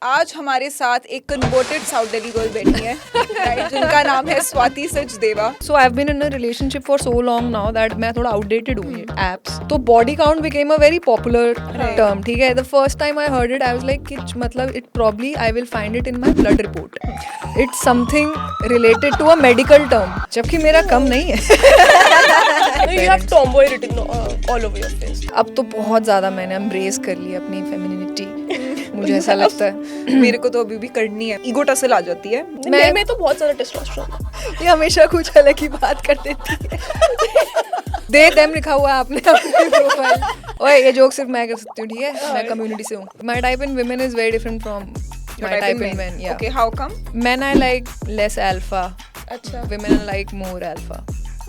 आज हमारे साथ एक कन्वर्टेड साउथ दिल्ली गर्ल बैठी है राइट, जिनका नाम है Swati Sachdeva. So I've been in a relationship for so long now that मैं थोड़ा outdated हूँ ये apps. तो body count became a very popular term. ठीक है. The first time I heard it, I was like कि मतलब it probably I will find it in my blood report. It's something related to a medical term. जबकि मेरा कम नहीं है. You have tomboy written all over your face. अब तो बहुत ज़्यादा मैंने embrace कर ली अपनी femininity. मुझे ऐसा लगता है. मेरे को तो अभी भी करनी है. ईगो टसल आ जाती है. मेरे में तो बहुत सारा टेस्टोस्टेरोन. ये हमेशा कुछ अलग ही बात कर देती है. दे देम लिखा हुआ है आपने अपनी प्रोफाइल. ओए ये जोक सिर्फ मैं कर सकती हूँ. ठीक है. मैं कम्युनिटी से हूँ. My type in women is very different from my type in men. Yeah. Okay, how come? Men I like less alpha. अच्छा. Women I like more alpha.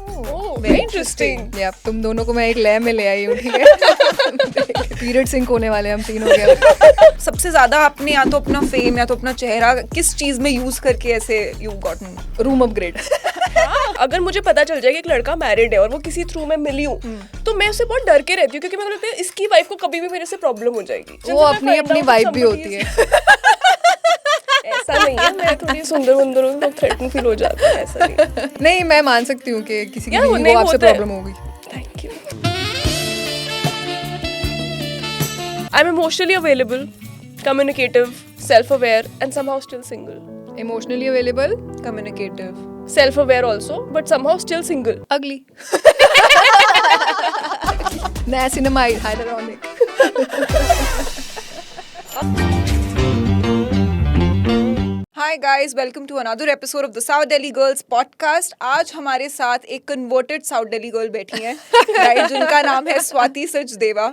Oh, very interesting. या तुम दोनों को मैं एक लय में ले आई हूँ. ठीक है. पीरियड सिंक होने वाले हम तीनों के. सबसे ज्यादा आपने या तो अपना फेम या तो अपना चेहरा किस चीज में यूज करके ऐसे यू गॉटन रूम अपग्रेड. अगर मुझे पता चल जाए कि एक लड़का मैरिड है और वो किसी थ्रू में मिली हूँ तो मैं उससे बहुत डर के रहती हूँ क्योंकि मेरे को लगता है इसकी वाइफ को कभी भी मेरे से प्रॉब्लम हो जाएगी. वो अपनी अपनी वाइफ भी होती है. ऐसा नहीं है. मैं थोड़ी सुंदर वंदर हूँ तो थ्रेटन फील हो जाता है. ऐसा नहीं. नहीं मैं मान सकती हूँ कि किसी की नहीं आपसे होता है. प्रॉब्लम होगी. Thank you. I'm emotionally available, communicative, self-aware, and somehow still single. Emotionally available, communicative. Self-aware also, but somehow still single. ugly. Niacinamide, hyaluronic. Hi guys, welcome to another episode of the South Delhi Girls podcast. आज हमारे साथ एक converted south Delhi girl बैठी है right, जिनका नाम है Swati Sachdeva.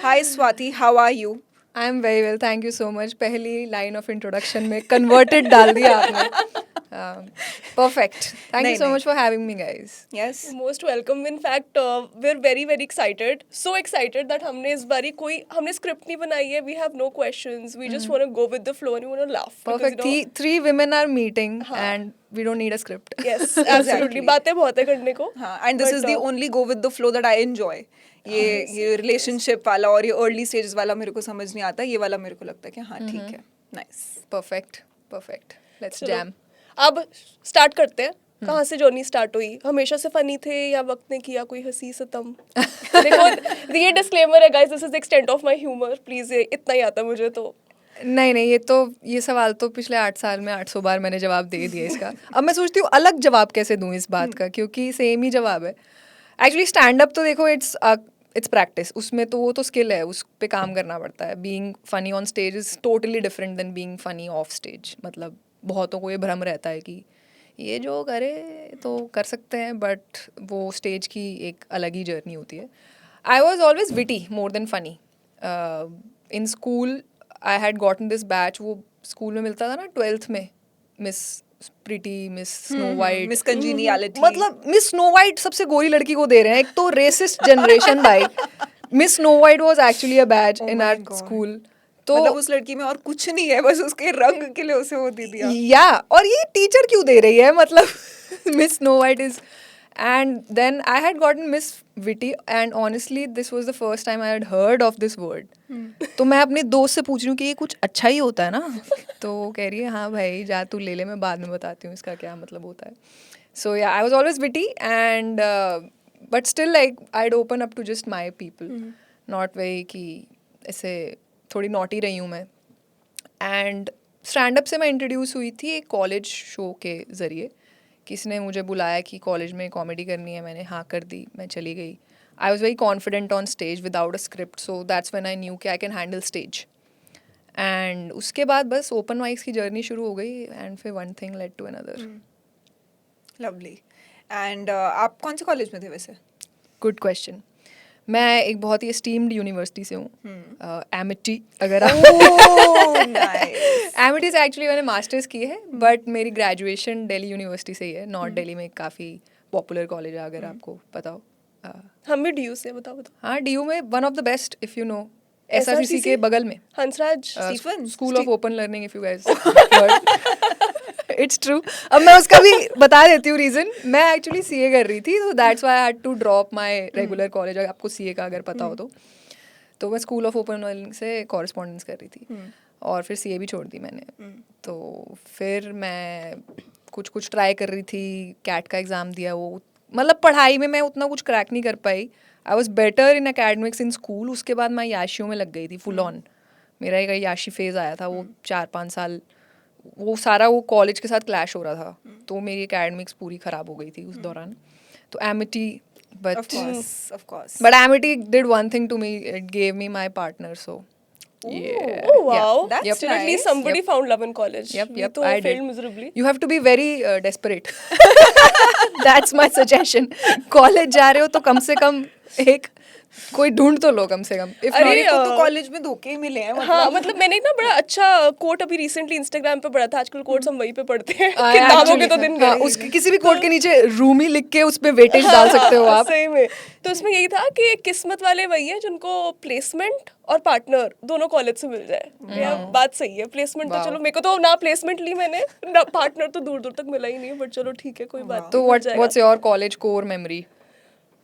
Hi Swati, how are you? I am very well, thank you so much. पहली लाइन ऑफ इंट्रोडक्शन में converted डाल दिया आपने. Perfect. Thank you so much for having me, guys. Yes. Most welcome. In fact, we're very very excited. So excited that हमने इस बारी हमने script नहीं बनाई है. We have no questions. We just want to go with the flow and we want to laugh. Perfect. Three women are meeting and we don't need a script. Yes, absolutely. बातें बहुत है करने को. हाँ, and this is the only go with the flow that I enjoy. ये relationship वाला और ये अर्ली स्टेजेस वाला मेरे को समझ नहीं आता. ये वाला मेरे को लगता है कि हाँ ठीक है. नाइस. Perfect. Let's jam. अब स्टार्ट करते हैं. कहाँ से जर्नी स्टार्ट हुई? हमेशा से फनी थे या वक्त ने किया कोई हंसी सितम? देखो ये डिस्क्लेमर है guys, this is the extent of my humour. Please इतना ही आता मुझे तो. नहीं ये सवाल तो पिछले 8 साल में 800 बार मैंने जवाब दे दिया इसका. अब मैं सोचती हूँ अलग जवाब कैसे दूँ इस बात का, क्योंकि सेम ही जवाब है. एक्चुअली स्टैंड अप तो देखो इट्स प्रैक्टिस. उसमें तो वो तो स्किल है, उस पे काम करना पड़ता है. Being funny on stage is totally different than being funny off stage. मतलब बहुतों को ये भ्रम रहता है कि ये जो करे तो कर सकते हैं, बट वो स्टेज की एक अलग ही जर्नी होती है. I was always witty more than funny. In school I had gotten this badge. वो स्कूल में मिलता था ना 12th में. Miss Pretty, Miss Snow White, Miss Congeniality. मतलब मिस स्नो वाइट सबसे गोरी लड़की को दे रहे हैं. एक तो रेसिस्ट जनरेशन भाई. Miss Snow White was actually a batch in our school. तो मतलब उस लड़की में और कुछ नहीं है, बस उसके रंग के लिए उसे वो दे दिया. या और ये टीचर क्यों दे रही है, मतलब Miss Snow White is. And then I had gotten Miss Witty and honestly this was the first time I had heard of this word. तो मैं अपने दोस्त से पूछ रही हूँ कि ये कुछ अच्छा ही होता है ना. तो वो कह रही है हाँ भाई जा तू ले ले, मैं बाद में बताती हूँ इसका क्या मतलब होता है. So yeah I was always witty and but still like I'd open up to just my people. Not very कि ऐसे थोड़ी नॉटी रही हूँ मैं. एंड स्टैंड अप से मैं इंट्रोड्यूस हुई थी एक कॉलेज शो के ज़रिए. किसी ने मुझे बुलाया कि कॉलेज में कॉमेडी करनी है. मैंने हाँ कर दी, मैं चली गई. I was very confident on stage without a script, so that's when I knew कि I can handle stage. And उसके बाद बस ओपन माइक्स की जर्नी शुरू हो गई एंड फिर one thing led to another. Lovely. And आप कौन से कॉलेज में थे वैसे? Good question. मैं एक बहुत ही एस्टीम्ड यूनिवर्सिटी से हूँ, एमिटी. अगर एमिटी से एक्चुअली मैंने मास्टर्स की है, बट मेरी ग्रेजुएशन दिल्ली यूनिवर्सिटी से ही है. नॉर्थ दिल्ली में काफ़ी पॉपुलर कॉलेज है अगर आपको पता हो. हम भी डीयू से. बताओ. हाँ डीयू में one of the best if you know. SRCC के बगल में Hansraj school of open learning if you guys. It's true. अब मैं उसका भी बता देती हूँ रीज़न. मैं एक्चुअली CA कर रही थी, तो that's why I had to drop my regular college. आपको CA का अगर पता हो तो मैं स्कूल ऑफ ओपन लर्निंग से कॉरेस्पॉन्डेंस कर रही थी. और फिर सीए भी छोड़ दी मैंने। तो फिर मैं कुछ ट्राई कर रही थी, कैट का एग्ज़ाम दिया, वो मतलब पढ़ाई में मैं उतना कुछ क्रैक नहीं कर पाई। I was better in academics in school. उसके बाद मैं याशियों में लग गई थी फुल ऑन। मेरा एक याशी फेज़ आया था, वो 4-5 साल वो सारा वो कॉलेज के साथ क्लैश हो रहा था, तो मेरी एकेडमिक्स पूरी ख़राब हो गई थी उस दौरान। तो Amity Of course. But Amity did one thing to me. It gave me my partner. So, yeah. Oh wow, that's Yep. So at least nice. somebody found love in college. Yep, We yep, तो I failed did. miserably. You have to be very desperate. That's my suggestion. College जा रहे हो तो कम से कम एक कोई ढूंढ तो लो कम से कम। If अरे, not, मेरे को तो कॉलेज में धोखे ही मिले हैं हाँ मतलब मैंने एक ना बड़ा अच्छा कोट अभी रिसेंटली इंस्टाग्राम पे पढ़ा था। आजकल कोट्स हम वहीं पे पढ़ते हैं I कि नामों के actually- तो दिन हाँ, गए। उसके किसी भी कोड के नीचे रूमी लिख के उस पे वेटेज डाल सकते हो आप। सही में। तो उसमें यही था कि किस्मत वाले वही है जिनको प्लेसमेंट और पार्टनर दोनों कॉलेज से मिल जाए। यार बात सही है। प्लेसमेंट तो चलो, मेरे को तो ना प्लेसमेंट ली मैंने, ना पार्टनर तो दूर दूर तक मिला ही नहीं, बट चलो ठीक है, कोई बात तो नहीं, मिल what's your college core memory?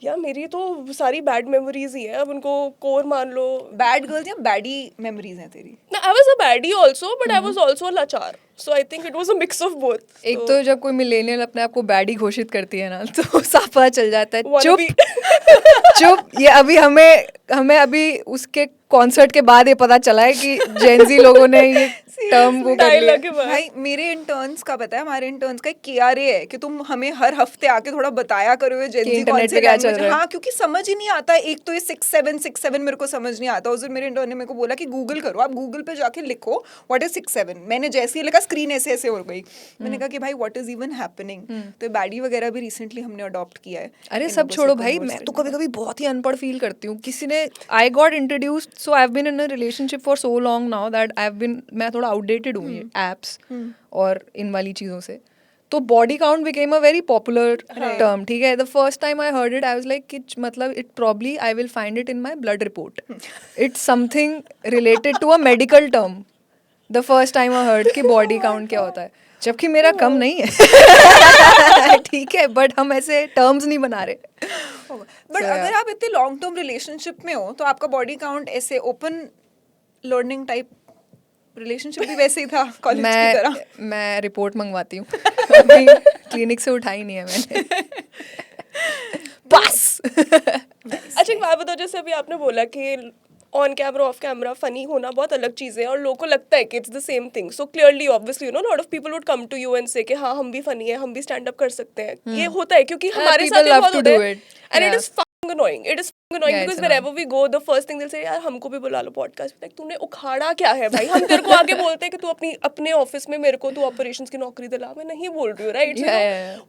यार मेरी तो सारी बैड मेमोरीज ही है, अब उनको कोर मान लो। बैड गर्ल्स या बैडी मेमोरीज हैं तेरी? No, I was a baddie also, but I was also a लाचार. So I think it was a mix of both. एक तो जब कोई मिलेनियल अपने आप को बैडी घोषित करती है ना, तो साफ पता चल जाता है चुप चुप। ये अभी हमें अभी उसके कॉन्सर्ट के बाद ये पता चला है कि जेनजी लोगों ने ये टर्म वो कर लिया। भाई मेरे इंटर्न्स का पता है, हमारे इंटर्न्स का एक KRA है कि तुम हमें हर हफ्ते आके थोड़ा बताया करो ये जेनजी कौन इंटरनेट से पे क्या चल लैंग्वेज। रहा है। हाँ, क्योंकि समझ ही नहीं आता। एक तो ये 6-7 मेरे को समझ नहीं आता। उस दिन मेरे इंटर्न ने मेरे को बोला कि गूगल करो, आप गूगल पे जाके लिखो व्हाट इज 6-7। मैंने जैसे ही लिखा स्क्रीन ऐसे ऐसे हो गई। मैंने कहा कि भाई व्हाट इज इवन हैपनिंग। तो बैडी वगैरह भी रिसेंटली हमने अडॉप्ट किया है। अरे सब छोड़ो भाई, मैं तो कभी कभी बहुत ही अनपढ़ फील करती हूँ। किसी ने I got introduced, so I have been in a relationship for so long now that I have been, मैं थोड़ा आउटडेटेड हूँ ये एप्स और इन वाली चीज़ों से। तो body count became a very popular term, ठीक है। The first time I heard it I was like कि मतलब it probably I will find it in my blood report. It's something related to a medical term the first time I heard कि body count क्या होता है, जबकि मेरा कम नहीं है। ठीक है, बट हम ऐसे टर्म्स नहीं बना रहे। बट अगर आप इतने लॉन्ग टर्म रिलेशनशिप में हो तो आपका बॉडी काउंट ऐसे ओपन लर्निंग टाइप रिलेशनशिप भी वैसे ही था कॉलेज की तरह? मैं रिपोर्ट मंगवाती हूँ। अभी क्लिनिक से उठाई नहीं है मैंने। बस। अच्छा एक बात बताओ, जैसे अभी आपने बोला कि on camera off camera funny होना बहुत अलग चीज़ है और लोगों को लगता है कि it's the same thing. So clearly obviously lot of people would come to you and say कि हाँ हम भी फनी है, हम भी स्टैंड अप कर सकते हैं। ये होता है क्योंकि हमारे साथ ये बहुत होता है and it is annoying. It is annoying because wherever we go, the first thing they'll say, यार हमको भी बुला लो पॉडकास्ट पे। तूने उखाड़ा क्या है भाई? हम तेरे को आगे बोलते हैं कि तू अपने ऑफिस में मेरे को तू ऑपरेशंस की नौकरी दिला, मैं नहीं बोल रही हूँ, right?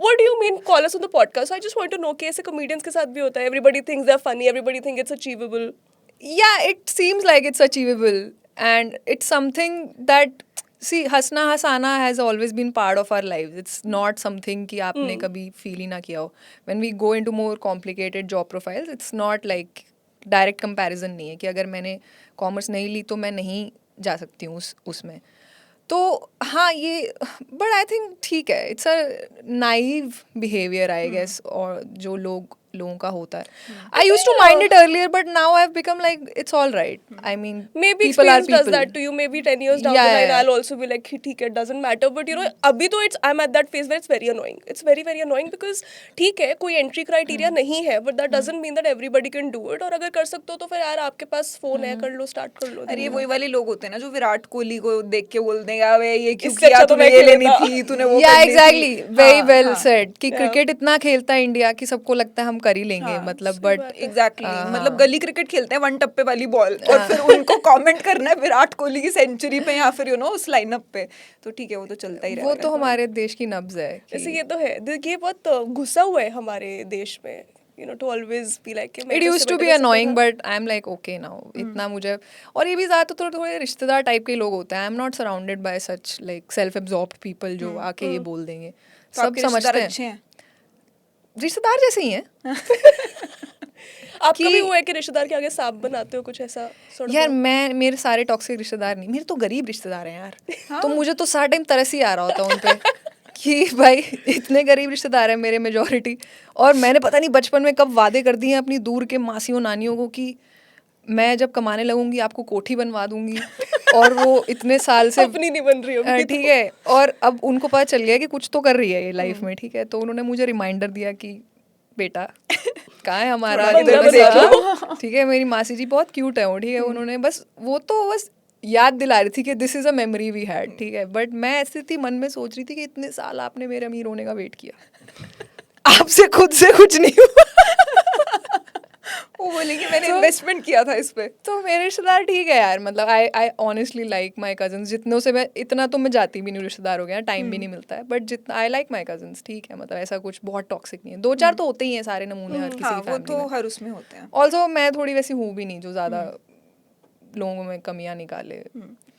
What do you mean call us on the podcast? I just want to know कि ऐसे comedians के साथ भी होता है। Everybody thinks they're funny, everybody thinks it's achievable. Yeah, it seems like it's achievable and it's something that see, हंसना हंसाना has always been part of our lives. It's not something कि आपने कभी feel ही ना किया हो. When we go into more complicated job profiles, it's not like direct comparison नहीं है कि अगर मैंने commerce नहीं ली तो मैं नहीं जा सकती हूँ उसमें। तो हाँ ये, but I think ठीक है, it's a naive behavior I guess, और जो लोगों का होता है। I used to mind it earlier, but now I've become like it's all right. I mean, maybe people are experience does people. that to you. Maybe 10 years down the line, I'll also be like, ठीक है, it doesn't matter. But you know, अभी तो I'm at that phase where it's very annoying. It's very very annoying because ठीक है, कोई entry criteria नहीं है, but that doesn't mean that everybody can do it. और अगर कर सकते हो तो फिर यार आपके पास फोन है, कर लो, स्टार्ट कर लो। अरे ये वही वाले लोग होते हैं ना जो विराट कोहली को देख के बोल देगा वे ये क्यों इससे किया, अच्छा तो तूने मैं ये लेनी खेलता। थी, तूने वो Yeah, करनी थी। exactly. Very हाँ, well हाँ। said कि क्रिकेट इतना खेलता है इंडिया कि सबको लगता है हम कर ही लेंगे, मतलब बट एग्जैक्टली मतलब गली क्रिकेट खेलते हैं 1 टप्पे वाली बॉल और फिर उनको कमेंट करना है विराट कोहली की सेंचुरी पे या फिर उस लाइनअप पे, तो ठीक है वो तो चलता ही रहेगा। वो तो हमारे देश की नब्ज है जैसे ये तो है, ये बहुत घुसा हुआ है हमारे देश में, you know, to always be like It used to be annoying but I'm like okay now. इतना मुझे, और ये भी ज़्यादा थोड़े रिश्तेदार टाइप के लोग होते हैं। I'm not surrounded by such like self-absorbed people जो आके ये बोल देंगे। सब समझते हैं, रिश्तेदार जैसे ही हैं। आपका भी हुआ है कि रिश्तेदार के आगे सांप बनाते हो कुछ ऐसा sort of? यार मेरे सारे टॉक्सिक रिश्तेदार नहीं, मेरे तो गरीब रिश्तेदार हैं यार। तो मुझे तो सारा टाइम तरस ही आ रहा होता है उन पे कि भाई इतने गरीब रिश्तेदार हैं मेरे मेजॉरिटी, और मैंने पता नहीं बचपन में कब वादे कर दिए हैं अपनी दूर के मासियों नानियों को कि मैं जब कमाने लगूंगी आपको कोठी बनवा दूंगी और वो इतने साल से अपनी नहीं बन रही होगी ठीक है, और अब उनको पता चल गया कि कुछ तो कर रही है ये लाइफ में, ठीक है, तो उन्होंने मुझे रिमाइंडर दिया कि बेटा कहाँ है हमारा, थोड़ा इधर बंदा भी बचा देखो, ठीक है, मेरी मासी जी बहुत क्यूट है वो, ठीक है, उन्होंने बस याद दिला रही थी कि this is a memory we had, ठीक है, बट मैं ऐसी थी मन में सोच रही थी कि इतने साल आपने मेरे अमीर होने का वेट किया, आपसे खुद से कुछ नहीं हुआ। वो बोली कि मैंने इन्वेस्टमेंट किया था इस पे। तो मेरे रिश्तेदार ठीक है यार, मतलब I honestly like my cousins, जितनों से मैं इतना तो मैं जाती भी नहीं रिश्तेदारों के यहाँ, टाइम भी नहीं मिलता है, बट जितना आई लाइक माई कजन्स, ठीक है, मतलब ऐसा कुछ बहुत टॉक्सिक नहीं है, 2-4 तो होते ही हैं सारे नमूने हर किसी हाँ, की वो फैमिली तो में। हर उसमें होते हैं। ऑल्सो मैं थोड़ी वैसी हूँ भी नहीं जो ज्यादा लोगों में कमियां निकाले।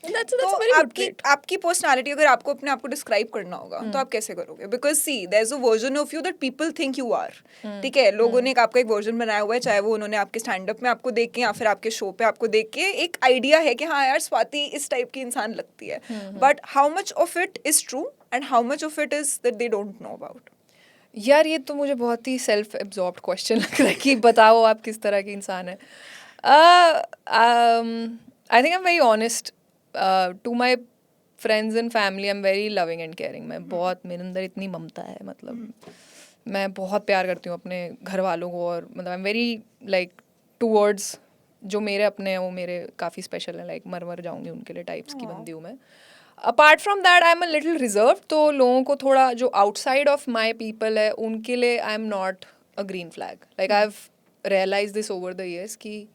That's तो a very good आपकी trait. आपकी पर्सनालिटी अगर आपको अपने आप को डिस्क्राइब करना होगा तो आप कैसे करोगे? Because see there is a version of you that people think you are, ठीक है, लोगों ने आपका एक वर्जन बनाया हुआ है, चाहे वो उन्होंने आपके स्टैंड अप में आपको देख के या फिर आपके शो पे आपको देख के एक आइडिया है कि हाँ यार स्वाति इस टाइप की इंसान लगती है, but how much of it is true and how much of it is that they don't know about? यार ये तो मुझे बहुत ही सेल्फ एब्जॉर्ब्ड क्वेश्चन लग रहा है कि बताओ आप किस तरह की इंसान है। I think I am very honest to my friends and family, I am very loving and caring. मैं बहुत, मेरे अंदर इतनी ममता है, मतलब मैं बहुत प्यार करती हूँ अपने घर वालों को, और मतलब आई एम वेरी लाइक टूवर्ड्स जो मेरे अपने हैं वो मेरे काफ़ी स्पेशल हैं, लाइक मर जाऊँगी उनके लिए टाइप्स की बंदी हूँ मैं। Apart from that I am a little reserve, तो लोगों को थोड़ा जो आउटसाइड ऑफ माई पीपल है उनके लिए I am not a green flag. Like I have realise this over the years कि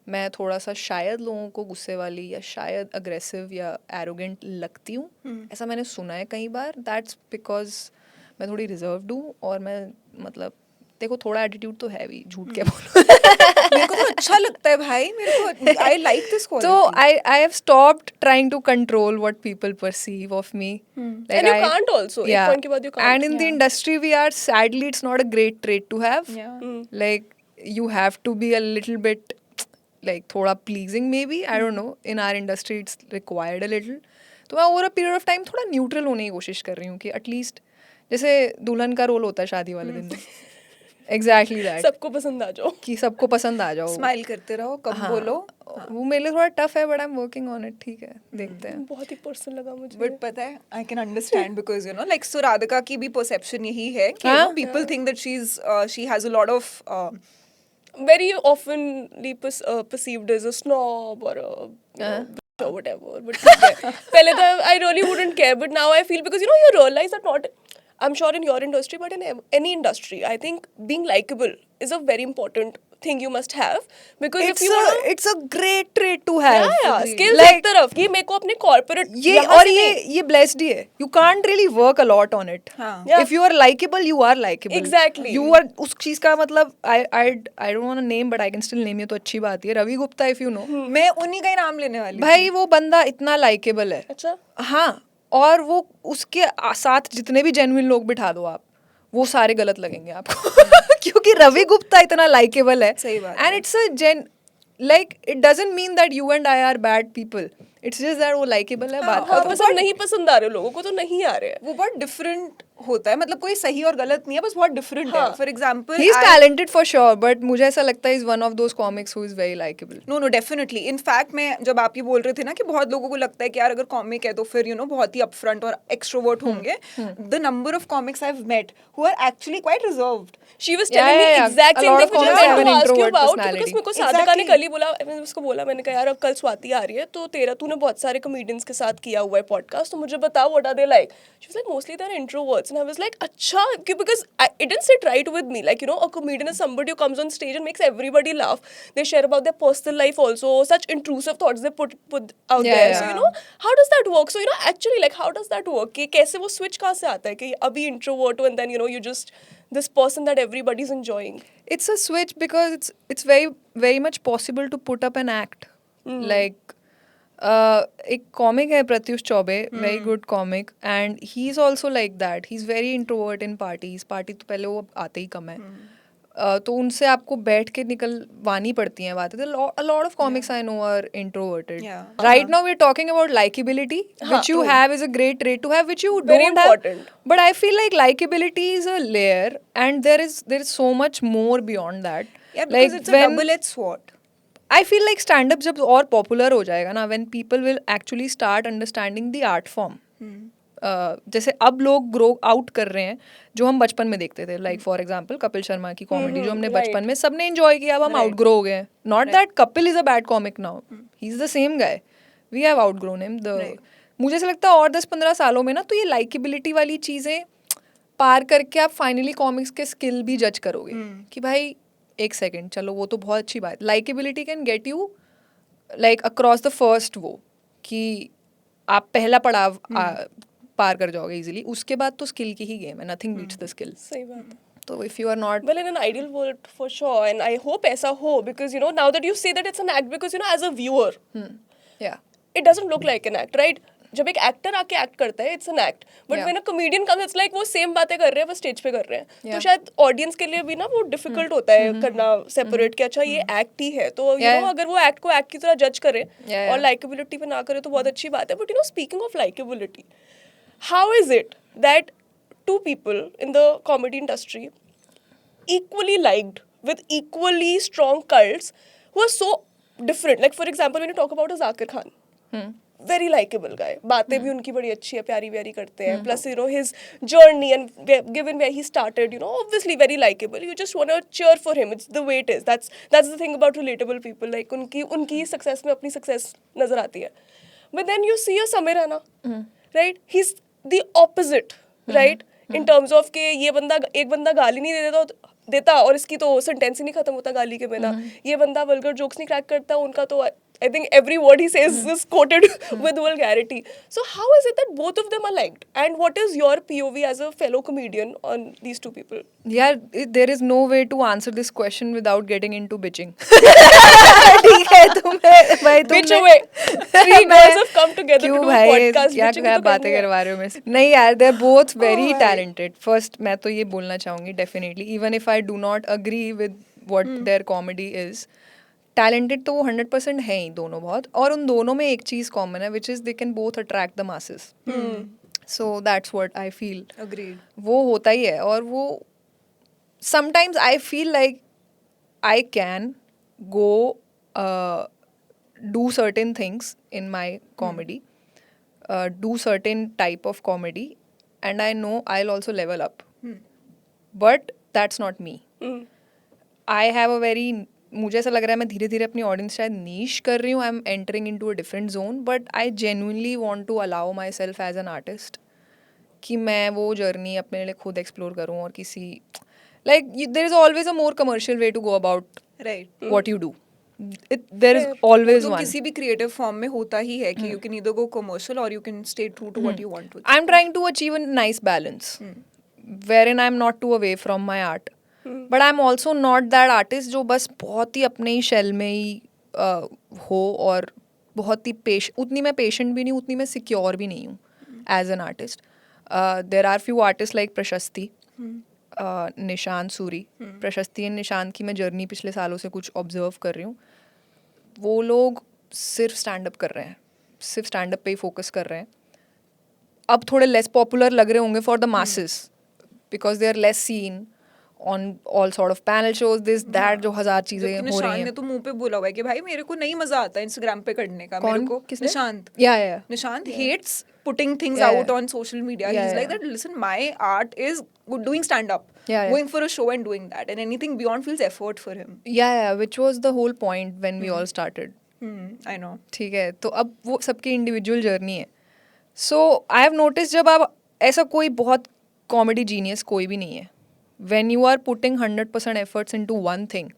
मैं थोड़ा सा शायद लोगों को गुस्से वाली या शायद अग्रेसिव या एरोगेंट लगती हूँ, ऐसा मैंने सुना है कई बार। दैट्स बिकॉज मैं थोड़ी रिजर्व्ड हूँ, और मैं मतलब देखो थोड़ा एटीट्यूड तो है भी, झूठ क्या बोलूं। मेरे को तो अच्छा लगता है भाई, मेरे को आई लाइक दिस तो quality. I have stopped trying to control what people perceive of me. Like And you can't also. एक point के बाद you can't. And in the industry we are, sadly it's not a great trait to have. Yeah. Like you have to be a little bit like थोड़ा pleasing maybe, I don't know, in our industry it's required a little. तो मैं over a period of time थोड़ा neutral होने की कोशिश कर रही हूँ कि एटलीस्ट जैसे दुल्हन का रोल होता है शादी वाले दिन में, एग्जैक्टली दैट, सबको पसंद आ जाओ, कि सबको पसंद आ जाओ, स्माइल करते रहो, कम हाँ, बोलो। वो मेरे लिए थोड़ा टफ है, but I am working on it, ठीक है, देखते हैं। बहुत ही पर्सनल लगा मुझे। बट पता है I can understand because you know like so Radhika की भी परसेप्शन यही है कि हाँ? People think that she has a lot of Very oftenly perceived as a snob or a bitch or whatever. But ठीक है। पहले तो I really wouldn't care, but now I feel because you realize that not, I'm sure in your industry, but in any industry, I think being likable is a very important thing you must have, because if you wanna, it's a great trait to have. yeah, skills Like, एक तरफ कि मेरे को अपने corporate ये यहाँ और से नहीं, ये blessed ही है, you can't really work a lot on it. हाँ. Yeah. If you are likable, you are likable. Exactly. You are उस चीज का मतलब I don't want to name, but I can still name, ये तो अच्छी बात ही है, Ravi Gupta, if you know. मैं उन्हीं का ही नाम लेने वाली भाई वो बंदा इतना likable है, अच्छा, हाँ, और वो उसके साथ जितने भी जेन्युइन लोग बिठा दो आप, वो सारे गलत लगेंगे आपको क्योंकि रवि गुप्ता इतना लाइकेबल है, सही बात and it's a like it doesn't mean that you and I R bad people, it's just that वो लाइकेबल है, बात हाँ, खत्म। बस हम नहीं पसंद आ रहे लोगों को, तो नहीं आ रहे हैं। वो बहुत डिफरेंट होता है, मतलब कोई सही और गलत नहीं है, बस बहुत डिफरेंट है। For example he is talented for sure, but मुझे ऐसा लगता है is one of those comics who is very likeable. No no definitely, in fact मैं जब आप ये बोल रहे थे ना कि बहुत लोगों को लगता है कि यार अगर कॉमिक है तो फिर बहुत ही अपफ्रंट और एक्सट्रोवर्ट होंगे, the number of comics I have met who are actually quite reserved. She was telling me exact A same lot thing of which I comics have meant an to ask you introvert about, personality. because मेरे को साधका ने Exactly. कल ही बोला, मैंने उसको बोला, मैंने कहा यार अब कल स्वाति आ रही है तो तूने बहुत सारे कॉमेडियंस के साथ किया हुआ है पॉडकास्ट, तो मुझे बताओ what are they like. She was like mostly they are introverts, and I was like अच्छा, because it didn't sit right with me, like a comedian is somebody who comes on stage and makes everybody laugh, they share about their personal life also, such intrusive thoughts they put out Yeah, there, yeah. so how does that work? So actually like how does that work, कि कैसे वो switch कहाँ से आता है कि अभी introvert हो and then you just this person that everybody's enjoying. It's a switch because it's very very much possible to put up an act. Like एक कॉमिक है Pratyush Choubey, very good comic, and he is also like that, he is very introvert in parties, party तो पहले वो आते ही कम है, तो उनसे आपको बैठ के निकलवानी पड़ती हैं बातें। A lot of comics I know are introverted. Yeah. Right now we're talking about likability, which you have is a great trait to have, which you Very don't have. important. But I feel like likability is a layer, and there is so much more beyond that. Yeah, because it's a double-edged sword. I feel like stand up जब और popular हो जाएगा ना, when people will actually start understanding the art form. जैसे अब लोग grow out कर रहे हैं जो हम बचपन में देखते थे, like for example Kapil Sharma की कॉमेडी जो हमने बचपन में सबने एंजॉय किया, अब हम आउट ग्रो हो गए. Not that Kapil is a bad comic now, he is the same guy, we have outgrown him. मुझे ऐसा लगता है और 10-15 सालों में ना तो ये लाइकेबिलिटी वाली चीज़ें पार करके आप फाइनली कॉमिक्स के स्किल भी जज करोगे कि भाई एक सेकेंड, चलो वो तो बहुत अच्छी बात, likeability can get you like across the first, वो कि आप पहला पड़ाव पार कर जाओगे इजीली, उसके बाद तो स्किल की ही गेम है, नथिंग बीट्स द स्किल. सही बात है. तो if you are not Well, in an ideal world, for sure, and I hope ऐसा हो, because you know now that you say that it's an act, because you know as a viewer, या it doesn't look like an act, right? जब एक actor आके act करता है, it's an act. But Yeah. when a comedian comes, it's like वो same बातें कर रहे हैं, बस स्टेज पे कर रहे हैं. तो Yeah. शायद ऑडियंस के लिए भी ना वो डिफिकल्ट होता है करना सेपरेट कि अच्छा ये एक्ट ही है. तो यू Yeah. नो अगर वो एक्ट को एक्ट की तरह जज करे Yeah. और लाइकेबिलिटी पे ना करे तो बहुत अच्छी बात है. But you know speaking of likeability, how is it that two people in the comedy industry equally liked with equally strong cults who are so different? Like for example, when you talk about a Zakir Khan, very likable guy, बातें भी उनकी बड़ी अच्छी है, प्यारी प्यारी करते हैं, plus you know his journey and given where he started, you know, obviously very likable. You just want to cheer for him. It's the way it is. That's the thing about relatable people. Like उनकी success में अपनी success नजर आती है. But then you see a Samir Rana, right? He's the opposite, right? In terms of के ये बंदा, एक बंदा गाली नहीं देता और इसकी तो सेंटेंस ही नहीं खत्म होता गाली के बिना. ये बंदा वल्गर जोक्स नहीं क्रैक करता, उनका तो I think every word he says is quoted with vulgarity. So how is it that both of them are liked? And what is your POV as a fellow comedian on these two people? यार there is no way to answer this question without getting into bitching. ठीक है, तुम्हें भाई Bitch away. Three girls have come together to क्यों do a भाई podcast. क्या Bitching क्या तो बातें करनी है. करवा रहे हो मेरे से? नहीं यार, they are both very भाई. talented. First मैं तो ये बोलना चाहूँगी definitely, even if I do not agree with what their comedy is, talented तो वो 100% है ही दोनों बहुत, और उन दोनों में एक चीज़ कॉमन है which is they can both attract the masses. So that's what I feel. Agreed. वो होता ही है. और वो sometimes I feel like I can go do certain things in my comedy, do certain type of comedy, and I know I'll also level up. But that's not me. I have a very, मुझे ऐसा लग रहा है मैं धीरे धीरे अपनी audience शायद नीश कर रही हूँ. I am entering into a different zone, but I genuinely want to allow myself as an artist कि मैं वो जर्नी अपने लिए खुद एक्सप्लोर करूँ. और किसी like there is always a more commercial way to go about Right. What you do. There is always तो वन. किसी भी क्रिएटिव फॉर्म में होता ही है कि you can either go commercial और you can stay true to what you want to. I'm trying to achieve a nice balance wherein I'm not too away from my art. But I'm also not that artist जो बस बहुत ही अपने ही shell में ही हो और बहुत ही उतनी मैं पेशेंट भी नहीं, उतनी मैं सिक्योर भी नहीं हूँ as an artist. There are few artists like Prashasti, Nishant Suri. प्रशस्ति एंड निशांत की मैं जर्नी पिछले सालों से कुछ ऑब्जर्व कर रही हूँ. वो लोग सिर्फ स्टैंड अप कर रहे हैं, सिर्फ स्टैंड अप पे ही फोकस कर रहे हैं. अब थोड़े लेस पॉपुलर लग रहे होंगे for the masses because they are less seen on all sort of panel shows, this that, जो हजार चीजें हो रही निशांत ने हैं. तो मुंह पे बोला हुआ है कि भाई मेरे को नहीं मजा आता इंस्टाग्राम पे करने का. कौन? मेरे को किसने? निशांत. या Nishant hates putting things Yeah, out yeah. on social media. Yeah, He's like yeah. that. Listen, my art is doing stand up, Yeah, yeah. going for a show and doing that, and anything beyond feels effort for him. Yeah which was the whole point when we all started. I know. ठीक है, तो अब वो सबकी individual journey है. सो I have notice जब आप ऐसा कोई बहुत कॉमेडी जीनियस कोई भी नहीं है, when you are putting 100% efforts into one thing,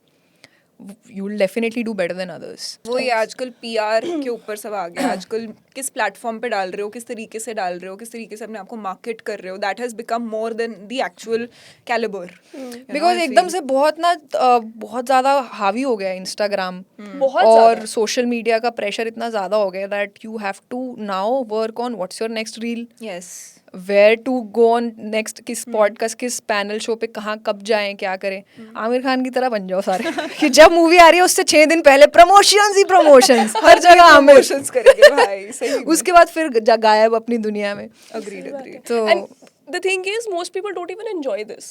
you will definitely do better than others. वो ये आजकल PR के ऊपर सब आ गया. आजकल किस प्लेटफॉर्म पे डाल रहे हो, किस तरीके से डाल रहे हो, किस तरीके से अपने आप को मार्केट कर रहे हो, that has become more than the actual calibre. बिकॉज एकदम से बहुत ना बहुत ज़्यादा हावी हो गया इंस्टाग्राम बहुत और ज़्यादा. सोशल मीडिया का प्रेशर इतना ज़्यादा हो गया that you have to now work on what's your next reel, yes. Where to go on next, किस पॉडकास्ट, किस पैनल शो पे कहाँ कब जाएं, क्या करें. आमिर खान की तरह बन जाओ सारे कि जब मूवी आ रही है उससे 6 दिन पहले प्रमोशंस ही प्रमोशंस हर जगह आमिर. प्रमोशंस करेंगे भाई. सही. उसके बाद फिर गायब अपनी दुनिया में. Agreed. तो And the thing is, most people don't even enjoy this.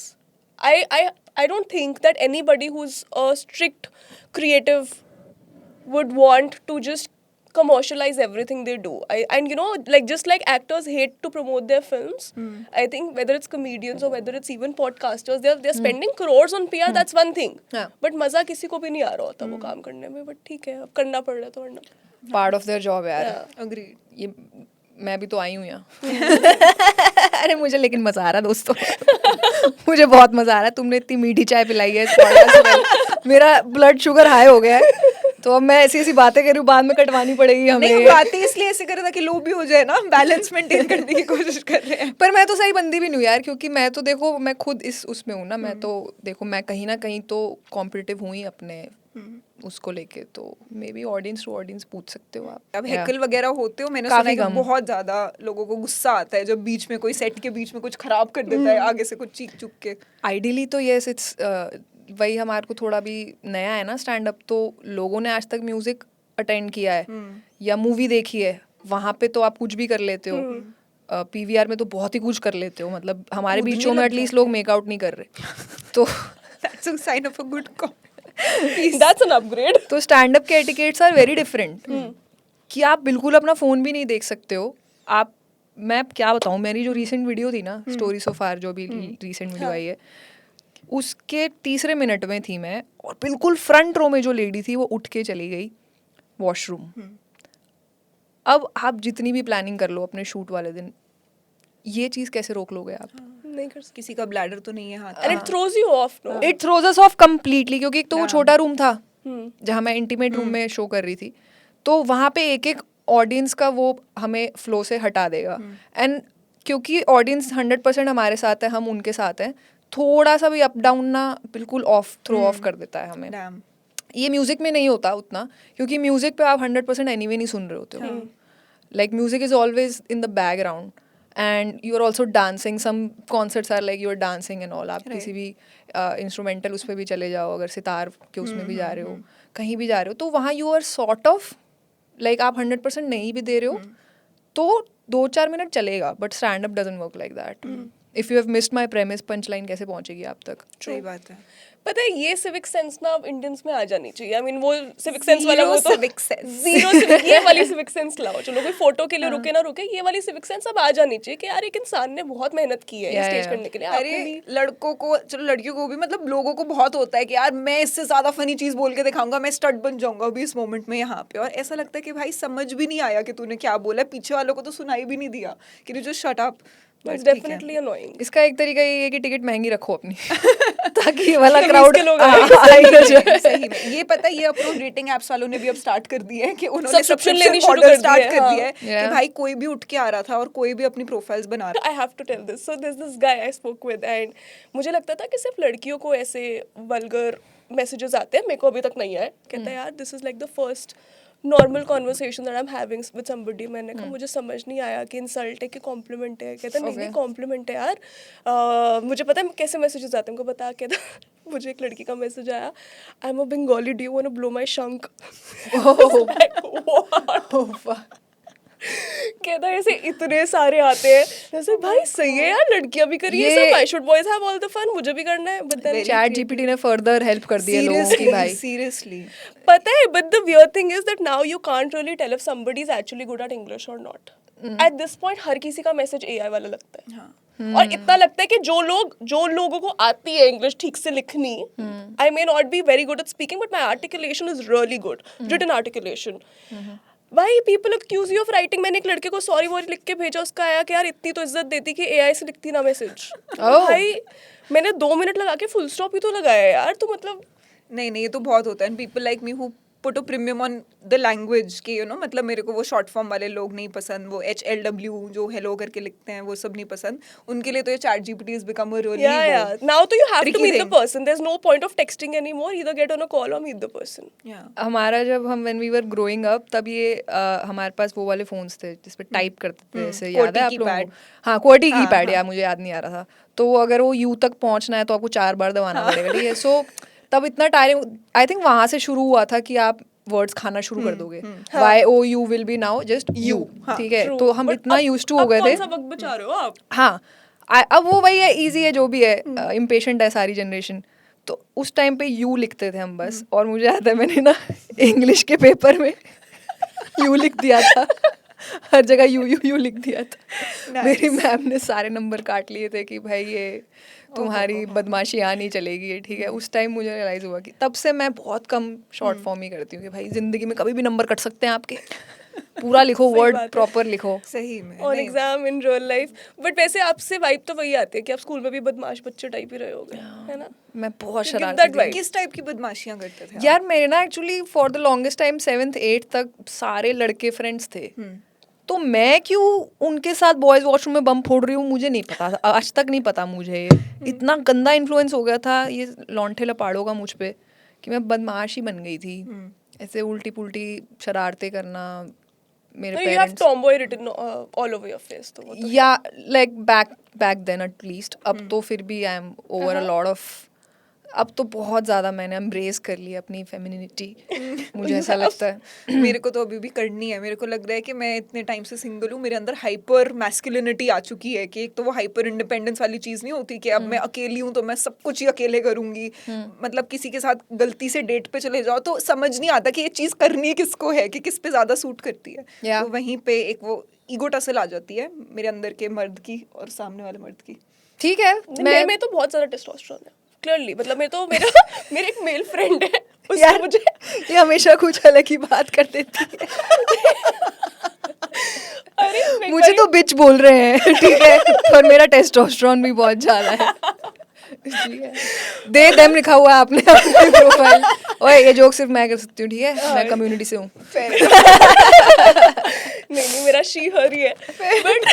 I don't think that anybody who's a strict creative would want to just commercialize everything they do. And you know, like just like actors hate to promote their films, I think whether it's comedians or whether it's even podcasters, they're spending crores on PR. That's one thing. Yeah. But मजा किसी को भी नहीं आ रहा होता वो काम करने में. But ठीक है, अब करना पड़ रहा है तो करना. पार्ट ऑफ देयर जॉब यार. Yeah. Agreed. ये मैं भी तो आई हूँ यहाँ. अरे मुझे लेकिन मजा आ रहा है दोस्तों. मुझे बहुत मजा आ रहा है. तुमने इतनी मीठी चाय पिलाई है इस podcast से पहले. मेरा ब्लड शुगर हाई हो गया है. तो अब मैं ऐसी ऐसी बातें कर रही हूँ, बाद में कटवानी पड़ेगी हमें. नहीं, बातें इसलिए ऐसे कर रहा था कि लो भी हो जाए ना, बैलेंस मेंटेन करने की कोशिश कर रहे हैं. पर मैं तो सही बंदी भी नहीं हूँ यार, क्योंकि मैं तो देखो मैं खुद इस उसमें हूँ ना. मैं तो देखो मैं कहीं ना कहीं तो कॉम्पिटिटिव हूँ ही अपने उसको लेके. तो maybe audience to audience पूछ सकते हो आप. अब हेकल वगैरह होते हो, मैंने काफी सुना है कि कम. बहुत ज्यादा लोगों को गुस्सा आता है जब बीच में कोई सेट के बीच में कुछ खराब कर देता है, आगे से कुछ चीख चुक के. आइडियली तो यस इट्स वही हमारे को थोड़ा भी नया है ना स्टैंड अप. तो लोगों ने आज तक म्यूजिक अटेंड किया है या मूवी देखी है, वहाँ पे तो आप कुछ भी कर लेते हो. पीवीआर में तो बहुत ही कुछ कर लेते हो. मतलब हमारे बीचों में एटलीस्ट लोग मेकआउट नहीं कर रहे. तो That's a sign of a good cop. That's an upgrade. तो स्टैंड अप के एटिकेट्स आर वेरी डिफरेंट. कि आप बिल्कुल अपना फोन भी नहीं देख सकते हो. आप मैं क्या बताऊँ, मेरी जो रीसेंट वीडियो थी ना, स्टोरी सो फार जो भी रीसेंट वीडियो आई है, उसके तीसरे मिनट में थी मैं, और बिल्कुल फ्रंट रो में जो लेडी थी वो उठ के चली गई वॉशरूम. अब आप जितनी भी प्लानिंग कर लो अपने शूट वाले दिन, ये चीज़ कैसे रोक लोगे आप? नहीं कर सकते. किसी का ब्लैडर तो नहीं है हाथ. And it throws you off, no? It throws us of completely. क्योंकि एक तो वो छोटा रूम था जहाँ मैं इंटीमेट रूम में शो कर रही थी, तो वहाँ पे एक एक ऑडियंस का वो हमें फ्लो से हटा देगा. एंड क्योंकि ऑडियंस 100% हमारे साथ है, हम उनके साथ हैं, थोड़ा सा भी अप डाउन ना बिल्कुल ऑफ थ्रो ऑफ कर देता है हमें. Damn. ये म्यूजिक में नहीं होता उतना, क्योंकि म्यूजिक पे आप 100% एनीवे नहीं सुन रहे होते हो. Like music is always in the background and you are also dancing. Some concerts are like you are dancing and all. आप किसी भी इंस्ट्रूमेंटल उस पर भी चले जाओ, अगर सितार के उसमें भी जा रहे हो, कहीं भी जा रहे हो, तो वहाँ you are sort of like आप 100% नहीं भी दे रहे हो तो 2-4 मिनट चलेगा. But stand up doesn't work like that. If you have missed my premise, punch line कैसे पहुंचेगी आप तक? सही बात है. पता है ये सिविक सेंस ना अब इंडियंस में आ जानी चाहिए. आई मीन वो सिविक सेंस वाला वो तो civic sense. जीरो सिविक, ये वाली सिविक सेंस लाओ. चलो कोई फोटो के लिए रुके ना रुके, ये वाली सिविक सेंस अब आ जानी चाहिए कि यार एक इंसान ने बहुत मेहनत की है स्टेज करने के लिए. अरे लड़कों को, चलो लड़कियों को भी, मतलब लोगों को बहुत होता है कि यार मैं इससे ज्यादा फनी चीज बोल के दिखाऊंगा, मैं स्टड बन जाऊंगा अभी इस मोमेंट में यहाँ पे. और ऐसा लगता है कि भाई समझ भी नहीं आया कि तूने क्या बोला, पीछे वालों को तो सुनाई भी नहीं दिया कि जो shut up. It's definitely annoying. इसका एक तरीका ये है कि टिकट महंगी रखो अपनी ताकि ये वाला Fees क्राउड के लोग सही में ये पता है, ये अप्रोच रेटिंग एप्स वालों ने भी अब स्टार्ट कर दी है कि उन्होंने Subscription लेनी शुरू कर दी स्टार्ट है, कर हाँ. दिया है Yeah. कि भाई कोई भी उठ के आ रहा था और कोई भी अपनी प्रोफाइल्स बना रहा I have to tell this. So there's this guy I spoke with and मुझे लगता था कि सिर्फ लड़कियों को ऐसे वल्गर मैसेजेस आते हैं. मेरे को अभी तक नहीं आए. कहता है यार this is like the first normal conversation that I'm having with somebody. मैंने कहा मुझे समझ नहीं आया कि इंसल्ट है कि कॉम्प्लीमेंट है. कहता नहीं नहीं कॉम्प्लीमेंट है यार. मुझे पता है कैसे मैसेजेस आते हैं. उनको बता के मुझे एक लड़की का मैसेज आया, I am a Bengali, do you want to blow my shankh. कहता है ऐसे इतने सारे आते हैं. जैसे भाई सही है यार, लड़कियां भी करिए सब. I should boys have all the fun. मुझे भी करना है. बट देन चैट जीपीटी ने फर्दर हेल्प कर दिया लोगों की भाई. सीरियसली. पता है but the weird thing is that now you can't really tell if somebody is actually good at English और नॉट. एट दिस पॉइंट हर किसी का मैसेज एआई वाला लगता है. और इतना लगता है कि जो लोगों को आती है इंग्लिश ठीक से लिखनी, I may not be very good at speaking but my articulation is really good. Written articulation. भाई people accuse you of writing. मैंने एक लड़के को सॉरी वॉरी लिख के भेजा, उसका आया कि यार इतनी तो इज्जत देती कि एआई से लिखती ना मैसेज. भाई मैंने 2 मिनट लगा के फुल स्टॉप ही तो लगाया यार. तो मतलब नहीं ये तो बहुत होता है. People like me who put a premium on the language की, यू नो, मतलब मेरे को वो शॉर्ट फॉर्म वाले लोग नहीं पसंद, वो HLW जो हेलो करके लिखते हैं वो सब नहीं पसंद. उनके लिए तो ये chat GPT has become a really now तो you have to tricky meet the thing. person. There's no point of texting anymore. Either get on a call or meet the person. Yeah. हमारा जब हम when we were growing up तब ये हमारे पास वो वाले phones थे जिसपे टाइप करते थे, जैसे याद है आप लोगों को? हाँ QWERTY कीपैड. यार मुझे याद नहीं आ रहा था. तो अगर वो यू तक पहुंचना है तो आपको 4 बार दबाना पड़ेगा. ठीक है. सो तब इतना टाइम आई थिंक वहाँ से शुरू हुआ था कि आप वर्ड्स खाना शुरू कर दोगे. YOU will be now just you. ठीक है. तो हम इतना यूज्ड टू हो गए थे. कौन सा वक्त बचा रहे हो आप? हाँ अब वो वही है, इजी है जो भी है. इम्पेशेंट है सारी जनरेशन. तो उस टाइम पे यू लिखते थे हम बस, और मुझे याद है मैंने ना इंग्लिश के पेपर में यू लिख दिया था, हर जगह यू यू यू लिख दिया था। Nice. मेरी मैम ने सारे नंबर काट लिए थे कि भाई ये तुम्हारी बदमाशी यहाँ नहीं चलेगी ये, ठीक है। उस टाइम मुझे रियलाइज़ हुआ कि तब से मैं बहुत कम शॉर्ट फॉर्म ही करती हूँ कि भाई ज़िंदगी में कभी भी नंबर कट सकते हैं आपके, पूरा लिखो, सही वर्ड बात है। प्रॉपर लिखो। सही में ऑन नहीं। Exam in real life. But वैसे आपसे वाइब तो वही आती है कि आप स्कूल में भी बदमाश बच्चे टाइप ही रहे होगे, है ना? मैं बहुत You give शरारती that थी। vibe. किस टाइप की बदमाशियां करते थे आप? यार मेरे ना actually for the longest time 7th 8th तक सारे लड़के फ्रेंड्स थे, तो मैं क्यों उनके साथ बॉयज वॉशरूम में बम फोड़ रही हूँ मुझे नहीं पता, आज तक नहीं पता मुझे। इतना गंदा इन्फ्लुएंस हो गया था ये लौंठे लपाड़ों का मुझ पे कि मैं बदमाश ही बन गई थी। ऐसे उल्टी पुल्टी शरारतें करना, मेरे No, you have parents tomboy written all over your face. तो वो तो या लाइक बैक देन एटलीस्ट। अब तो फिर भी I am over a lot of, अब तो बहुत ज़्यादा मैंने एम्ब्रेस कर लिया अपनी फेमिनिटी, मुझे ऐसा लगता है। मेरे को तो अभी भी करनी है। मेरे को लग रहा है कि मैं इतने टाइम से सिंगल हूँ, मेरे अंदर हाइपर मैस्कुलिनिटी आ चुकी है कि एक तो वो हाइपर इंडिपेंडेंस वाली चीज़ नहीं होती कि अब मैं अकेली हूँ तो मैं सब कुछ ही अकेले करूँगी। मतलब किसी के साथ गलती से डेट पे चले जाओ तो समझ नहीं आता कि ये चीज़ करनी किसको है, कि किस पे ज़्यादा सूट करती है। Yeah. तो वहीं पे एक वो ईगो टसल आ जाती है मेरे अंदर के मर्द की और सामने वाले मर्द की। ठीक है, मेरे में तो बहुत ज़्यादा टेस्टोस्टेरोन है क्लियरली। मतलब मेरा मेरा एक मेल फ्रेंड है, उसने यार मुझे ये हमेशा कुछ अलग ही बात कर देती है। अरे एक मुझे तो बिच बोल रहे हैं, ठीक है, पर मेरा टेस्टोस्टेरोन भी बहुत ज्यादा है। ठीक है, दे देम लिखा हुआ है आपने अपने प्रोफाइल। ओए ये जोक सिर्फ मैं कर सकती हूँ, ठीक है, मैं कम्युनिटी से हूँ। नहीं मेरा शी हर ही है। बट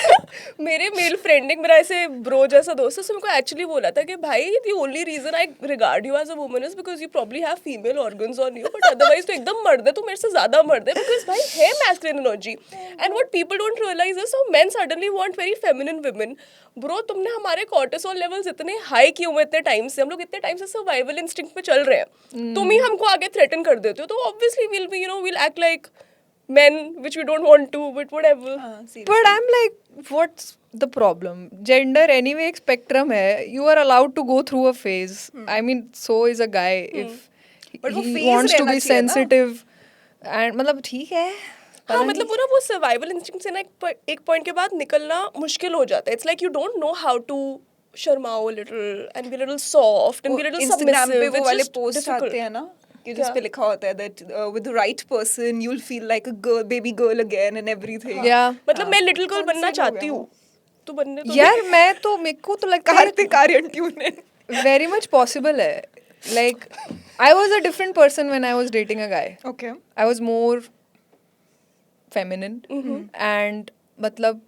मेरे मेल फ्रेंड ने, मेरा ऐसे ब्रो जैसा दोस्त है, उसने मेरे को एक्चुअली बोला था कि भाई the only reason I regard you as a woman is because you probably have female organs on you, but otherwise तो एकदम मर्द है, तो मेरे से ज्यादा मर्द है बिकॉज भाई है masculine energy. And what people don't realise is so men suddenly want very feminine women. Bro तुमने हमारे कॉर्टिसोल लेवल्स इतने हाई किए हुए इतने टाइम से, हम लोग इतने टाइम से सर्वाइवल इंस्टिंक्ट पे चल रहे हैं, तुम ही हमको आगे थ्रेटन कर देते हो, तो obviously will be will act like men which we don't want to, but whatever. But I'm like, what's the problem? Gender anyway एक spectrum है, you are allowed to go through a phase. I mean, so is a guy if But वो he phase wants to रहना be चाहिए ना। sensitive and मतलब ठीक है। हाँ मतलब वो ना वो सर्वाइवल इंस्टिंक्ट से ना एक पॉइंट के बाद निकलना मुश्किल हो जाता है। It's like you don't know how to शर्माओ little and be little soft and be little Instagram पे सबमिसिव। वो वाले पोस्ट आते हैं ना कि जिस पे लिखा होता है that with the right person you will feel like a girl, baby girl again and everything. Yeah. मतलब मैं लिटिल गर्ल कौन बनना से लोग चाहती हैं हूँ, तो बनने तो यार मैं तो, मेरे को तो लगता है कार्तिक आर्यन ट्यून है। very much possible है। Like I was a different person when I was dating a guy. Okay I was more feminine and मतलब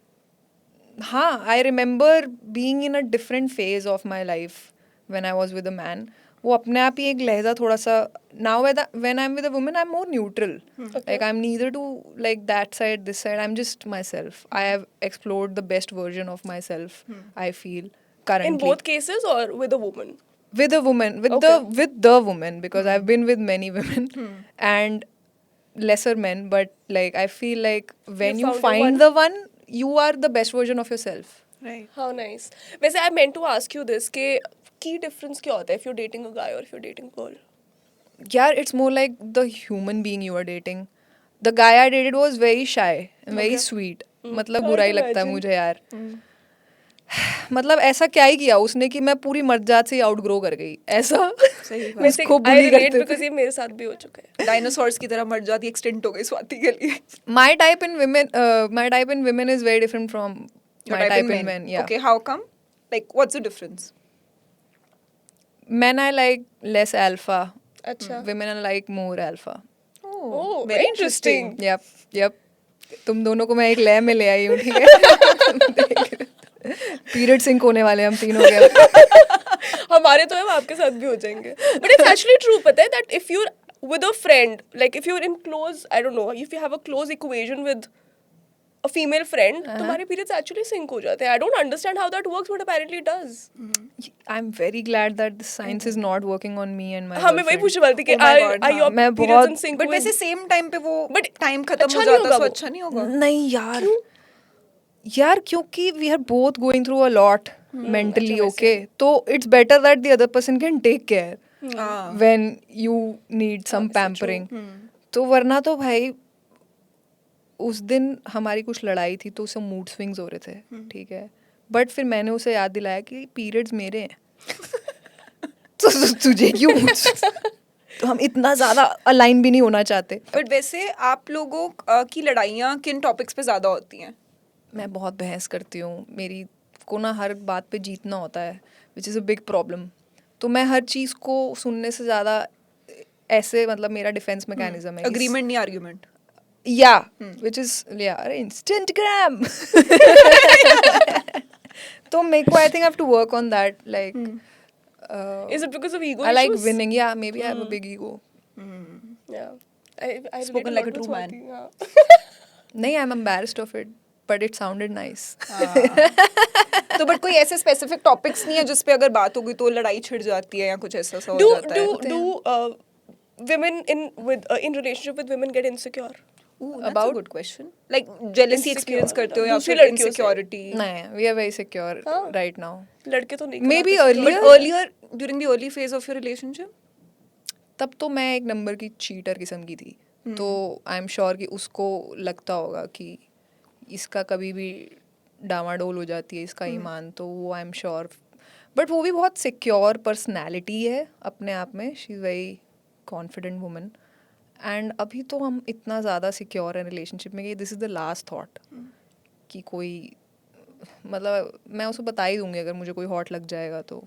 हाँ, I remember being in a different phase of my life when I was with a man. वो अपने आप ही एक लहजा थोड़ा सा, now when I'm with a woman I'm more neutral. Like I'm neither to like that side this side, I'm just myself. I have explored the best version of myself, I feel currently. in both cases or with a woman? With a woman, with the woman, because I've been with many women and lesser men, but like I feel like when you found the find one. the one, you are the best version of yourself. Right. How nice. वैसे I meant to ask you this कि key difference क्या होता है if you're dating a guy or if you're dating a girl? Yeah, it's more like the human being you are dating. The guy I dated was very shy and very sweet. मतलब बुरा ही लगता है imagine. मुझे यार। मतलब ऐसा क्या ही किया उसने कि मैं पूरी मर्द जात से आउटग्रो कर गई, ऐसा सही बात। वैसे उसको I bully relate करते because ये मेरे साथ भी हो चुका है। डायनासोर्स की तरह मर जाती, एक्सटेंट हो गई स्वाति के लिए। my type in women is very different from my type in men. Yeah. Okay, how come? Like what's the difference? Men I like less alpha. अच्छा। Women I like more alpha. Oh, very interesting. Yep. तुम दोनों को मैं एक लय में ले आई हूँ, ठीक है? पीरियड सिंक होने वाले हम तीनों के। हमारे तो हम आपके साथ भी हो जाएंगे। But it's actually true, पता है that if you're with a friend, like if you're in close, I don't know, if you have a close equation with a female friend, तुम्हारे periods actually sync हो जाते हैं. I don't understand how that works, but apparently it does. I'm very glad that the science is not working on me and my हाँ मैं वही girlfriend. पूछने वाली थी कि Oh my God, are your मैं periods बहुत- in sync बट with? वैसे सेम टाइम पे वो But टाइम खत्म अच्छा हो नहीं जाता होगा तो वो। अच्छा नहीं होगा। नहीं यार, यार क्योंकि we are both going through a lot mentally, okay? तो it's better that the other person can take care. when you need some pampering. तो वरना तो भाई उस दिन हमारी कुछ लड़ाई थी तो उससे मूड स्विंग्स हो रहे थे, ठीक है, बट फिर मैंने उसे याद दिलाया कि पीरियड्स मेरे हैं तो तुझे क्यों mood swings? तो हम इतना ज़्यादा अलाइन भी नहीं होना चाहते. बट वैसे आप लोगों की लड़ाइयाँ किन टॉपिक्स पे ज़्यादा होती हैं? मैं बहुत बहस करती हूँ, मेरी को ना हर बात पे जीतना होता है, which is a big problem. तो मैं हर चीज़ को सुनने से ज़्यादा ऐसे, मतलब मेरा डिफेंस मैकेनिज्म है. अग्रीमेंट नहीं आर्ग्यूमेंट. या विच इज़ इंस्टाग्राम. तो मेरे को I think I have to work on that. Like Is it because of ego I like issues? winning. Yeah, maybe I have a big ego. Yeah. I Spoken relate like a lot with true man. Swati, yeah. नहीं, I'm embarrassed of it, but it sounded nice. तो but कोई ऐसे specific topics नहीं है जिस पे अगर बात होगी तो लड़ाई छिड़ जाती है या कुछ ऐसा सा हो Do जाता है? do women in relationship with women get insecure? Ooh, that's a about- good question. Like jealousy Insecure, experience करते हो या दूसरी फिर लड़कियों से? insecurity? नहीं, we are very secure हाँ. right now. लड़के तो नहीं Maybe कराते earlier. But earlier during the early phase of your relationship? तब तो मैं एक नंबर की चीटर किस्म की थी, तो आई एम श्योर कि उसको लगता होगा कि इसका कभी भी डामाडोल हो जाती है इसका ईमान, तो वो आई एम श्योर. बट वो भी बहुत सिक्योर पर्सनैलिटी है अपने आप में. She is very confident woman. And अभी तो हम इतना ज़्यादा सिक्योर हैं रिलेशनशिप में कि this is the last thought कि कोई, मतलब मैं उसे बता ही दूंगी अगर मुझे कोई हॉट लग जाएगा तो,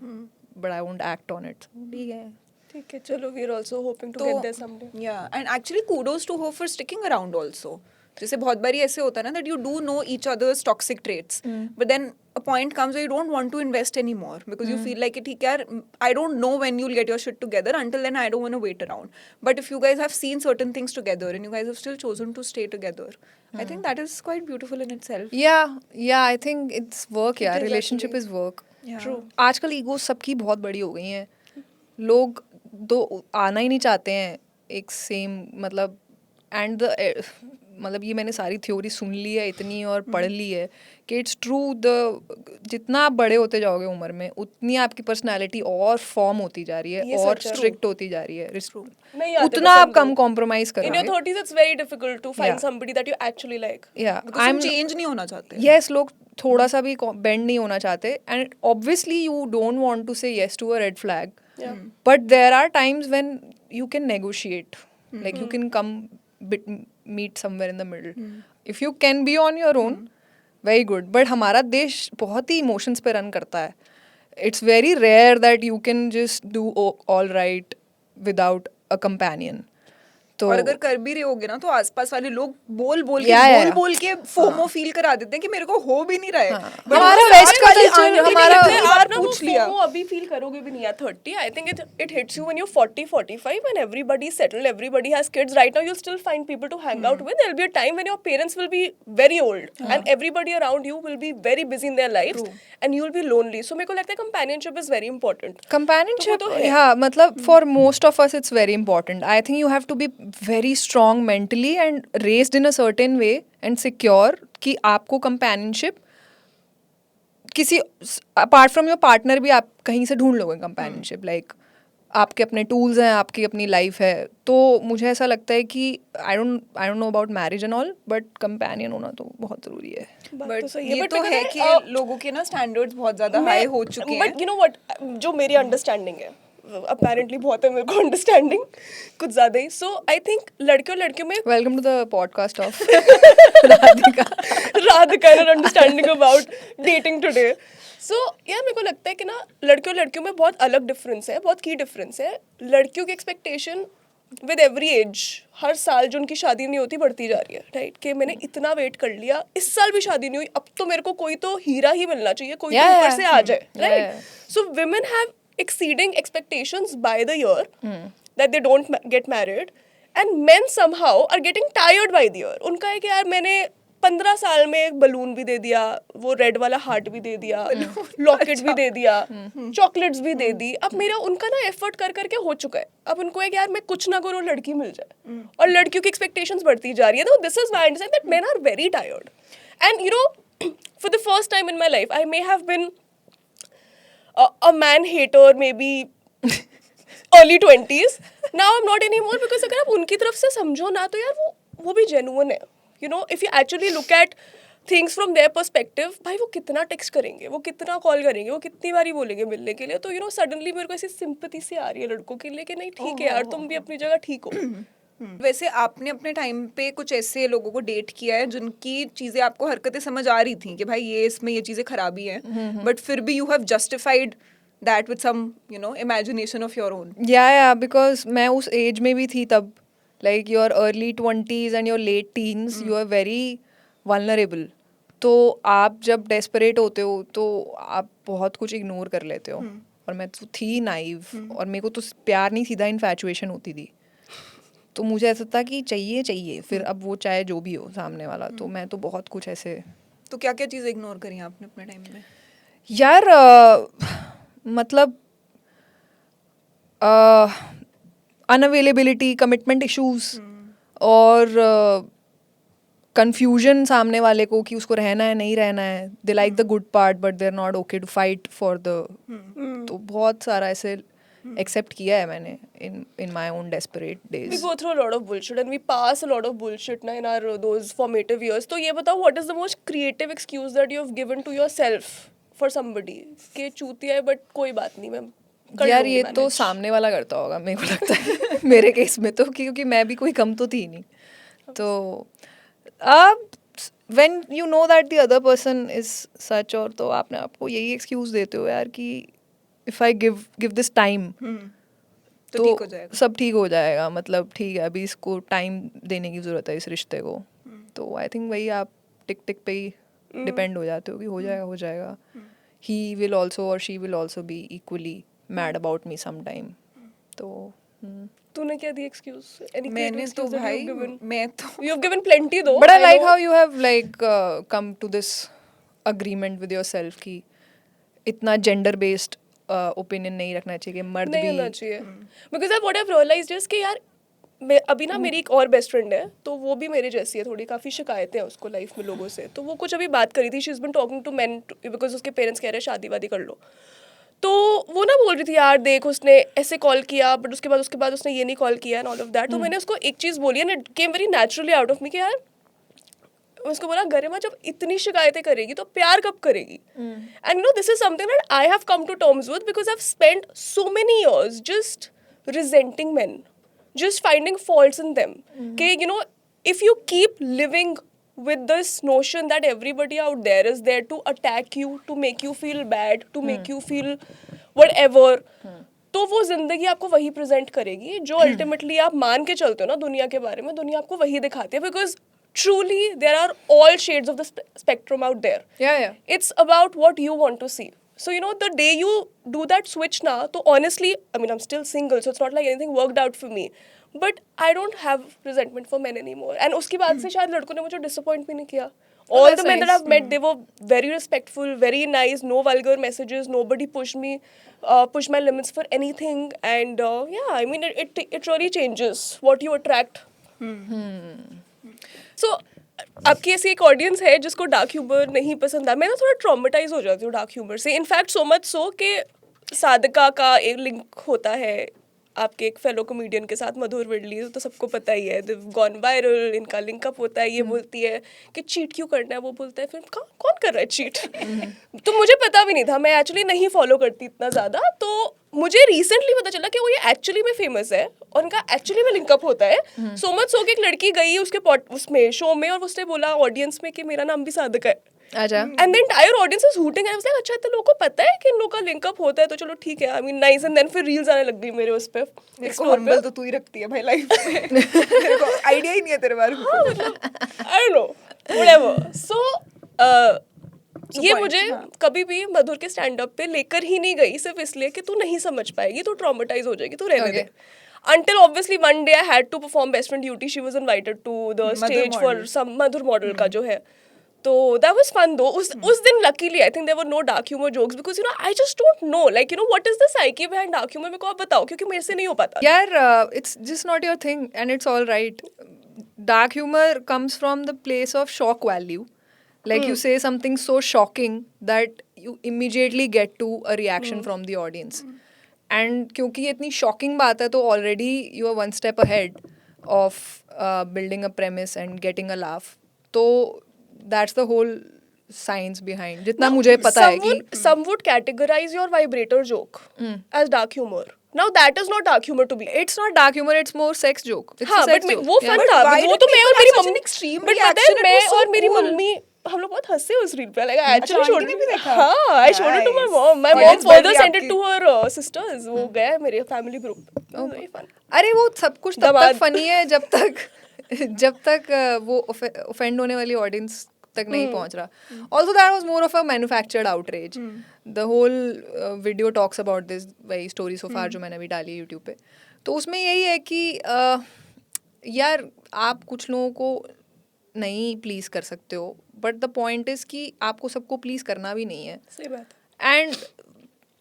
but I won't act on it. ठीक है. ठीक है, चलो, we are also hoping to तो get there someday. yeah, and actually kudos to her for sticking around also. जैसे बहुत बारी ऐसे होता है ना that you do know each other's toxic traits, but then a point comes where you don't want to invest anymore because you feel like ठीक है यार, I don't know when you'll get your shit together. Until then I don't want to wait around. But if you guys have seen certain things together and you guys have still chosen to stay together, I think that is quite beautiful in itself. Yeah, I think it's work. Yeah, It is relationship actually. is work. Yeah. True. आजकल ego सबकी बहुत बड़ी हो गई हैं. लोग दो आना ही नहीं चाहते हैं एक सेम, मतलब एंड द, मतलब ये मैंने सारी थ्योरी सुन ली है इतनी और पढ़ ली है कि इट्स ट्रू. द जितना आप बड़े होते जाओगे उम्र में उतनी आपकी पर्सनालिटी और फॉर्म होती जा रही है ये और सच है. स्ट्रिक्ट होती जा रही है. नहीं आते उतना आप पसंद कम हो. कॉम्प्रोमाइज In your करोगे. 30s, it's very difficult to find Yeah. somebody that you actually like. Yeah, Because तुम change नहीं होना चाहते. yes, लोग थोड़ा सा भी बेंड नहीं होना चाहते. And obviously you don't want to say yes to a red flag. Yeah. But there are times when you can negotiate. Like you can come meet somewhere in the middle. If you can be on your own, very good. But हमारा देश बहुत ही emotions पे run करता है. It's very rare that you can just do all right without a companion. तो और अगर कर भी रहे होगे ना तो आसपास वाले लोग बोल बोल के फोमो फील करा देते हैं कि मेरे को हो भी नहीं रहा है. But हमारा सामने वेस्ट का वाले culture, आने के लिए हमारा- कहते हैं, आप यार ना वो पूछ लिया. FOMO अभी फील करोगे भी नहीं at 30. I think it hits you when you're 40, 45 and everybody's settled, everybody has kids. Right now you'll still find people to hang out with. There'll be a time when your parents will be very old and everybody around you will be very busy in their lives and you'll be lonely. So मेरे को लगता है companionship is very important. companionship, तो है. yeah, मतलब for most of us it's very important. I think you have to be very strong mentally and raised in a certain way and secure कि आपको companionship किसी apart from your partner भी आप कहीं से ढूंढ लोगे companionship. like आपके अपने tools हैं, आपकी अपनी life है. तो मुझे ऐसा लगता है कि I don't know about marriage and all, but companion होना तो बहुत ज़रूरी है. बात But तो सही है. ये But तो पता है कि लोगों के ना स्टैंडर्ड्स बहुत ज्यादा हाई हो चुके हैं. बट यू नो व्हाट, जो मेरी अंडरस्टैंडिंग है, अपेरेंटली बहुत है मेरे को अंडरस्टैंडिंग, कुछ ज्यादा ही. सो आई थिंक लड़कियों लड़कियों में Welcome to the podcast of Radhika and understanding about dating today. So यार मेरे को लगता है कि ना लड़कियों लड़कियों में बहुत अलग डिफरेंस है, बहुत की डिफरेंस है. लड़कियों की एक्सपेक्टेशन विद एवरी एज, हर साल जो उनकी शादी नहीं होती बढ़ती जा रही है, राइट? कि मैंने इतना वेट कर लिया, इस साल भी शादी नहीं हुई, अब तो मेरे को कोई तो हीरा ही मिलना चाहिए, कोई तो ऊपर से आ जाए, right? So women have exceeding expectations by the year that they don't get married, and men somehow are getting tired by the year. उनका है कि यार मैंने 15 साल में एक बलून भी दे दिया, वो रेड वाला हार्ट भी दे दिया, लॉकेट भी दे दिया, चॉकलेट्स भी दे दी, अब मेरा उनका ना एफर्ट कर करके हो चुका है. अब उनको है कि यार मैं कुछ ना करूँ, लड़की मिल जाए. और लड़कियों की एक्सपेक्टेशंस बढ़ती जा रही है. तो this is why I understand that men are very tired. And you know, for the first time in my life I may have been a man hater maybe early 20s. Now I'm not anymore because अगर आप उनकी तरफ से समझो ना तो यार वो भी genuine है. You know, if you actually look at things from their perspective, भाई वो कितना टेक्स्ट करेंगे, वो कितना कॉल करेंगे, वो कितनी बारी बोलेंगे मिलने के लिए, तो you know suddenly मेरे को ऐसी sympathy सी आ रही है लड़कों के लिए कि नहीं ठीक है यार तुम भी अपनी जगह ठीक हो. वैसे आपने अपने टाइम पे कुछ ऐसे लोगों को डेट किया है जिनकी चीजें आपको हरकतें समझ आ रही थी कि भाई ये इसमें ये चीजें खराबी हैं, बट फिर भी you have justified that with some you know imagination of your own? या बिकॉज मैं उस एज में भी थी तब, like your early 20s and your late teens, you are very vulnerable. तो आप जब डेस्परेट होते हो तो आप बहुत कुछ इग्नोर कर लेते हो. और मैं तो थी नाइव, और मेरे को तो प्यार नहीं, सीधा इन्फैचुएशन होती थी. तो मुझे ऐसा था कि चाहिए चाहिए, फिर अब वो चाहे जो भी हो सामने वाला. तो मैं तो बहुत कुछ ऐसे. तो क्या क्या चीजें इग्नोर करी आपने अपने टाइम में? यार मतलब अनअवेलेबिलिटी, कमिटमेंट इश्यूज, और कंफ्यूजन सामने वाले को कि उसको रहना है नहीं रहना है. They like the good part but they are not okay to fight for the. तो बहुत सारा ऐसे एक्सेप्ट किया है मैंने in my own desperate days. We go through a lot of bullshit and we pass a lot of bullshit na in our those formative years. तो ये बताओ what is the most creative excuse that you have given to yourself for somebody? कि चूतिया है but कोई बात नहीं, मैं कर यार लूंगी ये manage. तो सामने वाला करता होगा मेरे को लगता है. मेरे केस में तो क्योंकि मैं भी कोई कम तो थी नहीं. तो अब when you know that the other person is such, और तो आपने आपको यही excuse देते हो यार कि if I give this time तो ठीक हो जाएगा, सब ठीक हो जाएगा. मतलब ठीक है, अभी इसको टाइम देने की ज़रूरत है इस रिश्ते को. तो आई थिंक वही आप टिक टिक पे ही डिपेंड हो जाते हो कि हो जाएगा हो जाएगा. ही विल ऑल्सो और she will also be equally mad about me some time. तो तूने क्या दी excuse? Any creative मैंने तो excuse that you भाई have given? मैं तो You have given plenty though. But I I like know. How you have like come to this agreement with yourself कि इतना जेंडर बेस्ड ओपिनियन नहीं रखना चाहिए कि मर्द नहीं होना भी. चाहिए. Because what I've realized is कि यार अभी ना मेरी एक और बेस्ट फ्रेंड है, तो वो भी मेरे जैसी है थोड़ी, काफ़ी शिकायतें हैं उसको लाइफ में लोगों से. तो वो कुछ अभी बात करी थी, she is been talking to man because उसके पेरेंट्स कह रहे हैं शादी वादी कर लो. तो वो ना बोल रही थी यार देख उसने ऐसे कॉल किया बट उसके बाद उसने ये नहीं कॉल किया एंड ऑल ऑफ दैट. तो मैंने उसको एक चीज़ बोली and it came very naturally out of me कि यार उसको बोला गरिमा जब इतनी शिकायतें करेगी तो प्यार कब करेगी. And you know this is something that I have come to terms with because I have spent so many years just resenting men, just finding faults in them. Okay, you know, if you keep living with this notion that everybody out there is there to attack you, to make you feel bad, to make you feel whatever, तो वो जिंदगी आपको वही present करेगी जो ultimately आप मान के चलते हो ना दुनिया के बारे में, दुनिया आपको वही दिखाती है. Because truly there are all shades of the spectrum out there. Yeah. It's about what you want to see. So, you know, the day you do that switch now, so honestly, I mean, I'm still single, so it's not like anything worked out for me. But I don't have resentment for men anymore. And उसके बाद से शायद लड़कों ने मुझे disappoint भी नहीं किया. All that's the men that nice. I've met, they were very respectful, very nice, no vulgar messages, nobody pushed me, pushed my limits for anything. And yeah, I mean, it really changes what you attract. So, आपकी ऐसी एक audience है जिसको dark humour नहीं पसंद है. मैं ना थोड़ा ट्रॉमेटाइज हो जाती हूँ डार्क ह्यूमर से. इनफैक्ट सो मच सो कि साधका का एक लिंक होता है आपके एक फेलो कॉमेडियन के साथ, मधुर विडली, तो सबको पता ही है, they've gone viral, इनका लिंकअप होता है. ये बोलती है कि चीट क्यों करना है, वो बोलता है फिर कौन कर रहा है चीट. तो मुझे पता भी नहीं था, मैं एक्चुअली नहीं फॉलो करती इतना ज़्यादा. तो मुझे रिसेंटली पता चला कि वो ये एक्चुअली में फेमस है और उनका एक्चुअली में लिंकअप होता है. सो मच सो कि एक लड़की गई उसके उसमें शो में और उसने बोला ऑडियंस में कि मेरा नाम भी साधका है. अच्छा. And the entire audience is hooting. I was like अच्छा इतने लोगों को पता है कि इन लोगों का लिंकअप होता है तो चलो ठीक है. I mean nice. And then फिर रील्स आने लग गई मेरे उस पे. इसको हम्बल तो तू ही रखती है भाई लाइफ में. तेरे को आइडिया ही नहीं है तेरे बारे में. मतलब आई डोंट नो व्हाटएवर. सो ये point, मुझे कभी भी मधुर के स्टैंड अप पे लेकर ही नहीं गई सिर्फ इसलिए कि तू नहीं समझ पाएगी, तू ट्रॉमेटाइज हो जाएगी, तू रहने दे. Until obviously one day I had to perform Best Friend Duty. She was invited to the stage for some Madhur model का जो है. तो that was fun though. उस दिन luckily I think there were no dark humor jokes because you know I just don't know like you know what is the psyche behind dark humor. मेरे को आप बताओ क्योंकि मेरे से नहीं हो पाता. यार it's just not your thing and it's all right. Dark humor comes from the place of shock value. Like you say something so shocking that you immediately get to a reaction from the audience. And क्योंकि ये इतनी shocking बात है तो already you are one step ahead of building a premise and getting a laugh. तो that's the whole science behind, जितना मुझे पता है कि some would categorize your vibrator joke as dark humor. Now that is not dark humor to me. It's not dark humour, it's more sex joke. हाँ but वो fun था, why वो did तो मैं और people मेरी have such an mummy extreme but पता reaction? है It मैं was so और मेरी cool. मम्मी हम लोग बहुत हंसे उस रील पे. लाइक आई अच्छा, एक्चुअली आंटी ने भी देखा? हाँ I showed it to my Nice. Mom. My But mom it's very further send it आपकी- टू हर सिस्टर्स. वो गया मेरे फैमिली ग्रुप. Very fun. अरे वो सब कुछ तब तक दमाद. फनी है जब तक वो ऑफेंड होने वाली ऑडियंस तक नहीं पहुंच रहा. Also that was more of a manufactured outrage. The whole video talks about this वही स्टोरी सो फार जो मैंने अभी डाली है यूट्यूब पे. तो उसमें यही है कि यार आप कुछ लोगों को नहीं प्लीज़ कर सकते हो, बट द पॉइंट इज़ कि आपको सबको प्लीज़ करना भी नहीं है. सही बात है. एंड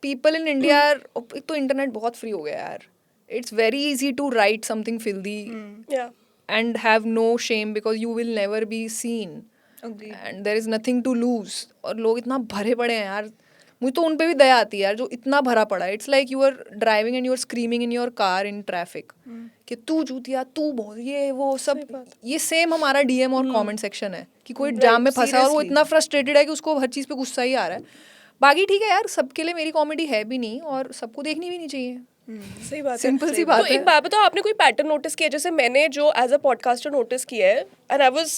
पीपल इन इंडिया, एक तो इंटरनेट बहुत फ्री हो गया यार. It's very easy to write something filthy या and have no shame because you will never be seen Agreed. and there is nothing to lose. और लोग इतना भरे पड़े हैं यार, मुझे तो उन पे भी दया आती है यार जो इतना भरा पड़ा है. It's like you are driving and you are screaming in your car in traffic कि तू जूतिया, तू बहुत ये वो सब. ये सेम हमारा डीएम और कमेंट सेक्शन है कि कोई जाम में फंसा है और वो इतना फ्रस्ट्रेटेड है कि उसको हर चीज़ पे गुस्सा ही आ रहा है. बाकी ठीक है यार, सबके लिए मेरी कॉमेडी है भी नहीं और सबको देखनी भी नहीं चाहिए. सही बात है. सिंपल सी बात तो है. एक बात बताओ, आपने कोई पैटर्न नोटिस किया जैसे मैंने जो एज अ पॉडकास्टर नोटिस किया है and I was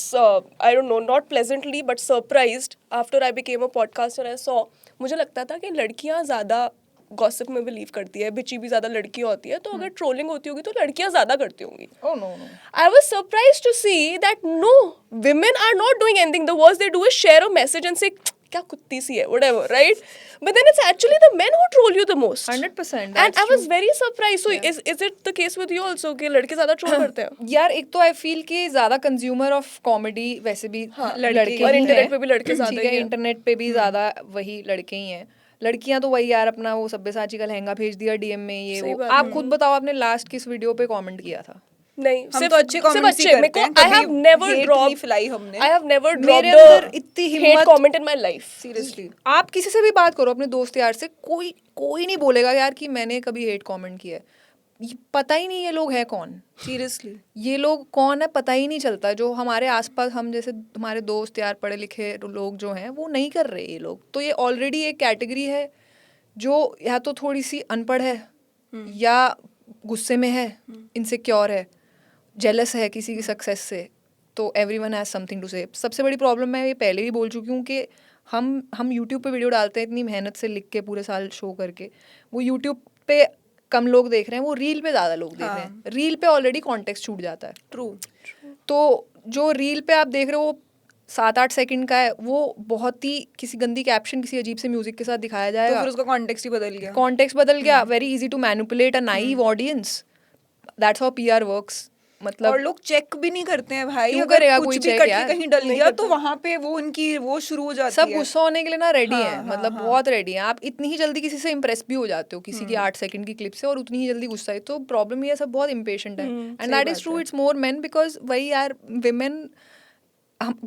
I don't know not pleasantly but surprised after I became a podcaster. I saw मुझे लगता था कि लड़कियां ज़्यादा गॉसिप में बिलीव करती है, बिची भी ज़्यादा लड़कियां होती है, तो अगर ट्रोलिंग होती होगी तो लड़कियां ज़्यादा करती होंगी. Oh no no. I was surprised to see that no, women are not doing anything. The worst they do is share a message and say क्या कुत्ती सी है, whatever, right? But then it's actually the men who troll you the most. 100%. And I was very surprised. So is it the case with you also कि लड़के ज़्यादा troll करते हैं? यार एक तो आई फील कि ज्यादा कंज्यूमर ऑफ कॉमेडी वैसे भी लड़के और ही इंटरनेट हैं. पे भी लड़के ज़्यादा ठीक ही है, हैं. इंटरनेट पे भी ज्यादा वही लड़के ही हैं. लड़कियां तो वही यार अपना वो सब्यसाची का लहंगा भेज दिया डीएम में, ये सही वो. बात आप खुद बताओ आपने लास्ट किस वीडियो पे कमेंट किया था? नहीं, हम तो अच्छे सिर्फ comments ही अच्छे. मेरे करते को हैं, I have कभी never hate नहीं dropped. फैलाई हमने. I have never मेरे dropped अंदर इतनी a hate हिम्मत. comment in my life. Seriously. आप किसी से भी बात करो अपने दोस्त यार से, कोई नहीं बोलेगा यार कि मैंने कभी हेट कमेंट किया है. ये पता ही नहीं ये लोग हैं कौन. Seriously. ये लोग कौन है पता ही नहीं चलता. जो हमारे आसपास हम जैसे हमारे दोस्त यार पढ़े लिखे लोग जो हैं वो नहीं कर रहे ये लोग. तो ये ऑलरेडी एक कैटेगरी है जो या तो थोड़ी सी अनपढ़ है या गुस्से में है, इनसिक्योर है, जेलस है किसी की सक्सेस से. तो एवरीवन हैज समथिंग टू से. सबसे बड़ी प्रॉब्लम मैं ये पहले भी बोल चुकी हूँ कि हम यूट्यूब पे वीडियो डालते हैं इतनी मेहनत से लिख के पूरे साल शो करके. वो यूट्यूब पे कम लोग देख रहे हैं, वो रील पे ज़्यादा लोग देख रहे हैं. रील पे ऑलरेडी कॉन्टेक्स्ट छूट जाता है. True. तो जो रील पे आप देख रहे हो वो 7-8 सेकंड का है, वो बहुत ही किसी गंदी कैप्शन किसी अजीब से म्यूजिक के साथ दिखाया तो जाएगा. फिर उसका कॉन्टेक्स्ट ही बदल गया. कॉन्टेक्स्ट बदल गया. Very easy to manipulate a naive audience. That's how PR works. और मतलब लोग चेक भी नहीं करते हैं भाई. क्यों अगर करेगा कुछ कोई भी check कट के यार? कहीं डल गया तो वहां पे वो उनकी वो शुरू हो जाती सब है. गुस्सा होने के लिए ना रेडी हाँ, है. हाँ, मतलब हाँ. बहुत रेडी है. आप इतनी ही जल्दी किसी से इम्प्रेस भी हो जाते हो किसी की 8 सेकंड की क्लिप से और उतनी ही जल्दी गुस्सा है. तो प्रॉब्लम ये सब बहुत इम्पेशेंट है. And that is true. It's more main because वही यार women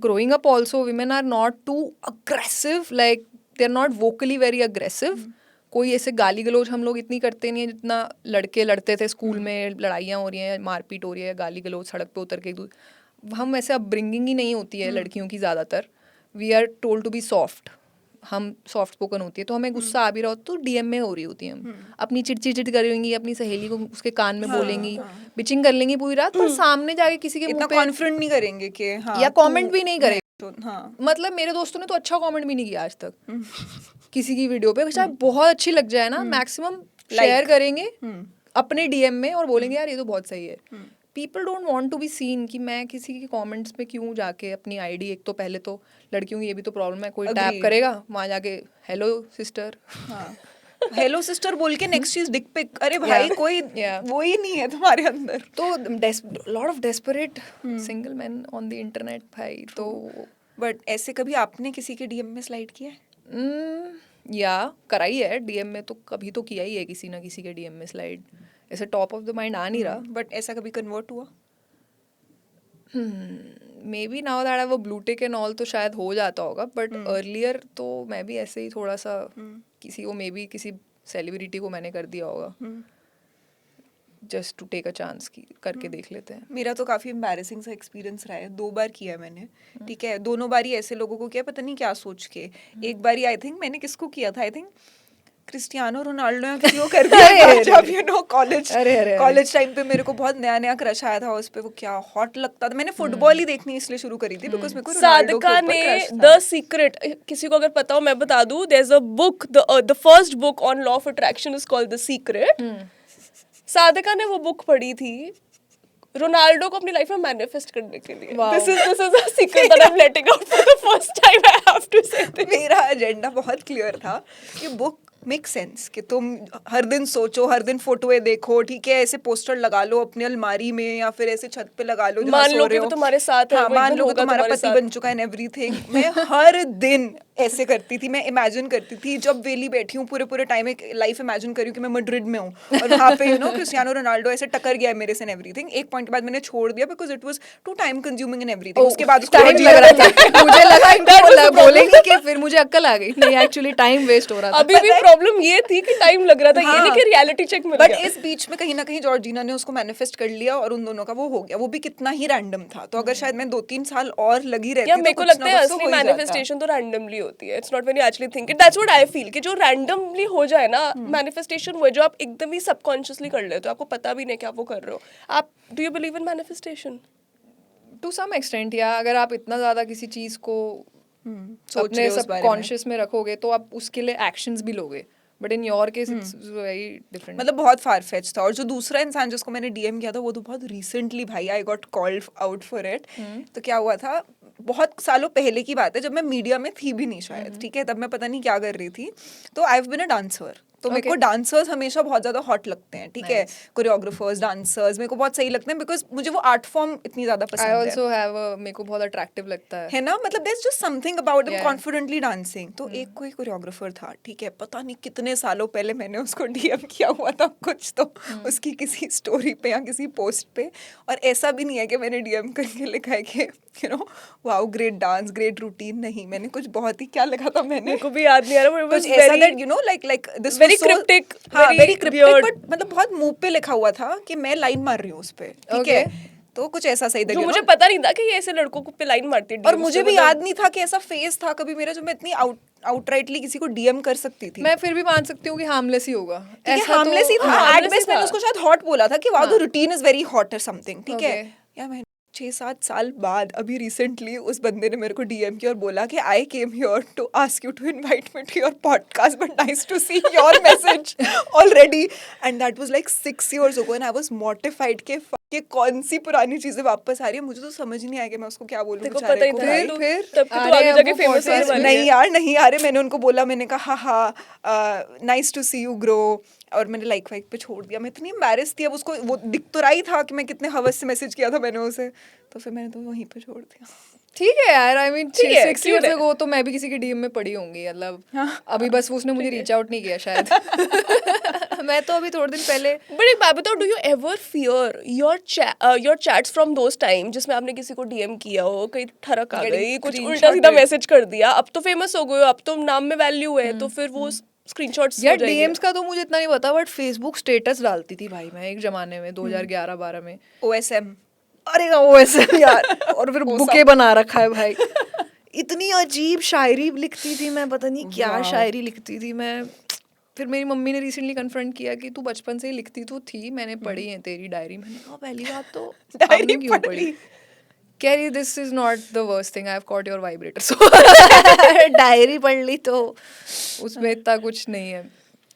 growing up also women are not too aggressive, like they're not vocally very aggressive. कोई ऐसे गाली गलौज हम लोग इतनी करते नहीं है जितना लड़के लड़ते थे स्कूल में. लड़ाइयाँ हो रही हैं, मारपीट हो रही है, गाली गलौज सड़क पे उतर के हम ऐसे अपब्रिंगिंग ही नहीं होती है लड़कियों की ज़्यादातर. We are told to be soft. हम सॉफ्ट स्पोकन होती है तो हमें गुस्सा आ भी रहा हो तो डीएम में हो रही होती है. हम अपनी चिड़चिड़ करेंगी, अपनी सहेली को उसके कान में बोलेंगी, बिचिंग कर लेंगी पूरी रात, पर सामने जाके किसी के इतना मुंह पे कॉन्फिडेंट नहीं करेंगे कि हाँ या कमेंट भी नहीं करेंगे. हाँ. मतलब मेरे दोस्तों ने तो अच्छा कमेंट भी नहीं किया आज तक किसी की वीडियो पे. चाहे बहुत अच्छी लग जाए ना, मैक्सिमम शेयर करेंगे अपने डीएम में और बोलेंगे यार ये तो बहुत सही है. People don't want to be seen कि मैं किसी के कमेंट्स में क्यों जाके अपनी आईडी. एक तो पहले तो लड़कियों की ये भी तो प्रॉब्लम है, कोई टैप करेगा वहाँ जाके हेलो सिस्टर, हेलो सिस्टर बोल के नेक्स्ट चीज डिक पिक. अरे भाई कोई वो ही नहीं है तुम्हारे अंदर. तो lot of desperate single man on the internet भाई. तो बट ऐसे कभी आपने किसी के डीएम में स्लाइड किया है? या कराई है डीएम में, तो कभी तो किया ही है किसी ना किसी के डीएम में स्लाइड. ऐसे टॉप ऑफ द माइंड आ नहीं रहा. बट ऐसा कभी कन्वर्ट हुआ? मे बी नाउ दैट आई वो ब्लू टिक एंड ऑल तो शायद हो जाता होगा, बट अर्लियर तो मैं भी ऐसे ही थोड़ा सा किसी को मे बी किसी सेलिब्रिटी को मैंने कर दिया होगा, just to take a chance की करके देख लेते हैं। मेरा तो काफ़ी एम्बैरेसिंग सा एक्सपीरियंस रहा है, 2 बार किया है मैंने, ठीक है। दोनों बार ही ऐसे लोगों को किया, पता नहीं क्या सोच के। एक बार आई थिंक मैंने किसको किया था, आई थिंक क्रिस्टियानो रोनाल्डो या किसी को कर दिया था, जब यू नो कॉलेज टाइम पे मेरे को बहुत नया नया क्रश आया था उस पे, वो क्या हॉट लगता था। मैंने फुटबॉल ही देखनी इसलिए शुरू करी थी बिकॉज मेरे को रोनाल्डो के साधका ऊपर ने क्रश था। द सीक्रेट, किसी को अगर पता हो मैं बता दूं, there is a book, the first book on law of attraction is called the secret. साधका ने वो बुक पढ़ी थी रोनाल्डो को अपनी लाइफ में मैनिफेस्ट करने के लिए। Wow. This is a secret that I am letting out for the first time, I have to say this. मेरा एजेंडा बहुत क्लियर था कि बुक मेक सेंस कि तुम हर दिन सोचो, हर दिन फोटोएं देखो, ठीक है, ऐसे पोस्टर लगा लो अपने अलमारी में या फिर ऐसे छत पे लगा लो, मान लो कि वो तुम्हारे साथ है, हाँ, वो मान एकदम लो कि होगा तुम्हारा तुम्हारे पति साथ। बन चुका है, एवरीथिंग। मैं हर दिन ऐसे करती थी, मैं इमेजिन करती थी, जब वेली बैठी हूँ पूरे टाइम एक लाइफ इमेजिन करी हूँ कि मैं मैड्रिड में हूँ और वहाँ पे यू नो क्रिस्टियानो रोनाल्डो ऐसे टकर गया है मेरे से एवरीथिंग। एक पॉइंट के बाद मैंने छोड़ दिया because it was too time consuming and everything. उसके बाद उसको टाइम लग रहा था, मुझे लगा इनको बोलेंगे कि फिर मुझे अक्ल आ गई, नहीं एक्चुअली टाइम वेस्ट हो रहा था। अभी भी प्रॉब्लम ये थी कि टाइम लग रहा था, ये नहीं कि रियलिटी चेक मिल बट गया। इस बीच में कहीं ना कहीं जॉर्जिना ने उसको मैनिफेस्ट कर लिया और उन दोनों का वो हो गया, वो भी कितना ही रैंडम था। तो अगर शायद मैं 2-3 साल और लगी रहती या तो मेरे को कुछ लगता ना है कुछ तो असली हो ही जाता। मैनिफेस्टेशन तो रैंडमली होती है, it's not when you actually think it. That's what I feel कि जो रैंडमली हो जाए ना मैनिफेस्टेशन, वो है जो आप एकदम ही सबकॉन्शियसली कर लेते हो, आपको पता भी नहीं कि आप वो कर रहे हो। आप do you believe in manifestation? To some extent, या अगर आप इतना ज्यादा किसी चीज को सोच अपने रहे हो उस बारे में। सबकॉन्शियस में रखोगे तो आप उसके लिए एक्शंस भी लोगे, but in your case it's very different. मतलब बहुत फार फेच था। और जो दूसरा इंसान जिसको मैंने डीएम किया था वो तो बहुत रिसेंटली, भाई I got called out for it. तो क्या हुआ था, बहुत सालों पहले की बात है, जब मैं मीडिया में थी भी नहीं शायद, ठीक है, तब मैं पता नहीं क्या कर रही थी। तो I have been a dancer, तो मेरे को डांसर्स हमेशा बहुत ज्यादा हॉट लगते हैं, ठीक है, कोरियोग्राफर्स, डांसर्स मेरे को बहुत सही लगते हैं बिकॉज मुझे वो आर्ट फॉर्म इतनी ज्यादा आई पसंद है, ऑल्सो हैव, मेरे को बहुत अट्रैक्टिव लगता है। है ना। मतलब there is just something about them Yeah. Confidently dancing. तो एक कोई कोरियोग्राफर था, ठीक है, पता नहीं कितने सालों पहले मैंने उसको डीएम किया हुआ था कुछ तो उसकी किसी स्टोरी पे या किसी पोस्ट पे। और ऐसा भी नहीं है कि मैंने डीएम करके लिखा है कि you no wow great dance, great routine, नहीं, मैंने कुछ बहुत ही, क्या लिखा था मैंने, मेरे को भी याद नहीं आ रहा, कुछ ऐसा that you know like this very cryptic, हाँ very very cryptic, weird. But मतलब बहुत मुंह पे लिखा हुआ था कि मैं लाइन मार रही हूँ उस पे, ठीक है। तो कुछ ऐसा सही जो मुझे पता नहीं था कि ये ऐसे लड़कों को पे लाइन मारती है और DMs मुझे पे, भी मतलब- याद नहीं था कि ऐसा फेस था कभी मेरा जो मैं इतनी आउटराइटली किसी को डीएम कर सकती थी। मैं फिर भी मान सकती हूँ कि हार्मलेस ही होगा। ऐसा हार्मलेस ही था, harmless एट बेस्ट ही मैंने था। उसको शायद हॉट बोला था कि wow the routine is very hot और समथिंग, ठीक है। Okay. या मैं 6-7 साल बाद अभी रिसेंटली उस बंदे ने मेरे को डीएम किया और बोला कि I came here to ask you to invite me to your podcast but nice to see your message already, and that was like 6 years ago and I was mortified कि कौन सी पुरानी चीजें वापस आ रही है। मुझे तो समझ ही नहीं आया कि मैं उसको क्या बोलूं। तेरे को बेचारे पता ही को था भाई। तू- फिर तब कि तू अरे आगे अब जाके वो फेमस होने 40s वाली नहीं है। यार, नहीं आ रहे। मैंने उनको बोला, मैंने कहा हाँ nice to see you grow, और मैंने लाइक वाइक पे छोड़ दिया। मैं इतनी एम्बैरेस थी, अब उसको वो दिख तो रहा ही था कि मैं कितने हवस से मैसेज किया था मैंने उसे, तो फिर मैंने तो वहीं पे छोड़ दिया। ठीक है यार, आई मीन ठीक है, 6 cute years है। ago तो मैं भी किसी के डीएम में पड़ी होंगी, मतलब अभी बस उसने मुझे रीच आउट नहीं किया शायद। मैं तो अभी थोड़े दिन पहले बट एक बात बताओ, do you ever fear your chats from those time जिसमें आपने किसी को डीएम किया हो, कहीं ठरक आ Getting गई, कुछ screenshotted. उल्टा सीधा मैसेज कर दिया, अब तो फेमस हो गए हो, अब तो नाम में वैल्यू है, तो फिर वो स्क्रीनशॉट्स यार डीएम्स का तो मुझे इतना नहीं पता, बट फेसबुक स्टेटस डालती थी भाई मैं एक जमाने में 2011-12 में। OSM अरे OSM यार, और फिर बुके बना रखा है भाई। इतनी अजीब शायरी लिखती थी मैं, पता नहीं क्या शायरी लिखती थी मैं। फिर मेरी मम्मी ने रिसेंटली कन्फ्रंट किया कि तू बचपन से ही लिखती तो थी, मैंने पढ़ी है तेरी डायरी। मैंने कहा पहली बात तो डायरी आपने क्यों पढ़ी? कह रही this is not the worst thing, I have caught your vibrator. So diary पढ़ ली तो उसमें इतना कुछ नहीं है।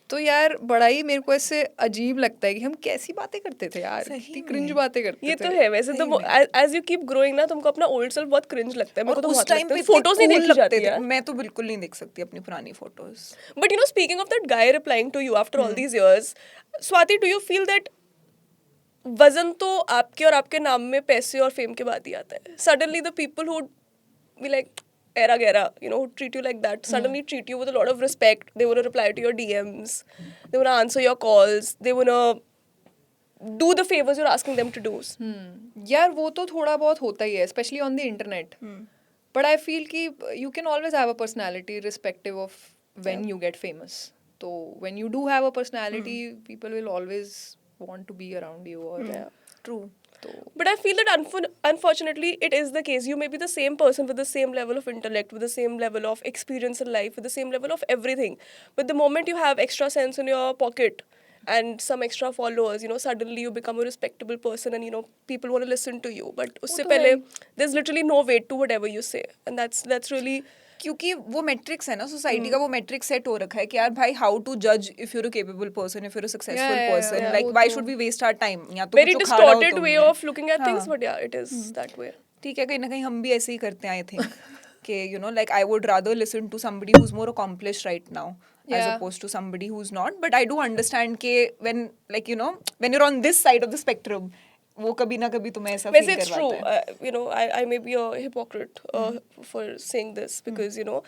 तो यार बड़ा ही मेरे को ऐसे अजीब लगता है कि हम कैसी बातें करते थे यार, कितनी क्रिंज बातें करते ये थे। तो है वैसे। तो एज यू कीप ग्रोइंग ना, तुमको अपना ओल्ड सेल्फ बहुत क्रिंज लगता है। मेरे को और तो उस बहुत टाइम लगता पे है, फोटोज नहीं देखी जाती है। मैं तो बिल्कुल नहीं देख सकती अपनी पुरानी photos. But you know, speaking of that guy replying to you after all these years, Swati, do you feel that वजन तो आपके और आपके नाम में पैसे और फेम के बाद ही आता है? Suddenly the people who be like era gera, you know, who treat you like that, suddenly treat you with a lot of respect. They want to reply to your DMs, they want to answer your calls, they want to do the favors you're asking them to do. यार वो तो थोड़ा बहुत होता ही है, specially on the internet. But I feel कि you can always have a personality respective of when you get famous. तो when you do have a personality, people will always want to be around you. Or True. तो But I feel that unfortunately it is the case. You may be the same person with the same level of intellect, with the same level of experience in life, with the same level of everything. But the moment you have extra sense in your pocket and some extra followers, you know, suddenly you become a respectable person and, you know, people want to listen to you. But usse तो pehle, है। there's literally no weight to whatever you say. And that's really... क्योंकि वो matrix है ना society का, वो matrix set हो रखा है कि यार भाई हाउ टू जज if you are a capable person, if you are a successful yeah, person, yeah, like वो व्हाई तो- should we waste our time, या तो very कुछ उखाड़ा हो distorted way तुमने। of looking at things, हाँ। but yeah, it is that way. ठीक है, कहीं ना कहीं हम भी ऐसे ही करते हैं आई थिंक कि you know like I would rather listen to somebody who is more accomplished right now as Yeah. Opposed to somebody who is not, but I do understand के when like you know when you are on this side of the spectrum, वो कभी ना कभी तुम्हें ऐसा But feel it's true. करवाता है। You know, I may be a hypocrite for saying this because, you know,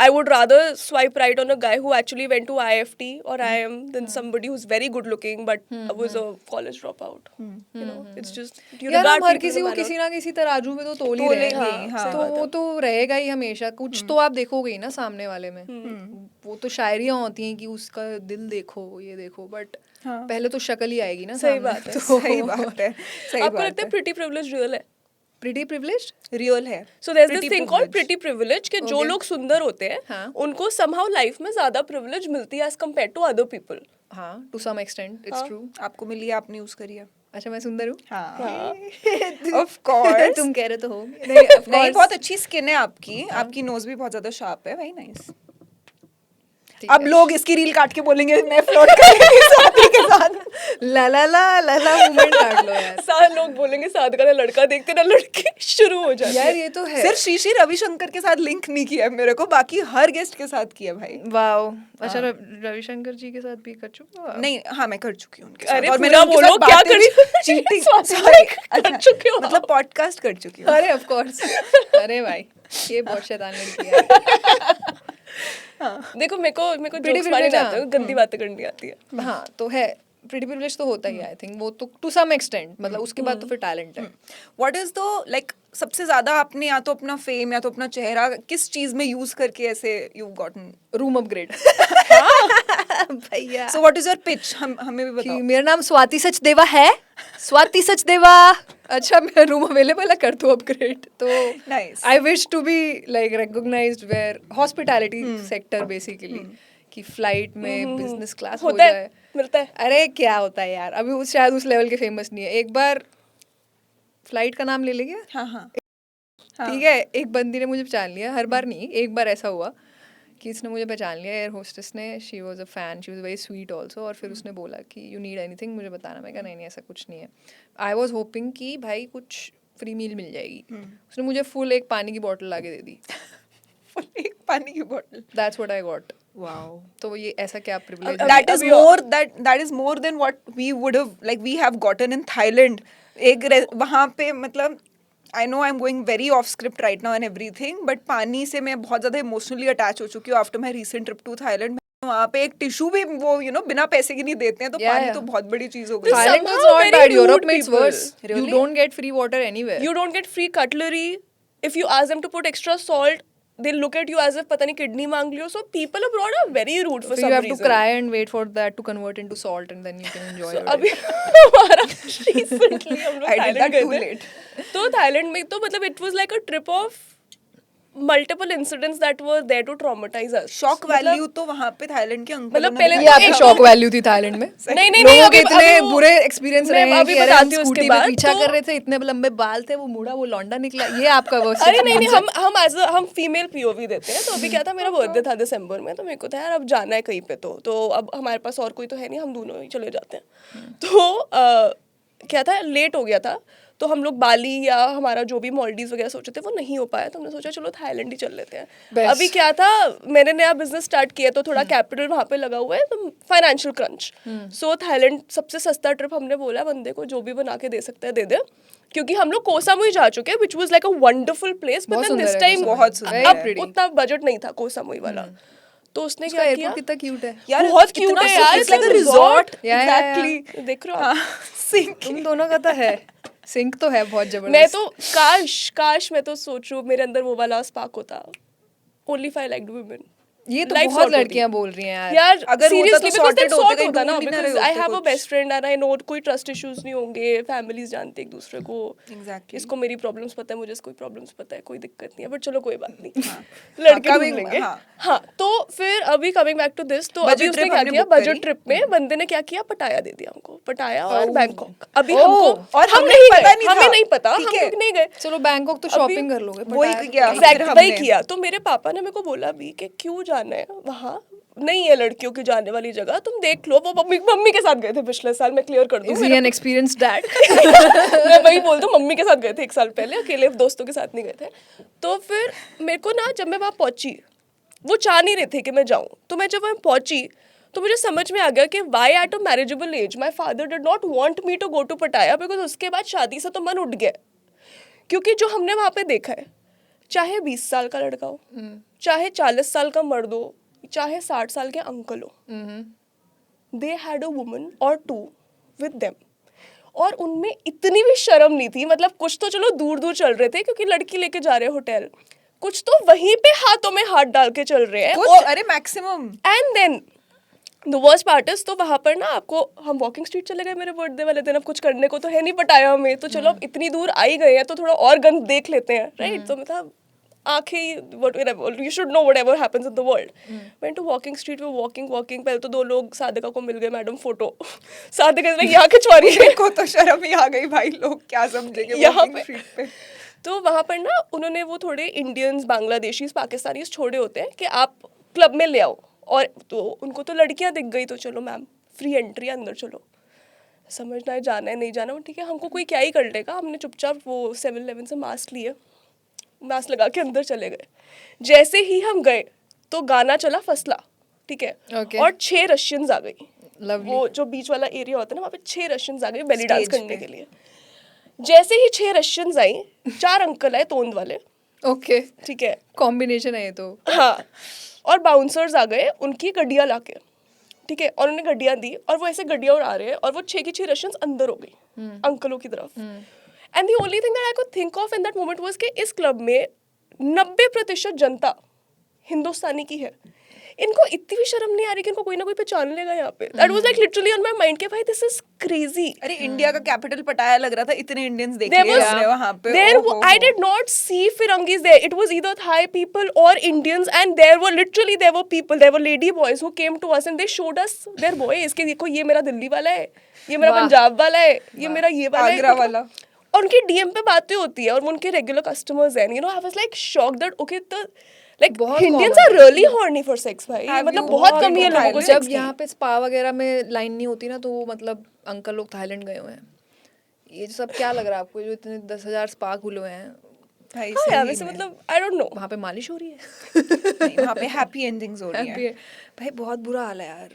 I would rather swipe right on a guy who actually went to IFT or IIM than somebody who's very good looking but was a college dropout. You know, it's just you यार regard हम हर people किसी no को matter- किसी ना किसी तराजू में तो तोल ही तोलेंगे रहे ही, हैं। हाँ। तो वो तो रहेगा ही हमेशा, कुछ तो आप देखोगे ही ना सामने वाले में। वो तो शायरियाँ होती हैं कि उसका दिल देखो, ये देखो, बट हाँ। पहले तो शक्ल ही आएगी ना सही सामने। बात है, तो सही बात है, सही आपको बात लगता है है, pretty privilege real है? प्रीटी प्रिविलेज्ड रियल है। So there's this Pretty thing called privilege. pretty privilege कि जो Okay. लोग सुंदर होते हैं हाँ। उनको somehow life में ज्यादा privilege मिलती है as compared to other people. हाँ, टू सम एक्सटेंट इट्स हाँ। ट्रू। आपको मिली है, आपने यूज करी है। अच्छा, मैं सुंदर हूँ? हाँ ऑफ कोर्स। तुम कह रहे तो हो। नहीं, बहुत अच्छी स्किन है आपकी, आपकी नोज भी बहुत ज्यादा शार्प है, वेरी नाइस। अब लोग इसकी रील काट के बोलेंगे मैं फ्लर्ट करूंगी स्वाति के साथ। ला ला ला ला ला मूवमेंट काट लो यार। सारे लोग बोलेंगे साधका ना लड़का देखते ना लड़की शुरू हो जाती है। यार ये तो है। सिर्फ श्री रविशंकर के साथ लिंक नहीं किया है मेरे को, बाकी हर गेस्ट के साथ किया भाई। वाओ, अच्छा रविशंकर जी के साथ भी कर चुके हो आप? नहीं, हाँ मैं कर चुकी हूँ उनके साथ, अरे और पूरा उनके बोलो, साथ क्या बातें कर भी चुकी- चीटिंग स्वाति सॉरी कर चुके हो मतलब पॉडकास्ट कर चुकी हूँ। अरे ऑफ कोर्स। अरे भाई, ये बहुत शैतान लड़की है। देखो मेरे को Pretty जोक्स मारने privilege, आते हैं, गंदी बातें करनी आती है। हाँ तो है, प्रीटी प्रिविलेज तो होता ही आई थिंक, वो तो टू सम एक्सटेंट, मतलब उसके बाद तो फिर टैलेंट है। व्हाट इज द लाइक सबसे ज्यादा आपने या तो अपना फेम या तो अपना चेहरा किस चीज में यूज करके ऐसे यू गॉटन? Room upgrade. भैया so what is your pitch, हमें भी कि बताओ। मेरा नाम स्वाति सचदेवा है, स्वाति सचदेवा। अच्छा, मैं रूम अवेलेबल है, कर दो अपग्रेड। तो Nice. I wish to be like recognised where hospitality sector basically, कि फ्लाइट में बिजनेस क्लास हो होता जाए। है, मिलता है। अरे क्या होता है यार, अभी शायद उस लेवल के फेमस नहीं है। एक बार फ्लाइट का नाम ले लेंगे, हाँ हाँ ठीक है। एक बंदी ने मुझे पहचान लिया, हर बार नहीं, एक बार ऐसा हुआ कि इसने मुझे पहचान लिया, एयर होस्टेस ने। She was a fan, she was very sweet also. और फिर उसने बोला कि यू नीड एनीथिंग, मुझे बताना। मैं कहा नहीं नहीं, ऐसा कुछ नहीं है। आई वाज होपिंग कि भाई कुछ फ्री मील मिल जाएगी। उसने मुझे फुल एक पानी की बोतल ला के दे दी। फुल एक पानी की बोतल। That's what I got. Wow, तो ये ऐसा क्या प्रिविलेज अब- है? that is अभी- more that is more than what we would have like we have gotten in Thailand. वहाँ पे मतलब I know I'm going very off script right now and everything, but पानी से मैं बहुत ज़्यादा emotionally attach हो चुकी हूँ after my recent trip to Thailand. वहाँ पे एक टिश्यू भी वो बिना पैसे के नहीं देते हैं, तो Yeah, पानी yeah. तो बहुत बड़ी चीज़ हो गई। Thailand- Thailand is somehow not very bad. Europe rude में it's people. worse. You Really? don't get free water anywhere. You don't get free cutlery. If you ask them to put extra salt, they'll look at you as if पता नहीं kidney मांग लियो. So people abroad are very rude for So some you have reason. to cry and wait for that to convert into salt and then you can enjoy your अभी day. हमारा recently हम लोग I did Thailand that गए too थे. late. तो Thailand में तो मतलब it was like a trip of multiple incidents that were there to traumatize us. Shock मतलब- वैल्यू तो वहाँ पे थाईलैंड के अंकल मतलब पहले ये आपकी शॉक वैल्यू थी थाईलैंड में? नहीं नहीं लोगों अभी के इतने अभी वो- बुरे एक्सपीरियंस मैं रहे हैं अभी कि अरे हम बताती हूँ उसके स्कूटी में बाद, पीछा तो- कर रहे थे, इतने लंबे बाल थे, वो मुड़ा, वो लौंडा निकला। ये आपका वर्स्ट अरे नहीं हम फीमेल पीओवी देते हैं। तो अभी क्या था, मेरा बर्थडे था दिसंबर में, तो मेरे को था यार अब जाना है कहीं पे, तो अब हमारे पास और कोई तो है नहीं, हम दोनों ही चले जाते हैं। तो क्या था, लेट हो गया था, तो हम लोग बाली या हमारा जो भी मॉलडीव वगैरह सोचे थे वो नहीं हो पाया, तो हमने सोचा चलो थाईलैंड ही चल लेते हैं। Best. अभी क्या था, मैंने नया बिजनेस स्टार्ट किया तो थोड़ा कैपिटल वहाँ पे लगा हुआ है, तो फाइनेंशियल क्रंच। सो थाईलैंड सबसे सस्ता ट्रिप हमने बोला बंदे को, जो भी बना के दे सकता है दे दे, क्योंकि हम लोग कोसा मुई जा चुके हैं, which was like a wonderful place, but बहुत देन दिस सुंदर है टाइम कोसा बहुत सुंदर अब है। उतना बजट नहीं था कोसा मुई वाला। तो उसने उसका क्या एयरपोर्ट किया, कितना क्यूट है यार बहुत कितना cute है so- यार, it's like a it's a resort. Yeah, yeah, yeah. Exactly. देख रहे हो आप? Sink. तुम दोनों का तो है, सिंक तो है बहुत मैं जबरदस्त। तो काश मैं तो सोचूं मेरे अंदर वो वाला स्पार्क होता। Only if I liked women. ये तो life बहुत sort होती। लड़कियां बोल रही हैं यार। यार अगर होता seriously, तो because sorted then होते, sort कहीं होता ना, ढूंढ भी ना because रहे I होते have a कुछ। best friend and I know कोई trust issues नहीं होंगे, families जानते एक दूसरे को, Exactly. इसको मेरी problems पता है, मुझे इसको problems पता है, कोई दिक्कत नहीं है, but चलो कोई बात नहीं, हाँ, लड़के ढूंढ coming- लेंगे। हाँ। हाँ, तो फिर अभी coming back to this, तो Budget अभी उसने trip क्या हमने किया, book budget करी। trip में बंदे ने क्या किया, पटाया दे दिया हमको, पटाया और Oh. बैंकॉक। अभी Oh. हमको और हम हमें नहीं पता गए, नहीं हमें था। नहीं पता, हम ठीक है। लोग नहीं गए। चलो बैंकॉक तो अभी शॉपिंग कर लोगे, वही पटाया तो किया। क्या? फिर Exact, वही हमने- किया। तो मेरे पापा ने मेरे को बोला भी कि क्यों जाना है वहाँ, नहीं है लड़कियों की जाने वाली जगह, तुम देख लो। वो मम्मी के साथ गए थे पिछले साल, मैं क्लियर कर दूं। Is he an experienced dad? मैं वही बोल दूं, मम्मी के साथ गए थे 1 साल पहले, अकेले दोस्तों के साथ नहीं गए थे। तो फिर मेरे को ना, जब मैं वहाँ पहुंची, वो चाह नहीं रहे थे कि मैं जाऊँ, तो मैं जब वहाँ पहुंची तो मुझे समझ में आ गया कि why at a marriageable age my father did not want me to go to Pattaya, because उसके बाद शादी से तो मन उठ गया। क्योंकि जो हमने वहाँ पे देखा है, चाहे 20 साल का लड़का हो, चाहे 40 साल का मर्द हो, चाहे 60 साल के अंकल हो, दे हैड अ वुमन और 2 विद देम, और उनमें इतनी भी शर्म नहीं थी। मतलब कुछ तो चलो दूर दूर चल रहे थे क्योंकि लड़की लेके जा रहे हैं होटल, कुछ तो वहीं पे हाथों में हाथ डाल के चल रहे हैं। कुछ अरे maximum. And then the worst part is, तो वहाँ पर ना आपको, हम वॉकिंग स्ट्रीट चले गए मेरे बर्थडे वाले दिन, अब कुछ करने को तो है नहीं पटाया हमें, तो चलो अब इतनी दूर आ ही गए हैं तो थोड़ा और गंद देख लेते हैं, राइट। तो मतलब आंखें, whatever, you should know whatever happens in the world. Went to walking street, we were walking, पहले तो 2 लोग साधिका को मिल गए, मैडम फोटो, साधिका यहाँ खिंचवा रही है। मेरे को तो शर्म ही आ गई भाई, लोग क्या समझेंगे यहाँ walking पे। street पे। तो वहाँ पर ना उन्होंने वो थोड़े इंडियंस, बांग्लादेशीज, पाकिस्तानीज छोड़े होते हैं कि आप क्लब में ले आओ, और तो उनको तो लड़कियाँ दिख गई, तो चलो मैम फ्री एंट्री, अंदर चलो, समझना है जाना है नहीं जाना, ठीक है, हमको कोई क्या ही कर लेगा। हमने चुपचाप वो 7-Eleven से मास्क लिए, मास्क लगा के अंदर चले गए। जैसे ही हम गए तो गाना चला फसला, ठीक है, Okay. और 6 रशियंस आ गई। Lovely. वो जो बीच वाला एरिया होता है ना, वहाँ पे 6 रशियंस आ गई बेली डांस Stage करने पे। के लिए। जैसे ही 6 रशियंस आई, 4 अंकल आए तोंद वाले, ओके, ठीक है, कॉम्बिनेशन है ये तो। हाँ, और बाउंसर्स आ गए उनकी गड्डियाँ लाके, ठीक है, और उन्हें गड्डियाँ दी, और वो ऐसे गड्डियाँ उड़ा रहे हैं, और वो 6 की 6 रशियंस अंदर हो गई अंकलों की तरफ। And the only thing that I could think of in that moment was कि इस क्लब में 90% जनता हिंदुस्तानी की है। इनको इतनी भी शर्म नहीं आ रही कि इनको कोई ना कोई पहचान लेगा यहाँ पे। That was like literally on my mind कि भाई दिस इज क्रेजी। अरे इंडिया का कैपिटल पटाया लग रहा था, इतने इंडियंस देख There लिए was हमने वहाँ पे। there ओहो I हो। did not see Firangis there. It was either Thai people or Indians, and there were people, there were lady boys who came to us and they showed us their boy. इसके देखो ये मेरा दिल्ली वाला है, ये मेरा वाह। पंजाब वाला है, ये मेरा ये वाला है, आगरा वाला। और उनकी डीएम पे बातें होती है और वो उनके रेगुलर कस्टमर्स हैं। I was like shocked that okay, तो लाइक बहुत Indians common are really horny for sex भाई। Have मतलब you बहुत बहुत कम ही है लोगों को Thailand? sex जब की। यहाँ पे स्पा वगैरह में लाइन नहीं होती ना, तो वो मतलब अंकल लोग थाईलैंड गए हुए हैं। ये सब क्या लग रहा है आपको, जो इतने 10,000 स्पा खुले हुए हैं, भाई हाँ यार, सही वैसे में। मतलब आई डोंट नो। वहाँ पे मालिश हो रही है? नहीं, वहाँ पे हैप्पी एंडिंग्स हो रही Happy हैं। है। भाई बहुत बुरा हाल है यार।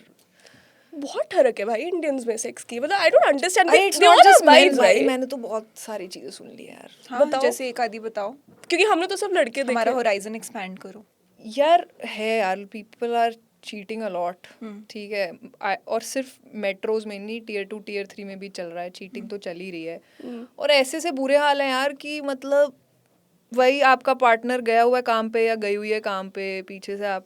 बहुत ठरक है भाई इंडियंस में सेक्स की। मतलब आई डोंट अंडरस्टैंड। अरे it's not just men भाई, मैंने तो बहुत सारी चीजें सुन ली यार। हाँ, बताओ। जैसे एक आधी बताओ, क्योंकि हमने तो सब लड़के हमारा देखे। होराइजन एक्सपैंड करो। यार है यार, पीपल आर चीटिंग अलॉट, ठीक है। और सिर्फ मेट्रोज में नहीं, टीयर 2 टीयर 3 में भी चल रहा है, चीटिंग तो चल ही रही है। और ऐसे से बुरे हाल हैं यार कि मतलब वही आपका पार्टनर गया हुआ है काम पे या गई हुई है काम पे, पीछे से आप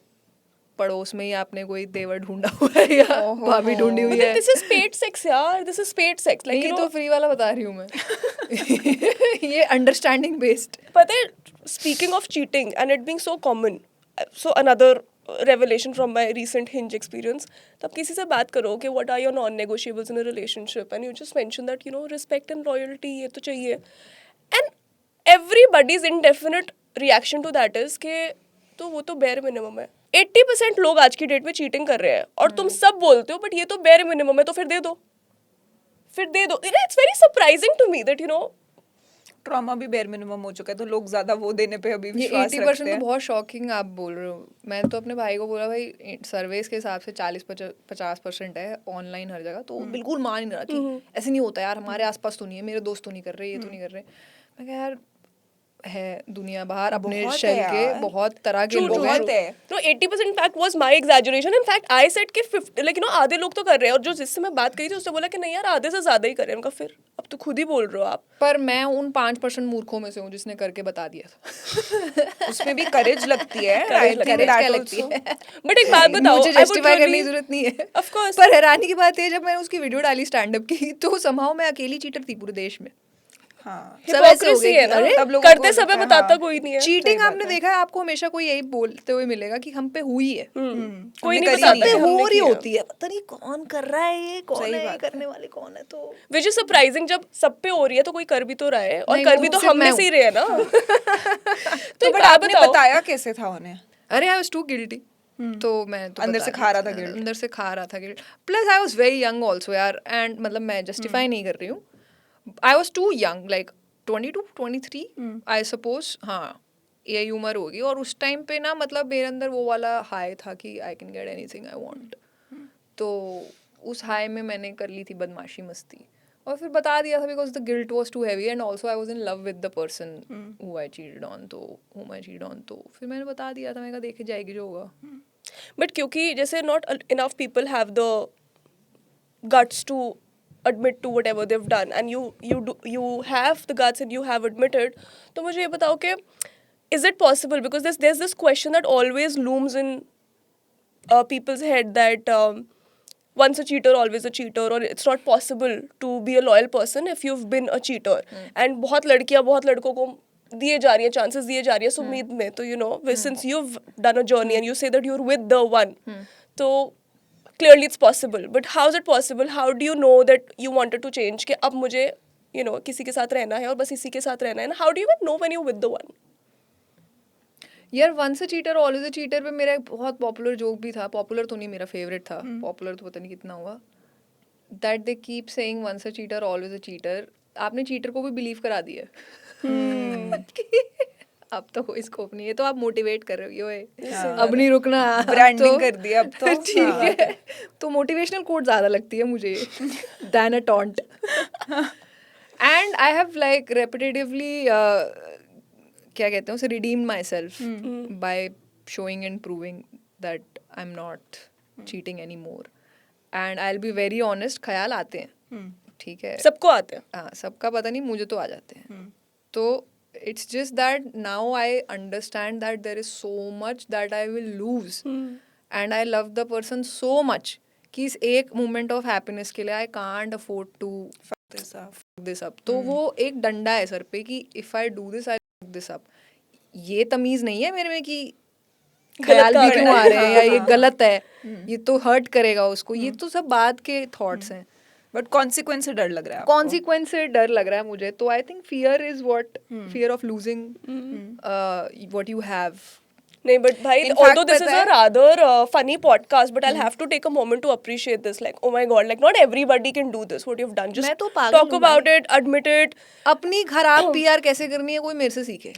पड़ोस में ही आपने कोई देवर ढूंढा हुआ है या ओहो। भाभी ढूंढी हुई है। दिस इज पेड सेक्स यार, this is paid sex. Like नहीं, यू तो नो, फ्री वाला बता रही हूँ मैं। ये अंडरस्टैंडिंग बेस्ड। पता है, speaking of cheating and it being so common, so another revelation from my recent Hinge experience. तब किसी से बात करो कि what are your non-negotiables in a relationship, and you just mention that you know respect and loyalty ये तो चाहिए, and everybody's indefinite reaction to that is कि तो वो तो bare minimum है। 80% लोग आज की डेट में चीटिंग कर रहे हैं और तुम सब बोलते हो बट ये तो bare minimum है, तो फिर दे दो, फिर दे दो। It's very surprising to me that you know trauma भी बेयर मिनिमम हो चुका है, तो लोग ज्यादा वो देने पे अभी ये विश्वास 80% रखते तो हैं। बहुत शॉकिंग आप बोल रहे हो। मैं तो अपने भाई को बोला भाई सर्वेस के हिसाब से 40-50% है ऑनलाइन हर जगह, तो वो बिल्कुल मान ही नहीं रहा कि ऐसे नहीं होता यार, हमारे आसपास तो नहीं है, मेरे दोस्त तो नहीं कर रहे, ये तो नहीं कर रहे। मैं कहा यार है दुनिया बाहर, अपने बहुत है शेल के यार। बहुत तरह के True, लोग true, हैं. बहुत true. है. No, 80% in fact was my exaggeration. In fact, I said कि 50, like you know, आधे लोग तो कर रहे हैं, और जो जिससे मैं बात करी थी उसने बोला कि नहीं यार आधे से ज्यादा ही कर रहे हैं. उनका फिर अब तो खुद ही बोल रहे हो आप. पर मैं उन 5% मूर्खों में से हूँ जिसने करके बता दिया था. उसमें भी करेज लगती है. Courage I think Courage that क्या लगती also. है? But एक बात बताओ, मुझे I would जस्टिफाई करने की really- जरूरत नहीं है. Of course. पर हैरानी की बात है, जब मैंने उसकी वीडियो डाली स्टैंड अप की, तो somehow मैं अकेली चीटर थी पूरे देश में. हाँ. सब ऐसे हो Hypocrisy गए है कि ना, अरे, तब लोगों को करते लगता समय है, बताता हाँ. कोई नहीं है. चीटिंग बात आपने है. देखा है, आपको हमेशा कोई यही बोलते हुए मिलेगा कि हम पे हुई है. कोई हमने नहीं करी बताता नहीं कि है. हमने हो रही किया. होती है, पता नहीं कौन कर रहा है, ये कौन सही है, ये बात है. करने वाले कौन है. तो Which is surprising, जब सब पे हो रही है तो कोई कर भी तो रहा है, और नहीं, कर वो भी तो सिर्फ हम में मैं से ही रहे हैं ना. तो एक बट बात आपने बताओ. बताया कैसे था उन्हें? अरे आई वाज टू गिल्टी. तो मैं तो अंदर बता से रही खा रहा थी. था guilt. अंदर से खा रहा था guilt. Plus I was very young also यार, एंड मतलब मैं जस्टिफाई नहीं कर रही हूँ. I was too young, like 22 23 I suppose. हाँ, यही उम्र होगी. और उस टाइम पे ना मतलब मेरे अंदर वो वाला हाई था कि I can get anything I want. तो उस हाई में मैंने कर ली थी बदमाशी मस्ती, और फिर बता दिया था because the guilt was too heavy, and also I was in love with the person who I cheated on. तो फिर मैंने बता दिया था, मैंने कहा देखे जाएगी जो होगा. बट क्योंकि जैसे not enough people have the guts to admit to whatever they've done, and you have the guts and you have admitted. तो मुझे ये बताओ कि is it possible, because there's this question that always looms in people's head that once a cheater always a cheater, or it's not possible to be a loyal person if you've been a cheater. and बहुत लड़कियां बहुत लड़कों को दिए जा रही है, chances दिए जा रही है इस उम्मीद में. तो you know, since you've done a journey and you say that you're with the one, तो clearly it's possible. But how is it possible? How do you know that you wanted to change, कि अब मुझे you know किसी के साथ रहना है और बस इसी के साथ रहना है ना? How do you even know when you're with the one? यार once a cheater always a cheater पे मेरा एक बहुत पॉपुलर जोक भी था. पॉपुलर तो नहीं, मेरा फेवरेट था. पॉपुलर तो पता नहीं कितना हुआ. That they keep saying once a cheater always a cheater. आपने चीटर को भी बिलीव करा दिया. अब तो कोई स्कोप नहीं है, तो आप मोटिवेट कर रहे हो. ये अब नहीं रुकना. ब्रांडिंग कर दिया अब तो. ठीक है. तो मोटिवेशनल कोट ज्यादा लगती है मुझे then a taunt. And I have like repetitively क्या कहते हैं उसे, redeemed myself by showing and proving that I'm not cheating anymore. And I'll be very honest, ख्याल आते हैं. ठीक है. सबको आते हैं. हाँ, सबका पता नहीं, मुझे तो आ जाते हैं. तो it's just that now I understand that there is so much that I will lose. And I love the person so much कि इस एक moment of happiness के लिए I can't afford to fuck this up. तो वो एक डंडा है सर पे कि if I do this, I fuck this up. ये तमीज नहीं है मेरे में कि ख्याल भी क्यों आ रहे हैं या ये गलत है, ये तो हर्ट करेगा उसको. ये तो सब बाद के थॉट्स हैं. बट कॉन्सिक्वेंस से डर लग रहा है आपको. कॉन्सिक्वेंस से डर लग रहा है मुझे. तो I think fear is what, fear of losing what you have. नहीं, but भाई, In although fact, this is पता a है- rather funny podcast, but I'll have to take a moment to appreciate this. Like, oh my god, like not everybody can do this. What you've done, मैं just तो पागल talk हूँ about भाई. it, admit it. अपनी खराब PR कैसे करनी है कोई मेरे से सीखे.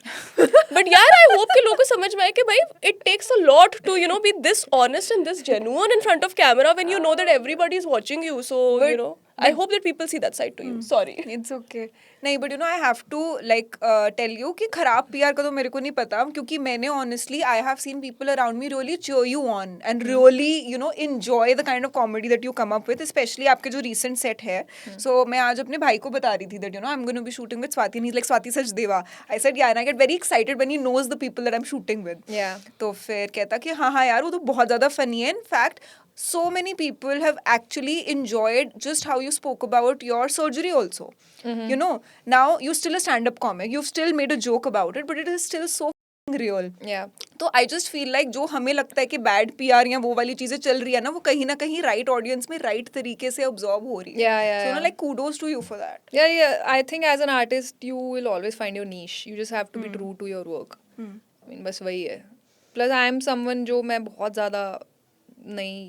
But यार, I hope कि लोगों को समझ में आए कि भाई, it takes a lot to you know be this honest and this genuine in front of camera when you know that everybody is watching you. So you know, I hope that people see that side to you. Sorry. It's okay. नहीं, but you know I have to like tell you कि खराब PR का तो मेरे को नहीं पता, क्योंकि मैंने honestly I have seen people around me really cheer you on and really you know enjoy the kind of comedy that you come up with, especially आपके जो recent set है. So मैं आज अपने भाई को बता रही थी that you know I'm going to be shooting with Swati and he's like Swati Sachdeva. I said yeah, and I get very excited when he knows the people that I'm shooting with. Yeah. तो फिर कहता कि हाँ हाँ यार वो तो बहुत ज़्यादा funny है. In fact so many people have actually enjoyed just how you spoke about your surgery also. You know, now you're still a stand-up comic, you've still made a joke about it, but it is still so real. Yeah. तो I just feel like जो हमें लगता है कि bad PR या वो वाली चीजें चल रही है ना, वो कहीं ना कहीं राइट ऑडियंस में राइट तरीके से ऑब्जॉर्व हो रही है. Yeah. So like kudos to you for that. Yeah. I think as an artist you will always find your niche. You just have to be true to your work. I mean बस वही है. Plus I am someone जो मैं बहुत ज़्यादा नहीं,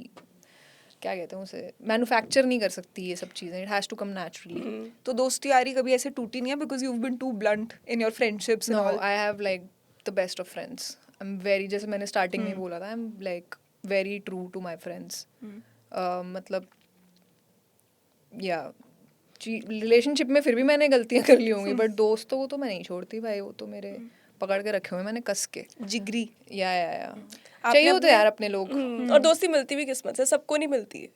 क्या कहते हैं उसे, मैन्युफैक्चर नहीं कर सकती ये सब चीज़ें. It has to come naturally. तो दोस्ती यारी कभी ऐसे टूटी नहीं है because you have been too blunt in your friendships and no, all? I have like the best of friends. I am very, जैसे मैंने स्टार्टिंग में बोला था, I am like very true to my friends. मतलब या relationship में फिर भी मैंने गलतियां कर ली होंगी, बट दोस्तों को तो मैं नहीं छोड़ती भाई, वो तो मेरे पकड़ के रखे हुए मैंने कस के। जिगरी। या चाहिए होते यार अपने लोग। और दोस्ती मिलती भी किस्मत से, सबको नहीं मिलती है।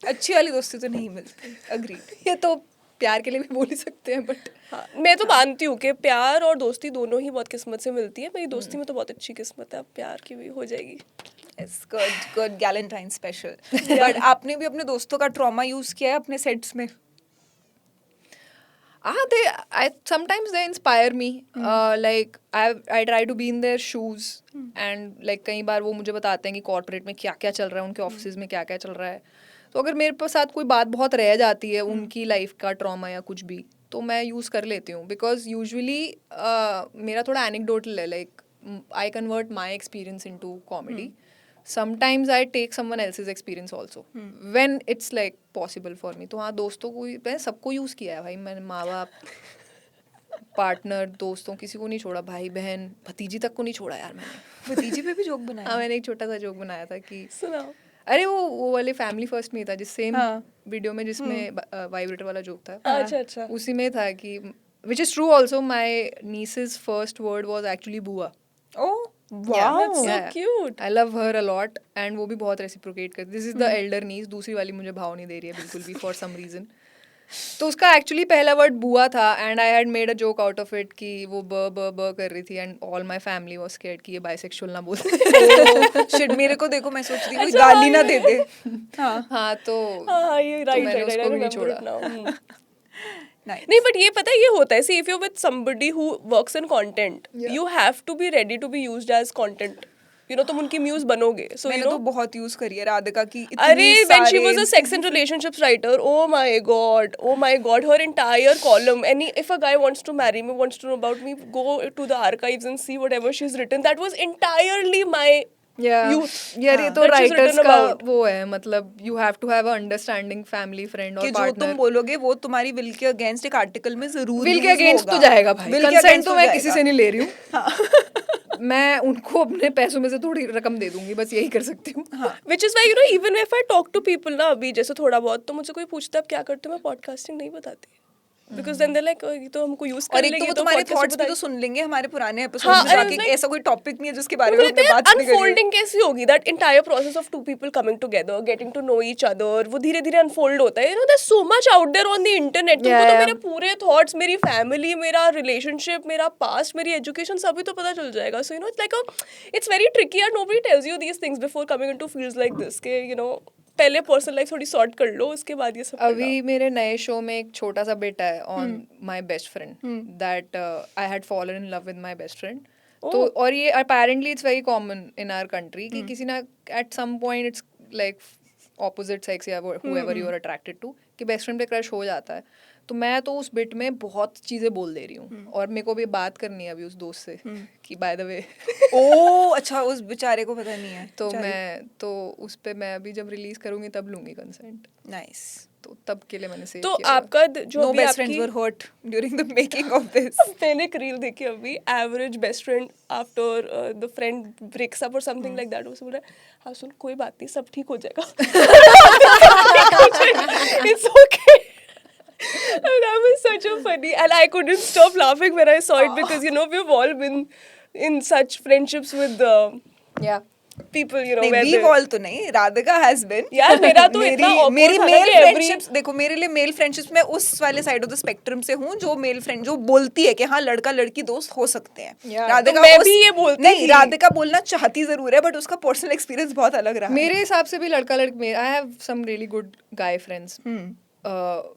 अच्छी वाली दोस्ती तो नहीं मिलती, अग्रीड। ये तो प्यार के लिए भी बोल ही सकते हैं, बट हाँ, मैं तो मानती हूँ कि प्यार और दोस्ती दोनों ही बहुत किस्मत से मिलती है। मेरी दोस्ती में तो बहुत अच्छी किस्मत है, अब प्यार की भी हो जाएगी। Good गैलेंटाइन special. बट आपने भी अपने दोस्तों का ट्रॉमा यूज किया है अपने सेट्स में? sometimes they inspire me. Like I try to be in their shoes, and like कई बार वो मुझे बताते हैं कि कॉर्पोरेट में क्या क्या चल रहा है, उनके ऑफिस में क्या क्या चल रहा है। तो अगर मेरे साथ कोई बात बहुत रह जाती है उनकी लाइफ का ट्रॉमा या कुछ भी, तो मैं यूज़ कर लेती हूँ, बिकॉज यूजुअली मेरा थोड़ा एनेक्डोटल है, like I convert my experience into comedy. Sometimes I take someone else's experience also when it's like possible for me. तो हाँ, दोस्तों को मैंने सबको यूज़ किया है भाई, मैंने माँ बाप, पार्टनर, दोस्तों, किसी को नहीं छोड़ा, भाई बहन भतीजी तक को नहीं छोड़ा यार मैंने। भतीजी पे भी जोक बनाया? हाँ, मैंने एक छोटा सा जोक बनाया था कि सुनाओ। अरे वो वाले फैमिली फर्स्ट में था, जिस सेम वीडियो में जिसमें वाइब्रेटर वाला जोक था, अच्छा उसी में था कि which is true also, my niece's first word was actually बुआ. Oh, wow. That's so cute. I love her a lot, and वो भी बहुत रेसिप्रोकेट करती है. This is the elder niece, दूसरी वाली मुझे भाव नहीं दे रही है बिल्कुल भी for some reason. तो उसका एक्चुअली पहला वर्ड बुआ था, and I had made a joke out of it कि वो ब कर रही थी, and all my family was scared कि ये बाइसेक्सुअल ना बोल। शिट, मेरे को देखो, मैं सोच रही हूँ गाली ना दे दे। हाँ तो हाँ, ये मैंने राइट उसको भी नहीं छोड़ा। नहीं, बट ये पता है ये होता है, see if you with somebody who works in content, you have to be ready to be used as content, you know, तुम उनकी म्यूज बनोगे. सो मैंने यू तो नो, बहुत यूज करी है राधिका की, अरे when she was a sex and relationships writer, oh my god, her entire column, any if a guy wants to marry me, wants to know about me, go to the archives and see whatever she's written. That was entirely my youth. यार ये तो that she's writers written का about. वो है, मतलब you have to have a understanding family friend कि और जो पार्टनर. तुम बोलोगे वो तुम्हारी विल के अगेंस्ट एक आर्टिकल में जरूर विल के use अगेंस्ट तो होगा। जाएगा भाई, Will के कंसेंट against तो मैं जाएगा। किसी से नहीं ले रही हूँ. मैं उनको अपने पैसों में से थोड़ी रकम दे दूंगी, बस यही कर सकती हूँ. Which is why, you know, even if I talk to people ना अभी जैसे थोड़ा बहुत, तो मुझसे कोई पूछता है आप क्या करते हो, मैं पॉडकास्टिंग नहीं बताती, because then they're like ये तो हमको यूज कर और एक लेंगे, तो वो तो तुम्हारे podcast थॉट्स भी बताइए. तो सुन लेंगे हमारे पुराने हाँ, एपिसोड में and I was जाके, like- ऐसा कोई टॉपिक नहीं है जिसके बारे में हमने बात नहीं करी है। अनफोल्डिंग कैसी होगी, that entire process of two people coming together, getting to know each other, वो धीरे धीरे अनफोल्ड होता है. You know, there so much out there on the internet. तुमको Yeah, तो yeah. मेरे पूरे थॉट्स, मेरी फैमिली, मेरा रिलेशनशिप, मेरा पास्ट, मेरी एजुकेशन सभी तो पता चल जाएगा. So you know, it's very tricky and nobody tells you these things before coming into fields like this के, यू नो, पहले पर्सनल लाइफ थोड़ी सॉर्ट कर लो, उसके बाद ये सब अभी मेरे नए शो में एक छोटा सा बिट है on my best friend, that I had fallen in love with my best friend. तो और ये apparently it's very common in our country कि किसी ना at some point it's like opposite sex या whoever you are attracted to, कि best friend पे crush हो जाता है. तो मैं तो उस बिट में बहुत चीजें बोल दे रही हूँ, और मेरे को भी बात करनी है अभी उस दोस्त से कि बाय द वे. ओ अच्छा, उस बेचारे को पता नहीं है. तो मैं तो उस पे मैं अभी जब रिलीज करूंगी तब लूंगी कंसेंट. नाइस. तो तब के लिए मैंने सेव तो किया हुआ है. आपका जो नो अभी बेस्ट फ्रेंड्स वर आपकी hurt during the making of this. मैंने एक रील देखी अभी, average best friend after the friend breaks up और समथिंग लाइक दैट, उससे बोला हाँ सुन कोई बात नहीं, सब ठीक हो जाएगा, it's okay. And that was such a funny, and I couldn't stop laughing when I saw it, because you know we've all been in such friendships with Yeah. people, you know, नहीं, where we they- all तो नहीं, Radhika has been. यार मेरा तो इतना awkward मेरी था ना मेल कि every- फ्रेंडशिप्स देखो, मेरे लिए मेल फ्रेंडशिप्स में उस वाले साइड ऑफ द स्पेक्ट्रम से हूँ जो मेल फ्रेंड जो बोलती है कि हाँ लड़का लड़की दोस्त हो सकते हैं. Yeah. राधिका तो मैं भी ये बोलती नहीं, थी. राधिका बोलना चाहती जरूर है, बट उसका पर्सनल एक्सपीरियंस बहुत अलग रहा. मेरे हिसाब से भी लड़का लड़की, I have some really good guy friends,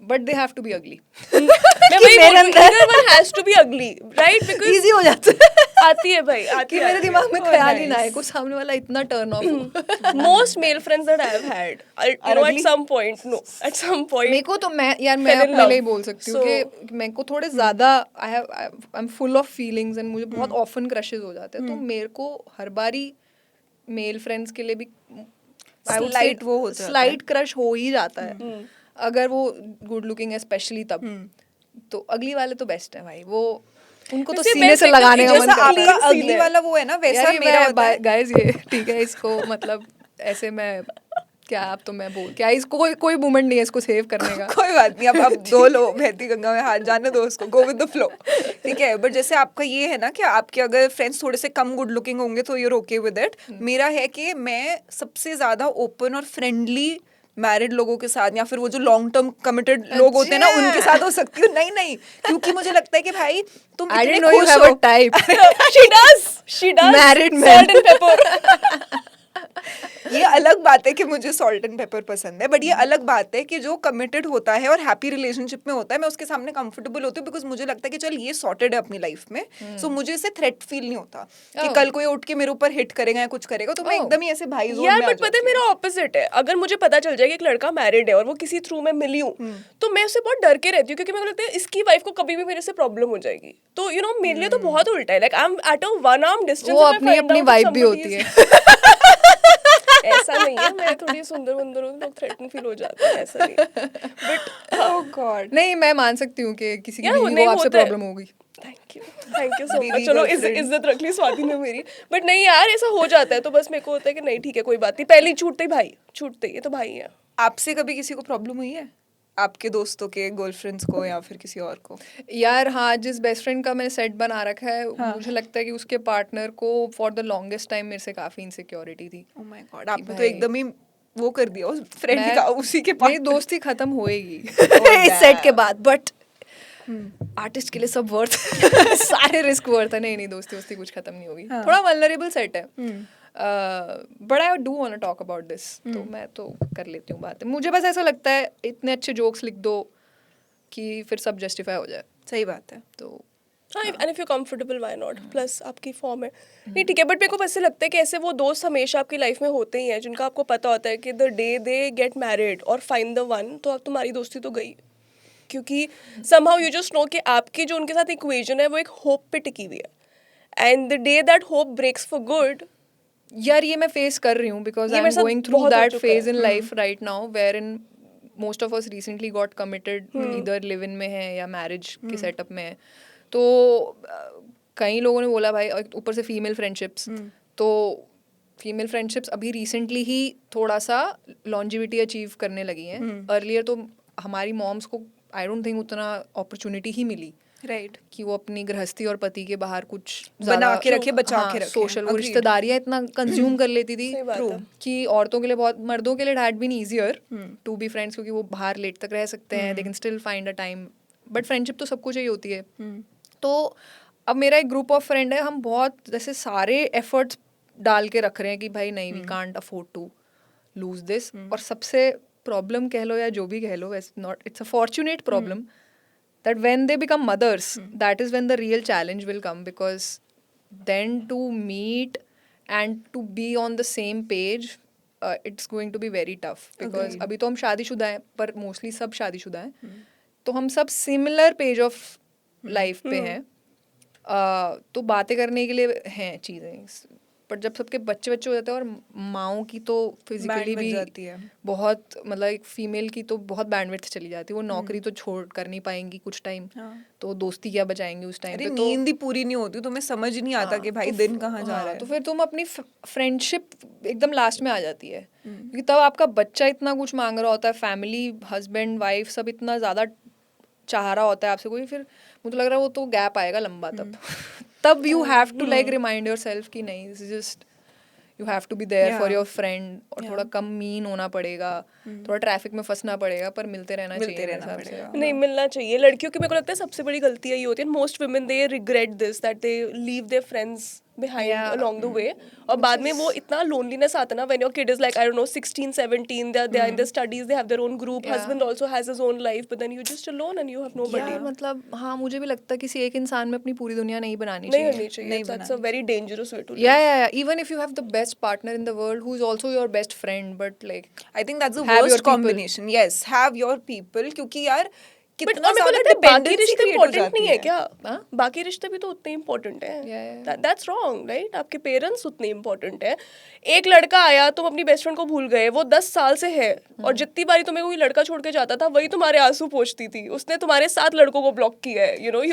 but they have to be ugly. मैं वही बोल रही हूँ, either one has to be ugly, right? Because easy हो जाता है आती है भाई, आती कि है, मेरे आती है. दिमाग में ख्याल ही ना आए कुछ सामने वाला इतना टर्न ऑफ हो. Most male friends that I've had, you know, at some point, no, at some point, मेरे को तो मैं यार मैं fell in अपने love. लिए बोल सकती हूँ कि मेरे को थोड़े ज्यादा I am full of feelings, and मुझे बहुत ऑफन क्रशेस हो जाते हैं. तो मेरे को हर बारी मेल फ्रेंड्स के लिए भी Slight वो हो जाता है. स्लाइट क्रश हो ही जाता है, अगर वो गुड लुकिंग है स्पेशली तब. तो अगली वाले तो बेस्ट है भाई, वो उनको तो वैसे सीने मैं से एकदम लगाने का मन जैसा करता है. आपका clean अगली है. वाला वो है ना, वैसा यार मेरा होता है. गाइस ये ठीक है, इसको मतलब ऐसे मैं क्या अब तो मैं बोल क्या इसको कोई मूवमेंट नहीं है इसको सेव करने का. कोई बात नहीं, अब दो लो बहती गंगा में हाथ, जाने दो उसको, गो विद द फ्लो. ठीक है, बट जैसे आपका ये है ना कि आपके अगर फ्रेंड्स थोड़े से कम गुड लुकिंग होंगे तो यूर ओके विद इट. मेरा है कि मैं सबसे ज्यादा ओपन और फ्रेंडली मैरिड लोगों के साथ या फिर वो जो लॉन्ग टर्म कमिटेड लोग होते हैं ना उनके साथ हो सकती हूँ. नहीं, क्योंकि मुझे लगता है कि भाई तुम I इतने didn't know you खुश have हो. a type. she does Married man. salt and pepper. ये अलग बात है कि मुझे सॉल्ट एंड पेपर पसंद है, बट ये अलग बात है कि जो कमिटेड होता है और हैप्पी रिलेशनशिप में होता है, मैं उसके सामने कंफर्टेबल होती हूँ बिकॉज मुझे लगता है कि चल ये सॉर्टेड है अपनी लाइफ में. सो मुझे इससे थ्रेट फील नहीं होता कि कल कोई उठ के मेरे ऊपर हिट करेगा या कुछ करेगा, तो मैं एकदम ही ऐसे भाई जोन यार में आ बट पता है जाती मेरा हूँ. ऑपोजिट है. अगर मुझे पता चल जाए कि एक लड़का मैरिड है और वो किसी थ्रू में मिली हूँ तो मैं उससे बहुत डर के रहती हूँ, क्योंकि मेरे को लगता है इसकी वाइफ को कभी भी मेरे से प्रॉब्लम हो जाएगी. तो यू नो मेरे लिए तो बहुत उल्टा है. Like I am at a 1 arm distance. वो अपनी वाइब भी होती है. ऐसा नहीं है, मैं थोड़ी सुंदर वंदर हूँ, लोग थ्रेटन फील हो जाते हैं, ऐसा नहीं. But Oh God. नहीं मैं मान सकती हूँ कि किसी की यार, बीवी नहीं को आपसे होता है. प्रॉब्लम होगी. थैंक यू सो बीवी मच. चलो girlfriend. इज्जत रख ली स्वाति ने मेरी. बट नहीं यार, ऐसा हो जाता है तो बस मेरे को होता है कि नहीं ठीक है कोई बात नहीं. पहले ही छूटते ही भाई, छूटते ही, ये तो भाई है. आपसे कभी किसी को प्रॉब्लम हुई है, आपके दोस्तों के गर्लफ्रेंड्स को या फिर किसी और को? यार हाँ, जिस बेस्ट फ्रेंड का मैंने सेट बना रखा है मुझे लगता है कि उसके पार्टनर को फॉर द लॉन्गेस्ट टाइम मेरे से काफी इनसिक्योरिटी थी. Oh my God, आपने तो भाई. एकदम ही वो कर दिया उस फ्रेंड मैं- का, उसी के मेरी पास. दोस्ती खत्म होएगी इस सेट के बाद. बट आर्टिस्ट के लिए सब वर्थ सारे रिस्क वर्थ है. नहीं दोस्ती कुछ खत्म नहीं होगी. हाँ. थोड़ा वल्नरेबल सेट है. But I do want to talk about this. तो मैं तो कर लेती हूँ बातें. मुझे बस ऐसा लगता है इतने अच्छे जोक्स लिख दो कि फिर सब जस्टिफाई हो जाए. सही बात है. तो हाँ, and if you comfortable why not. Plus आपकी फॉर्म है. नहीं ठीक है, बट मेरे को बस ऐसे लगता है कि ऐसे वो दोस्त हमेशा आपकी लाइफ में होते ही हैं जिनका आपको पता होता है कि the day they get married और फाइंड द वन, तो अब तुम्हारी दोस्ती तो गई. क्योंकि somehow you just know कि आपकी जो उनके साथ इक्वेशन है वो एक होप पे टिकी हुई है. And the day that hope breaks for good. यार ये मैं फेस कर रही हूँ बिकॉज ये आई एम मेरे साथ गोइंग थ्रू बहुत हो दैट चुका फेज है. In life right now where in most of us recently got committed, इधर लिव इन में है या मैरिज के सेटअप में है. तो कई लोगों ने बोला भाई, ऊपर से फीमेल फ्रेंडशिप्स. तो फीमेल फ्रेंडशिप्स अभी रिसेंटली ही थोड़ा सा लॉन्जिविटी अचीव करने लगी हैं. अर्लियर तो हमारी मॉम्स को आई डोंट थिंक उतना अपॉर्चुनिटी ही मिली राइट, कि वो अपनी गृहस्थी और पति के बाहर कुछ बना के रखे, बचा के रखे. सोशल वो Agreed. रिश्तेदारियां इतना कंज्यूम कर लेती थी सही बात है. कि औरतों के लिए बहुत, मर्दों के लिए it had been easier to be friends क्योंकि वो बाहर लेट तक रह सकते हैं, they can still find a time. But friendship तो सबको चाहिए होती है. तो अब मेरा एक ग्रुप ऑफ फ्रेंड है, हम बहुत जैसे सारे एफर्ट्स डाल के रख रहे हैं कि भाई नहीं, we can't afford to lose this. और सबसे प्रॉब्लम कह लो या जो भी कह लो, it's a fortunate problem that when they become mothers, that is when the real challenge will come, because then to meet and to be on the same page, it's going to be very tough. Because अभी तो हम शादीशुदा हैं, पर mostly सब शादीशुदा हैं, तो हम सब similar page of life पे हैं. तो बातें करने के लिए हैं चीज़ें. पर जब सबके बच्चे हो जाते हैं और माँओं की तो फिजिकली भी जाती है बहुत, मतलब एक फीमेल की तो बहुत बैंडविड्थ चली जाती है. वो नौकरी तो छोड़ कर नहीं पाएंगी कुछ टाइम. तो दोस्ती क्या बचाएंगी उस टाइम पे. तो नींद ही पूरी नहीं होती, तो मैं समझ नहीं आता कि भाई दिन कहाँ जा रहा है. तो फिर तुम अपनी फ्रेंडशिप एकदम लास्ट में आ जाती है, क्योंकि तब आपका बच्चा इतना कुछ मांग रहा होता है, फैमिली, हस्बैंड, वाइफ सब इतना ज़्यादा चाह रहा होता है आपसे कोई. फिर मुझे लग रहा है वो तो गैप आएगा लंबा तब you have to like remind yourself कि नहीं, this is just, you have to be there for your friend. और थोड़ा कम मीन होना पड़ेगा, थोड़ा ट्रैफिक में फंसना पड़ेगा, पर मिलते रहना चाहिए. नहीं, मिलना चाहिए. लड़कियों की मेरे को लगता है सबसे बड़ी गलती यही होती है. Most women they regret this, that they leave their friends behind along the way. और बाद में वो इतना loneliness आता ना, when your kid is like, I don't know, 16, 17, they are in their studies, they have their own group, husband also has his own life, but then you're just alone and you have nobody. यार मतलब हाँ, मुझे भी लगता है किसी एक इंसान में अपनी पूरी दुनिया नहीं बनानी नहीं चाहिए. होनी चाहिए. That's a very dangerous way to live. Yeah. Even if you have the best partner in the world who is also your best friend, but like I think that's the have your worst people. combination. Yes, have your people, क्योंकि यार But कितना और मेरे को ज़्यादा लगता है बाकी dependency रिश्ते create हो important जाती नहीं है है. क्या? हाँ? बाकी रिश्ते भी तो उतने important हैं. Yeah. That's wrong, right? आपके पेरेंट्स उतने important हैं. एक लड़का आया, तुम अपनी बेस्ट फ्रेंड को भूल गए, वो 10 साल से है, और जितनी बारी तुम्हें कोई लड़का छोड़ के जाता था वही तुम्हारे आंसू पोंछती थी. उसने तुम्हारे 7 लड़कों को ब्लॉक किया है. You know,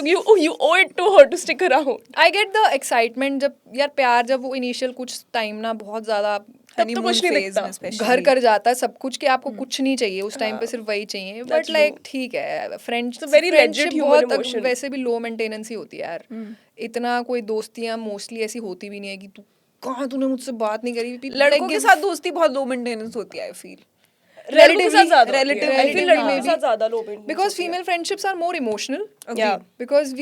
you owe it to her to stick around. I get the excitement जब यार प्यार, जब वो इनिशियल कुछ टाइम ना बहुत ज़्यादा तब तो कुछ नहीं दिखता। घर कर जाता है सब कुछ कि आपको कुछ नहीं चाहिए उस टाइम पे, सिर्फ वही चाहिए. बट लाइक ठीक है, friends very legit human emotion. वैसे भी लो मेंटेनेंस ही होती है यार. इतना कोई दोस्तियां मोस्टली ऐसी होती भी नहीं है कि तू कहाँ तूने मुझसे बात नहीं करी. लड़कों के साथ दोस्ती बहुत लो मेंटेनेंस होती है, आई फील. लड़कों के साथ ज्यादा relatively, I feel लड़कों के साथ ज्यादा low maintenance Because होती है। female friendships are more emotional. Yeah. Because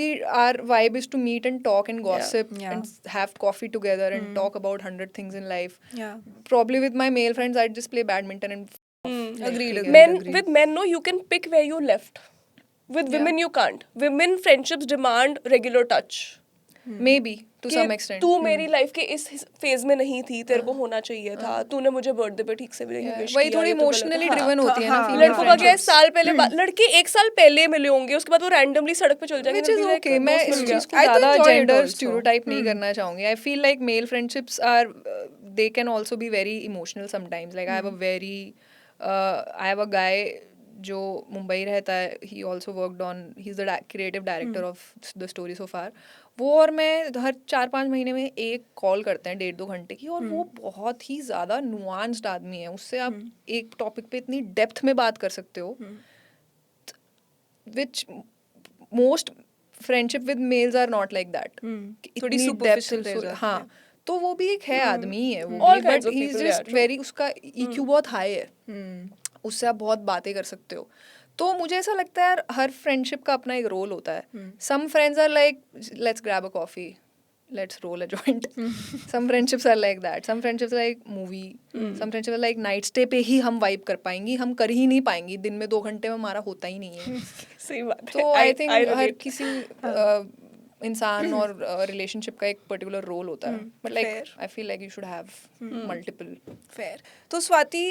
our vibe is to meet and talk and gossip Yeah. and have coffee together and talk about 100 things in life. Yeah. Probably with my male friends, I'd just play badminton and Agreed. With men, no, you can pick where you left. With women, you can't. Women friendships demand regular touch. maybe to कि some extent. तू मेरी life के इस phase में नहीं थी, तेरे को होना चाहिए था, तूने मुझे बर्थडे पे ठीक से भी नहीं विश किया. वही थोड़ी इमोशनली ड्रिवन होती है ना female लड़कों का क्या है, friendships. साल पहले लड़के 1 साल पहले मिले होंगे, उसके बाद वो रैंडमली सड़क पे चल जाएंगे. Which is okay. मैं इस चीज को I तो ज्यादा enjoy it gender also. Stereotype नहीं करना चाहूंगी. I feel like male friendships are they can also be very emotional sometimes. Like I have a guy जो मुंबई रहता है. He also worked on, he's the creative director of the story so far. वो और मैं हर 4-5 महीने में एक call करते हैं 1.5-2 घंटे की, और वो बहुत ही ज़्यादा नुआंस्ड आदमी है. उससे आप एक टॉपिक पे इतनी डेप्थ में बात कर सकते हो, which most friendship with males are not like that. थोड़ी इतनी superficial depth रह जाती है. हाँ, तो वो भी एक है आदमी ही है वो All भी, kinds but of he's people, yeah, just true. very, उसका EQ बहुत हाई है, उससे आप बहुत बातें कर सकते हो. तो मुझे ऐसा लगता है यार, हर फ्रेंडशिप का अपना एक रोल होता है. Some friends are like let's grab a coffee, let's roll a joint. Some friendships are like that. Some friendships like movie. Some friendships are like night stay पे ही हम वाइब कर पाएंगी, हम कर ही नहीं पाएंगी दिन में 2 घंटे में, हमारा होता ही नहीं है. सही बात है. तो आई थिंक हर relate. किसी इंसान और रिलेशनशिप का एक पर्टिकुलर रोल होता है. But like Fair. I feel like you should have multiple. Fair. तो स्वाति,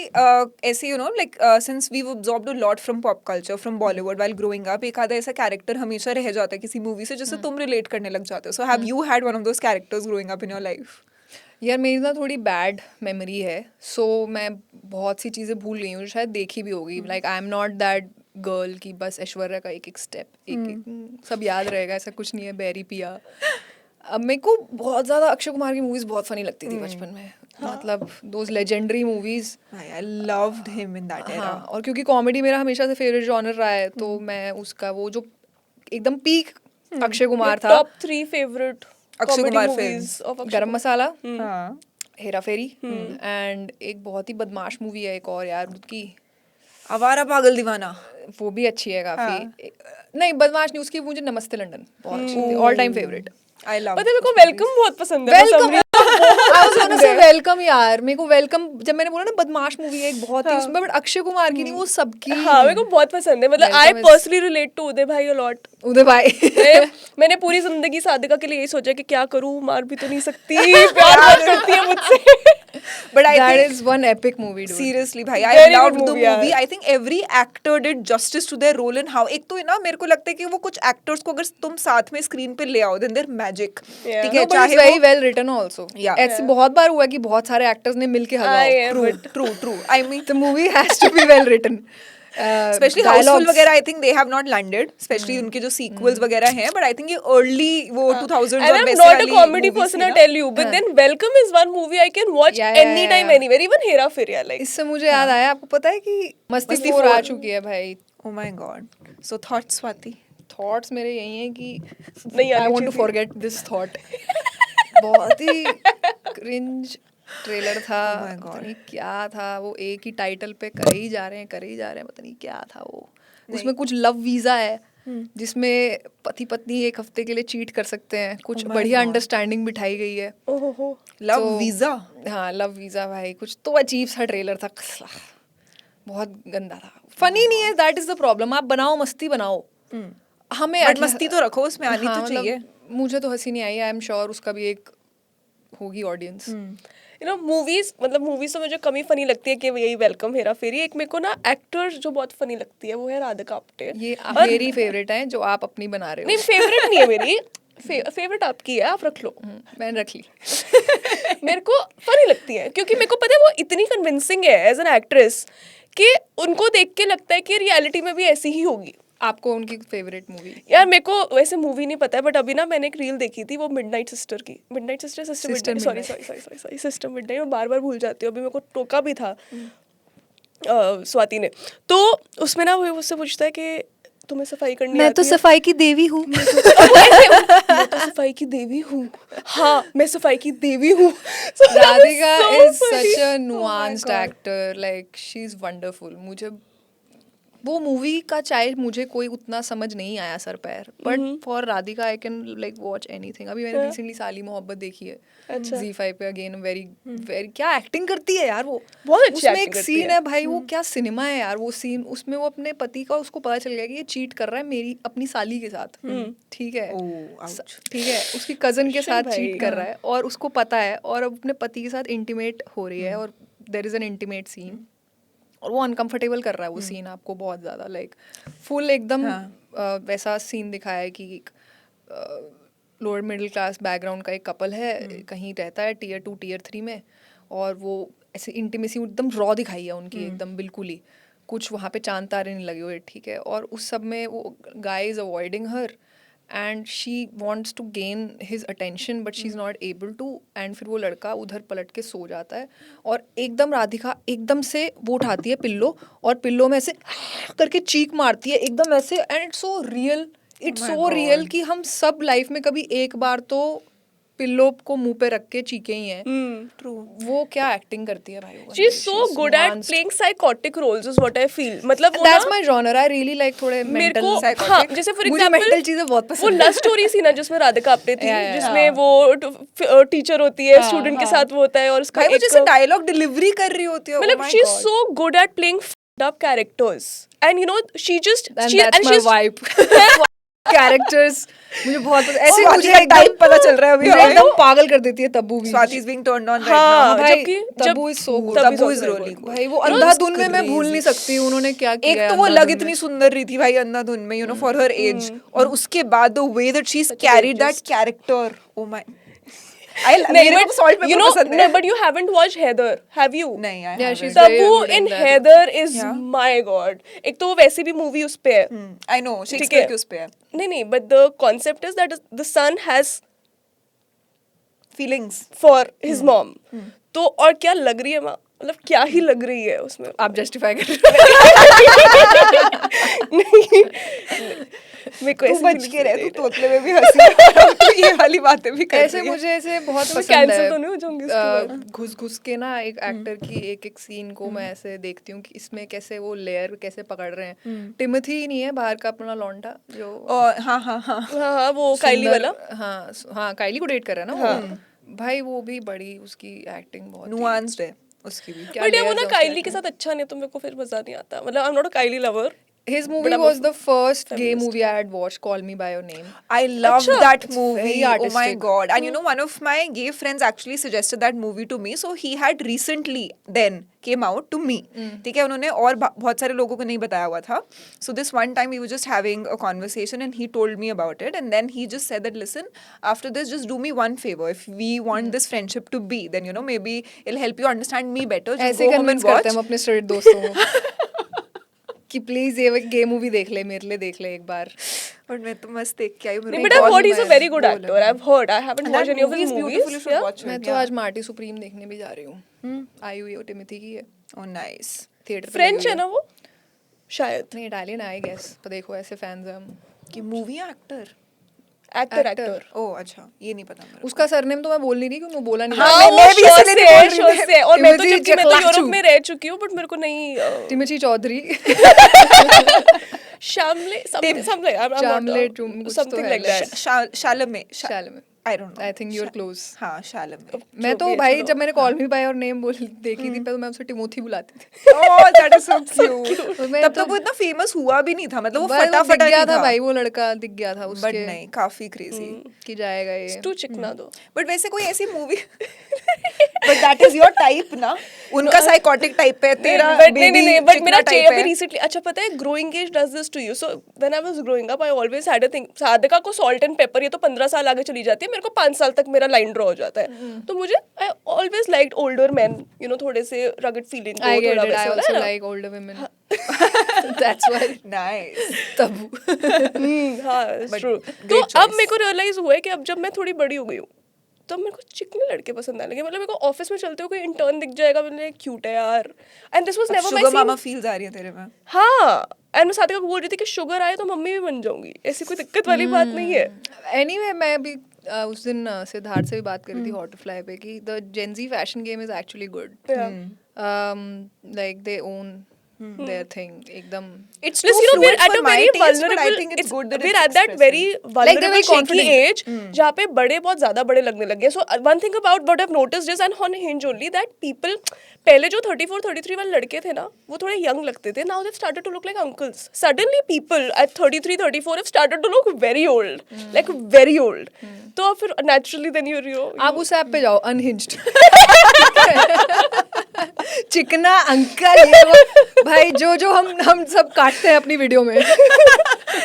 ऐसे you know like since we absorbed a lot from pop culture, from Bollywood while growing up, एक आधा ऐसा कैरेक्टर हमेशा रह जाता है किसी मूवी से जिससे तुम रिलेट करने लग जाते हो. So have you had one of those characters growing up in your life? यार मेरी ना थोड़ी बैड मेमोरी है, सो मैं बहुत सी चीज़ें भूल गई हूँ, शायद देखी भी होगी. Like I am not that girl की बस ऐश्वर्या का एक एक स्टेप एक सब याद रहेगा, ऐसा कुछ नहीं है. बैरी पिया. अब मेरे को बहुत ज़्यादा अक्षय कुमार की मूवीज़ बहुत फनी लगती थी बचपन में. मतलब those legendary movies. I loved him in that era. हाँ, और क्योंकि कॉमेडी मेरा हमेशा से फेवरेट जॉनर रहा है, तो मैं उसका वो जो एकदम पीक अक्षय कुमार था, Top 3 favorite Akshay comedy Kumar movies films. of Akshay गरम मसाला, हाँ. हेरा फेरी, एंड एक बहुत ही बदमाश मूवी है एक और यार उसकी, आवारा पागल दीवाना. वो भी अच्छी है काफी. नहीं बदमाश नहीं, उसकी मुझे नमस्ते लंदन बहुत अच्छी थी, all time favourite. I love. पता है मेरे को वेलकम बहुत पसंद है. Welcome, I was gonna say welcome यार. मेरे को वेलकम, जब मैंने बोला ना बदमाश मूवी है एक बहुत ही, उसमें बट अक्षय कुमार की नहीं, वो सबकी. हाँ मेरे को बहुत पसंद है. मतलब Welcome I is- personally relate to Uday भाई अ लॉट. उदय भाई. मैंने पूरी जिंदगी साधिका के लिए यही सोचा कि क्या करूँ, मार भी तो नहीं सकती, प्यार बहुत करती है मुझसे. But I That think is one epic movie, dude. seriously भाई, I Very loved good the movie, movie. यार. I think every actor did justice to their role and how. एक तो है ना, मेरे को लगता है कि वो कुछ actors को अगर तुम साथ में स्क्रीन पे ले आओ, then they're magic. Yeah. ठीक है, No, but it's चाहे very वो well written also. Yeah. ऐसे बहुत बार हुआ कि बहुत सारे एक्टर्स ने मिलके I हगाओ. am. true. I mean, The movie has to be well written. especially Houseful वगैरह, I think they have not landed. Especially उनके जो sequels वगैरह हैं, but I think ये early वो 2000s And और I'm वैसे not a वाली comedy movies person, थी I ना. tell you. But then Welcome is one movie I can watch Yeah, yeah, anytime, yeah. anywhere. Even Hera Fairy, like. इससे मुझे याद आया, आपको पता है कि मस्ती मस्ती 4 आ 4 चुकी है भाई. Oh my god. So thoughts, Swati? Thoughts मेरे यही हैं कि नहीं आई आनी वांट टू चाहिए फॉरगेट दिस थॉट. बहुत ही क्रिंज ट्रेलर था. Oh my पता God. नहीं क्या था वो, एक ही टाइटल पे करे ही जा रहे हैं, पता नहीं क्या था वो. उसमें कुछ लव वीजा है जिसमें पति पत्नी एक हफ्ते के लिए चीट कर सकते हैं. कुछ Oh my बढ़िया God. अंडरस्टैंडिंग बिठाई गई है. ओहो. Love So- visa. हाँ, लव वीजा भाई. कुछ तो अजीब सा ट्रेलर था, बहुत गंदा था. फनी नहीं है, दैट इज द प्रॉब्लम. आप बनाओ, मस्ती बनाओ, हमें But मस्ती तो रखो उसमें, आनी हाँ, तो मतलब चाहिए. मुझे तो हंसी नहीं आई. आई एम श्योर उसका भी एक होगी ऑडियंस. You know, movies, मतलब मूवीज तो मुझे कमी फनी लगती है कि यही वेलकम, हेरा फेरी. एक मेरे को ना एक्टर जो बहुत फनी लगती है वो है राधिका आप्टे. ये मेरी फेवरेट है जो आप अपनी बना रहे हो. नहीं फेवरेट नहीं है मेरी, फेवरेट आपकी है, आप रख लो. मैंने रख ली. मेरे को फनी लगती है क्योंकि मेरे को पता है वो इतनी कन्विंसिंग है एज एन एक्ट्रेस कि उनको देख के लगता है कि रियलिटी में भी ऐसी ही होगी. आपको उनकी फेवरेट मूवी? यार मेरे को वैसे मूवी नहीं पता है, बट अभी ना मैंने एक रील देखी थी वो मिडनाइट सिस्टर की, sister Sister sorry Midnight. Sorry sister midnight, मैं बार बार भूल जाती हूँ, अभी मेरे को टोका भी था स्वाति ने। तो उसमें ना वो उससे पूछता है कि तुम्हें सफाई करनी मैं आती तो है? सफाई की देवी हूँ। मैं तो सफाई की देवी हूँ, हाँ मैं सफाई की देवी हूँ। Radhika So is funny. such a Oh my nuanced God. actor, like she's wonderful. मुझे वो मूवी का चाहे मुझे कोई उतना समझ नहीं आया सर पैर, but for Radhika I can like watch anything. अभी मैंने रिसेंटली साली मोहब्बत देखी है अच्छा। Z5 पे, अगेन वेरी वेरी, क्या एक्टिंग करती है यार वो। बहुत अच्छी उसमें acting एक करती सीन है। है भाई, वो क्या सिनेमा है यार वो सीन। उसमें वो अपने पति का, उसको पता चल गया कि ये चीट कर रहा है मेरी अपनी साली के साथ, ठीक है, Oh, ouch. ठीक है, उसकी कजन के Shit साथ भाई, चीट कर रहा है और उसको पता है, और अब अपने पति के साथ इंटीमेट हो रही है, और there is an intimate scene, और वो अनकंफर्टेबल कर रहा है वो सीन आपको बहुत ज़्यादा, लाइक फुल एकदम वैसा सीन दिखाया है कि लोअर मिडिल क्लास बैकग्राउंड का एक कपल है, कहीं रहता है टीयर 2 टीयर 3 में, और वो ऐसे इंटीमेसी एकदम रॉ दिखाई है उनकी, एकदम बिल्कुल ही कुछ वहाँ पे चांद तारे नहीं लगे हुए, ठीक है, और उस सब में वो guy is avoiding her and she wants to gain his attention but she is not able to, and फिर वो लड़का उधर पलट के सो जाता है, और एकदम राधिका एकदम से वो उठाती है पिल्लो, और पिल्लो में ऐसे करके चीख मारती है एकदम ऐसे, and it's so real, it's so real कि हम सब लाइफ में कभी एक बार तो पिल्लो को मुंह पे रख के चीखे ही हैं। True. वो क्या एक्टिंग करती है भाई वो। She is so good at playing psychotic roles is what I feel. मतलब वो That's ना my genre. I really like थोड़े मेरे mental को psychotic. हाँ, जैसे फॉर मुझे एग्जांपल mental चीजें बहुत वो पसंद लव स्टोरी थी ना जिसमें राधिका आप्टे थी, Yeah, yeah, जिसमें वो टीचर होती है, स्टूडेंट के साथ वो होता है, और उसका भाई वो एक जैसे डायलॉग डिलीवरी कर रही होती है, मतलब she is so good at playing fucked up characters, and you know she just and she that's and my she's vibe. Characters मुझे बहुत पसंद, ऐसे स्वाति मुझे का एकदम type पता चल रहा है अभी मुझे हमें। एकदम पागल कर देती है तब्बू भी। Swati is being turned on right हाँ, now. भाई जबकि Tabu is so good. Tabu is is very really good. good. भाई वो You know, अंधाधुन में मैं crazy. भूल नहीं सकती उन्होंने क्या किया एक है तो वो लग अंधाधुन इतनी में। सुंदर रही थी भाई अंधाधुन में, you know, for her age, और उसके बाद the way that she is carried that character, oh my, नहीं, मेरे को but salt you pepper know, पसंद no, है। but you haven't watched Heather, have you? नहीं, I Yeah, haven't. she's very Tabu good in in that. Heather is Yeah. my god. एक तो वो वैसे भी मूवी उस पे है, I know, ठीक शेक्सपियर है। के उस पे है नहीं, but the concept is that the son has feelings. for his mom. तो और क्या लग रही है माँ, मतलब क्या ही लग रही है उसमें। आप जस्टिफाई कर नहीं, मेरे को तू ऐसे बच feel के रह, तू नहीं तोतले में भी हंसी, तू ये वाली बातें भी कर ऐसे रही है। मुझे ऐसे बहुत मैं पसंद cancel है। तो नहीं हो जाऊंगी इसके बाद? घुस घुस के ना एक एक्टर की एक एक सीन को मैं ऐसे देखती हूँ कि इसमें कैसे वो लेयर कैसे पकड़ रहे हैं। टिमोथी ही नहीं है बाहर का अपना लौंडा जो और हाँ, हाँ, वो काइली सुंदर- वाला। हाँ काइली को डेट कर रहा है ना वो। भाई वो भी बड़ी, उसकी एक्टिंग बहुत ही- नुआंस्ड है उसकी भी। क्या बट ये वो layers ना है उसकी काइली के acting। साथ अच्छा नहीं, तो मेरे को फिर मजा नहीं आता, मतलब आई am not a Kylie lover. His movie But I'm was a the first gay movie I had watched, Call Me by Your Name. I loved Achha. that It's movie. very Oh my artistic. god! And you know, one of my gay friends actually suggested that movie to me. So he had recently then came out to me. ठीक है, उन्होंने और बहुत सारे लोगों को नहीं बताया हुआ था. So this one time we were just having a conversation and he told me about it, and then he just said that, listen, after this just do me one favor. If we want this friendship to be, then you know maybe it'll help you understand me better. Just ऐसे go home and convince करते watch. हैं हम अपने straight दोस्तों को कि please ये गे movie देख ले, मेरे लिए देख ले एक बार। But मैं तो मस्त देख के आई हूँ. But I've heard he's a very good actor. I've heard. I haven't And that watched any of movie his is beautiful. movies. You should Yeah. watch it. मैं तो yeah. आज मार्टी सुप्रीम देखने भी जा रही हूँ। आई हुई है, टिमोथी की है, Oh nice. थिएटर French है ना वो, शायद। नहीं इटालियन आई गेस, पर देखो ऐसे फैंस हैं हम। कि मूवी या एक्टर? Actor. ओह अच्छा, ये नहीं पता मेरे को. उसका सरनेम तो मैं बोल नहीं रही क्योंकि वो बोला नहीं हाँ, जाता। वो मैं भी show इसलिए से नहीं है, बोल रही show से है। और मैं तो Timothy जबकि मैं तो Chalachu. यूरोप में रह चुकी हूँ, बट मेरे को नहीं Timothée Chaudhary Chalamet something I'm Chalamet not कुछ तो something है like that. Chalamet. Chalamet. I don't know. I think you are close. हाँ, शालमे. मैं जो तो भी है, भाई चलो। जब मैंने कॉल मी बाय और नेम बोल देखी थी तो मैं उसे टिमोथी बुलाती थी। Oh, that is so cute. मैं तब तो- तक वो इतना फेमस हुआ भी नहीं था, मतलब वो बस वो फटाफट दिख गया नहीं था भाई, वो लड़का दिख गया था बट उसके नहीं, काफी क्रेजी. कि जाएगा ये। तू चिकना दो। बट वैसे कोई ऐसी movie but that is your type ना, उनका साइकोटिक टाइप है, तेरा बट baby नहीं बट चिकना मेरा type अभी है. रिसेंटली, अच्छा पता है growing age does this to you. So when I was growing up I always had a thing, साधका को सॉल्ट एंड पेपर, ये तो 15 साल आगे चली जाती है, मेरे को 5 साल तक मेरा लाइन ड्रॉ हो जाता है। तो मुझे I always liked older man, you know, थोड़े से रगड फीलिंग I को, get थोड़ा it. I वैसे होता also है ना। like older women. That's why nice Tabu. हाँ But ट्रू. तो great अब choice. मेरे को रियलाइज हुआ है कि अब जब मैं थोड़ी बड़ी हो गई हूँ तो मेरे को चिकने लड़के पसंद आने लगे. मतलब मेरे को ऑफिस में चलते हुए कोई इंटर्न दिख जाएगा, मैंने क्यूट है यार. And this was never my sugar mama scene. Feels आ रही है तेरे में. हाँ, एंड मैं साथी को बोल रही थी कि शुगर आए तो मम्मी भी बन जाऊंगी, ऐसी कोई दिक्कत वाली बात नहीं है. एनीवे मैं अभी उस दिन सिद्धार्थ से भी बात करी थी हॉटफ्लाई पे कि the Gen Z fashion game is actually good. Like they own their thing एकदम. It's Plus, too you know, we're fluid at for a my very taste, but I vulnerable. think it's good that we're it's at that expressive. very Like they're vulnerable, very shaky confident. age जहाँ पे बड़े बहुत ज्यादा बड़े लगने लगे. So one thing about what I've noticed is, and on Hinge only, that people पहले जो 34-33 वाले लड़के थे ना, वो थोड़े young लगते थे. Now they've started to look like uncles. Suddenly people at 33-34 have started to look very old, like very old. तो फिर naturally then you know. आप उस ऐप पे जाओ अनहिंज्ड. चिकना अंकल ये वो भाई जो हम सब काटते हैं अपनी वीडियो में.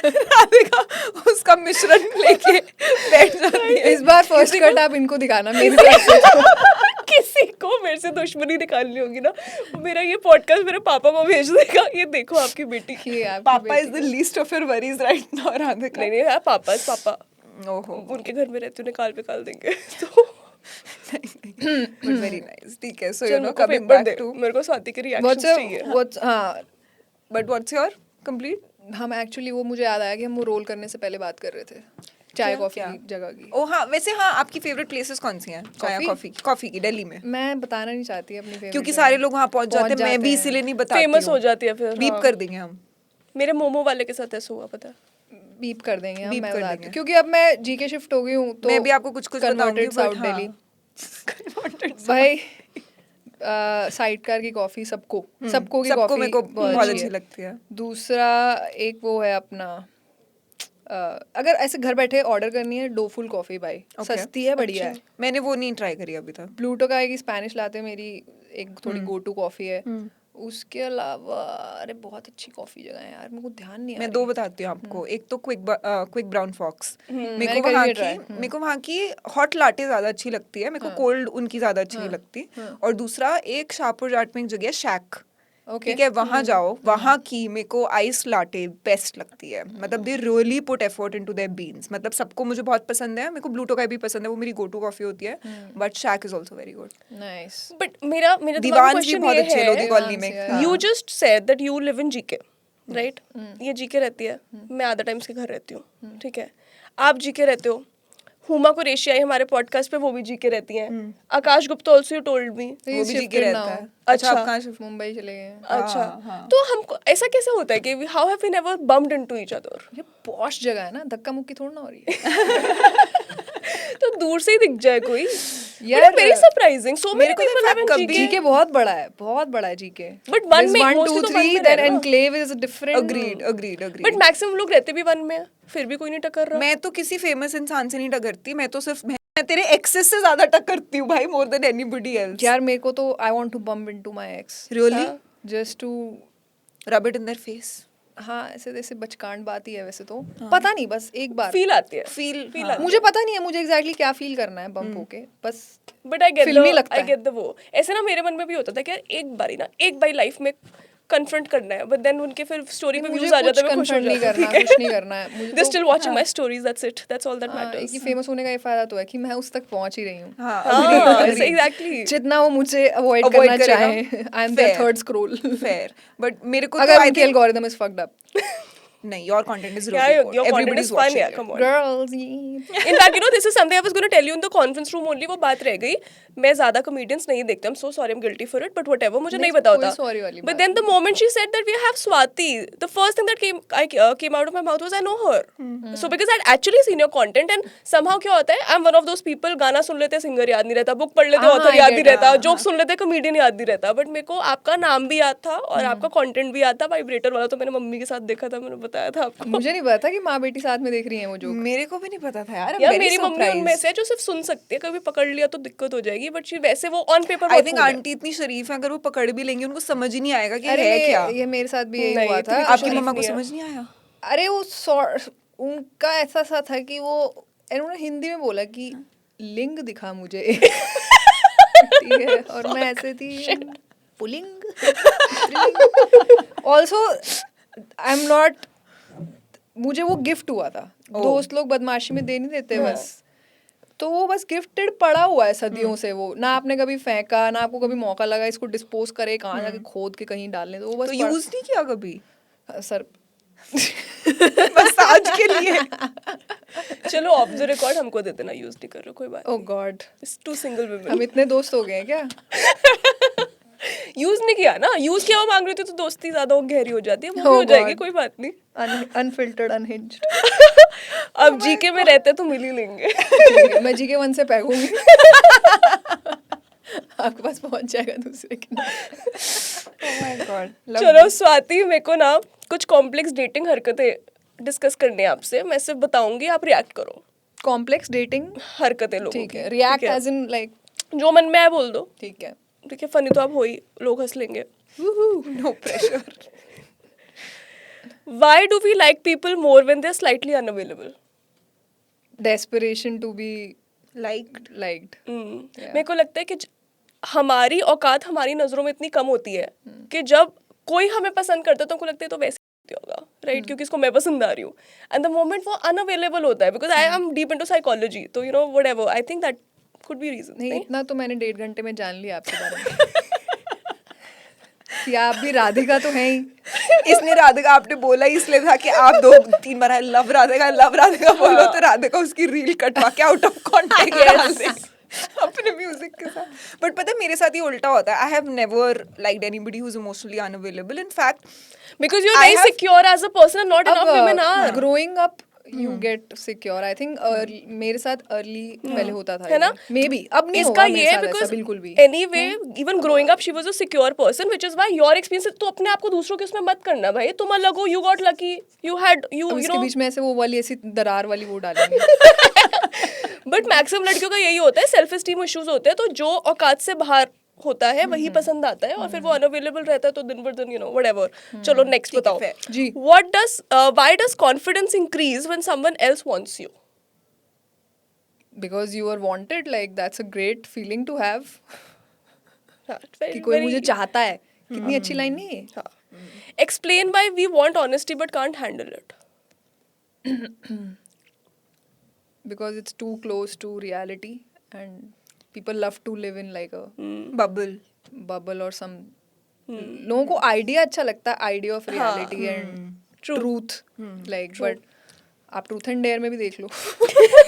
राधिका उसका मिश्रण लेके बैठ जाती है. इस बार फर्स्ट कट आप इनको दिखाना मेरी तरफ से. किसी को मेरे से दुश्मनी निकालनी होगी ना, मेरा ये पॉडकास्ट मेरे पापा को भेज देगा, ये देखो आपकी बेटी. कि आपकी पापा बेटी is the least of your worries right now Radhika. नहीं है पापा पापा ओहो उनके घर में रहते निकाल देंगे. तो बट वेरी नाइस. ठीक है. सो चल, यू नो मेरे को coming paper back they, to मेरे को स्वाति के रिएक्शंस व्हाट्स चाहिए. व्हाट्स हाँ बट व्हाट्स योर कंप्लीट. हम एक्चुअली वो मुझे याद आया कि हम वो रोल करने से पहले बात कर रहे थे चाय कॉफी क्या? की जगह की. ओ हाँ वैसे हाँ आपकी फेवरेट प्लेसेस कौन सी हैं चाय कॉफी की दिल्ली में. मैं बताना नहीं चाहती अपनी favorite क्योंकि जगह. सारे लोग वहाँ पहुँच जाते हैं. मैं भी हैं. इसीलिए नहीं बताती फेमस हो हूँ. जाती है फिर. बीप हाँ. कर देंगे हम. मेरे मोमो वाले के साथ ऐसा हुआ पता है. बीप कर देंगे हम. बीप मैं कर बताती देंगे. हूँ क्योंकि अब मैं जीके शिफ्ट हो गई हूँ तो मैं भी आपको कुछ बताऊंगी converted South हाँ. Delhi. भाई साइड कार की कॉफी सबको की सबको कॉफी मेरे को बहुत अच्छी लगती है. दूसरा एक वो है अपना अगर ऐसे घर बैठे ऑर्डर करनी है डोफुल कॉफी भाई. Okay. सस्ती है बढ़िया है. मैंने वो नहीं ट्राई करी अभी तक. प्लूटो का है कि स्पेनिश लाते मेरी एक थोड़ी गो टू कॉफी है. उसके अलावा अरे बहुत अच्छी कॉफी जगह है यार मेरे को ध्यान नहीं आ मैं रही. दो बताती हूँ आपको. एक तो क्विक ब्राउन फॉक्स. मैंने मेरे करी है try. मेरे को वहाँ की हॉट लाटे ज्यादा अच्छी लगती है. मेरे को कोल्ड उनकी ज्यादा अच्छी नहीं लगती. और दूसरा एक शाहपुर जाट में एक जगह है शैक. ओके ठीक है वहाँ जाओ. वहाँ की मेरे को आइस लाटे बेस्ट लगती है. मतलब they really put effort into their beans. मतलब सबको मुझे बहुत पसंद है. मेरे को ब्लूटो का भी पसंद है. वो मेरी गो टू कॉफी होती है. But shake is also very good. Nice. But मेरा दीवान भी क्वेश्चन बहुत ये अच्छे लोधी है, कॉलोनी में. Divans, हाँ. You just said that you live in GK right. ये जीके रहती है, मैं आधा टाइम के घर रहती हूँ. ठीक है, आप जीके रहते हो. हुमा कुरैशी आई हमारे पॉडकास्ट पे, वो भी जीके रहती हैं. Akash Gupta also you told me. वो भी जीके रहता है. अच्छा, आप कहाँ शिफ्ट. मुंबई चले गए हैं. अच्छा, हाँ. तो हमको ऐसा कैसे होता है कि how have we never bumped into each other. ये पॉश जगह है ना धक्का मुक्की थोड़ी ना हो रही है. तो दूर से ही दिख जाए कोई यार, वेरी सरप्राइजिंग. सो मेरे मेरे को को तो fact कभी- जीके बहुत बड़ा है जीके. But one में- one mostly two तो one three में then रहना. enclave is a different. Agreed. But maximum लोग रहते भी वन में है, फिर भी कोई नहीं टक्कर रहा. मैं तो किसी फेमस इंसान से नहीं टकरती. मैं तो सिर्फ मैं तेरे एक्सेस से ज्यादा टकरती हूँ भाई. More than anybody else. यार मेरे को तो I want to bump into my ex really just to rub it in their face. हाँ ऐसे बचकांड बात ही है वैसे तो. पता नहीं बस एक बार फील आती है. फील आती मुझे पता नहीं है मुझे एग्जैक्टली क्या फील करना है बम्प होके. बस बट आई गेट फिल्मी लगता आई है. गेट द वो. ऐसे ना मेरे मन में भी होता था कि यार एक बारी लाइफ में कन्फ्रंट करना है, बट देन उनके फिर स्टोरी पे मुझे व्यूज आ कुछ जाते हैं, मैं खुश हो confront नहीं जाती करना, कुछ नहीं करना है मुझे. दे तो still watching my stories, that's it, that's all that हाँ, मैटर्स. कि फेमस होने का ये फायदा तो है कि मैं उस तक पहुंच ही रही हूँ. हाँ एग्जैक्टली. जितना वो मुझे अवॉइड Avoid करना करेगा. चाहे I am there Fair. Third scroll. Fair. But मेरे को अगर तो आई उनकी think algorithm is fucked up. नहीं your content is Yeah, really your content everybody is is fun, watching yeah, come on. Girls In fact, you know, this is something I was going to tell you in the conference room only. वो बात रह गई. मैं ज्यादा comedians नहीं देखती. I'm so sorry, I'm guilty for it. But whatever, मुझे नहीं पता होता. कोई sorry वाली But then the moment she said that we have Swati, the first thing that came out of my mouth was I know her. So because I'd actually seen your content and somehow क्या होता है, I'm one of those people, गाना सुन लेते हैं singer याद नहीं रहता, book पढ़ लेते हाँ, ऑथर I याद नहीं get रहता, that, जोक सुन लेते कॉमेडियन याद नहीं रहता. बट मेरे को आपका नाम भी याद था और आपका कंटेंट भी याद था. वाइब्रेटर वाला तो मैंने मम्मी के साथ देखा था, मैंने बताया था आपको. मुझे नहीं पता कि माँ बेटी साथ में देख रही हैं वो जो. मेरे को भी नहीं पता था यार. यार मेरी मम्मी उनमें से है जो सिर्फ सुन सकती है, कभी पकड़ लिया तो दिक्कत हो जाएगी. बट वैसे वो on paper I think aunty इतनी शरीफ है. अगर वो पकड़ भी लेंगे उनको समझ ही नहीं आएगा कि अरे है क्या. ये मेरे साथ भी यही नहीं, हुआ इतनी था. तो आपकी शरीफ मम्मा को नहीं है. समझ नहीं आया. अरे वो उनका ऐसा सा था कि वो उन्होंने हिंदी में बोला कि लिंग दिखा मुझे. ठीक है और मैं ऐसे थी pulling also I am not, मुझे वो गिफ्ट हुआ था, दोस्त लोग बदमाशी में दे नहीं देते बस, तो वो बस गिफ्टेड पड़ा हुआ है सदियों से, वो ना आपने कभी फेंका, ना आपको कभी मौका लगा इसको डिस्पोज करे, कहाँ जाके खोद के कहीं डालने, तो वो बस तो यूज नहीं किया कभी सर बस आज के लिए? चलो ऑफ द रिकॉर्ड हमको दे देना, यूज नहीं कर रहे कोई बात। Oh God, it's two single women. हम इतने दोस्त हो गए हैं क्या? यूज नहीं किया ना, यूज किया हुआ मांग रहे थे तो दोस्ती ज्यादा गहरी हो जाती है, वो भी Oh हो जाएगी, God. कोई बात नहीं। अनफिल्टर्ड अनहिंज्ड अब जीके में रहते तो मिल ही लेंगे। मैं जीके 1 से पैगूंगी आपके पास पहुंच जाएगा दूसरे के। Oh my God, चलो स्वाति, मेरे को ना कुछ कॉम्प्लेक्स डेटिंग हरकतें डिस्कस करनी है आपसे, मैं सिर्फ बताऊंगी, आप रिएक्ट करो। कॉम्प्लेक्स डेटिंग, हरकतें लोगों ठीक की, है, रिएक्ट ठीक है? एज इन लाइक, जो मन में आए बोल दो, ठीक है, ठीक है? फनी तो आप हो ही, लोग हंस लेंगे। no pressure. Why do we like people more when they're slightly unavailable? Desperation to be Liked. Liked. मेरे को लगता है कि हमारी औकात हमारी नजरों में इतनी कम होती है कि जब कोई हमें पसंद करता है तो हमको लगता है तो वैसे ही होगा, राइट? क्योंकि इसको मैं पसंद आ रही हूँ, एंड द मोमेंट वो अनअवेलेबल होता है, because I am deep into psychology, तो you know whatever, I think that could be reason. नहीं, इतना तो मैंने 1.5 घंटे में जान लिया आपके बारे में कि आप भी राधिका तो हैं ही। इसने राधिका आपने बोला ही इसलिए था कि आप 2-3 बार लव राधिका बोलो तो राधिका उसकी रील कटवा के आउट ऑफ कॉन्टेक्स्ट डाल दे अपने म्यूजिक के साथ। बट पता है मेरे साथ ये उल्टा होता है, I have never liked anybody who is emotionally unavailable. In fact because you are very secure as a person and not enough women are. Growing up you get secure, I think मेरे साथ early पहले होता था, है ना? May be अब नहीं इसका होगा ये मेरे है साथ ऐसा बिकॉज बिल्कुल भी। Anyway even growing up she was a secure person, which is why your experience, तो अपने आप को दूसरों के उसमें मत करना भाई, तुम अलग हो, you got lucky, you had you अब यू इसके नो। बीच में ऐसे वो वाली ऐसी दरार वाली वो डालेंगे बट मैक्सिमम लड़कियों का यही होता है, सेल्फ एस्टीम इश्यूज होते हैं, तो जो औकात से बाहर होता है वही पसंद आता है, और फिर वो अनअवेलेबल रहता है तो दिन भर दिन यू नो व्हाटएवर। चलो नेक्स्ट बताओ जी। Why does confidence increase when someone else wants you? Because you are wanted, like that's a great feeling to have, कि कोई Very- मुझे चाहता है। कितनी अच्छी लाइन नहीं है? हाँ. Explain why we want honesty but can't handle it. Because it's too close to reality and people love to live in like a bubble bubble or some, लोगों को आइडिया अच्छा लगता है, idea of reality and truth, like, but आप truth and dare में भी देख लो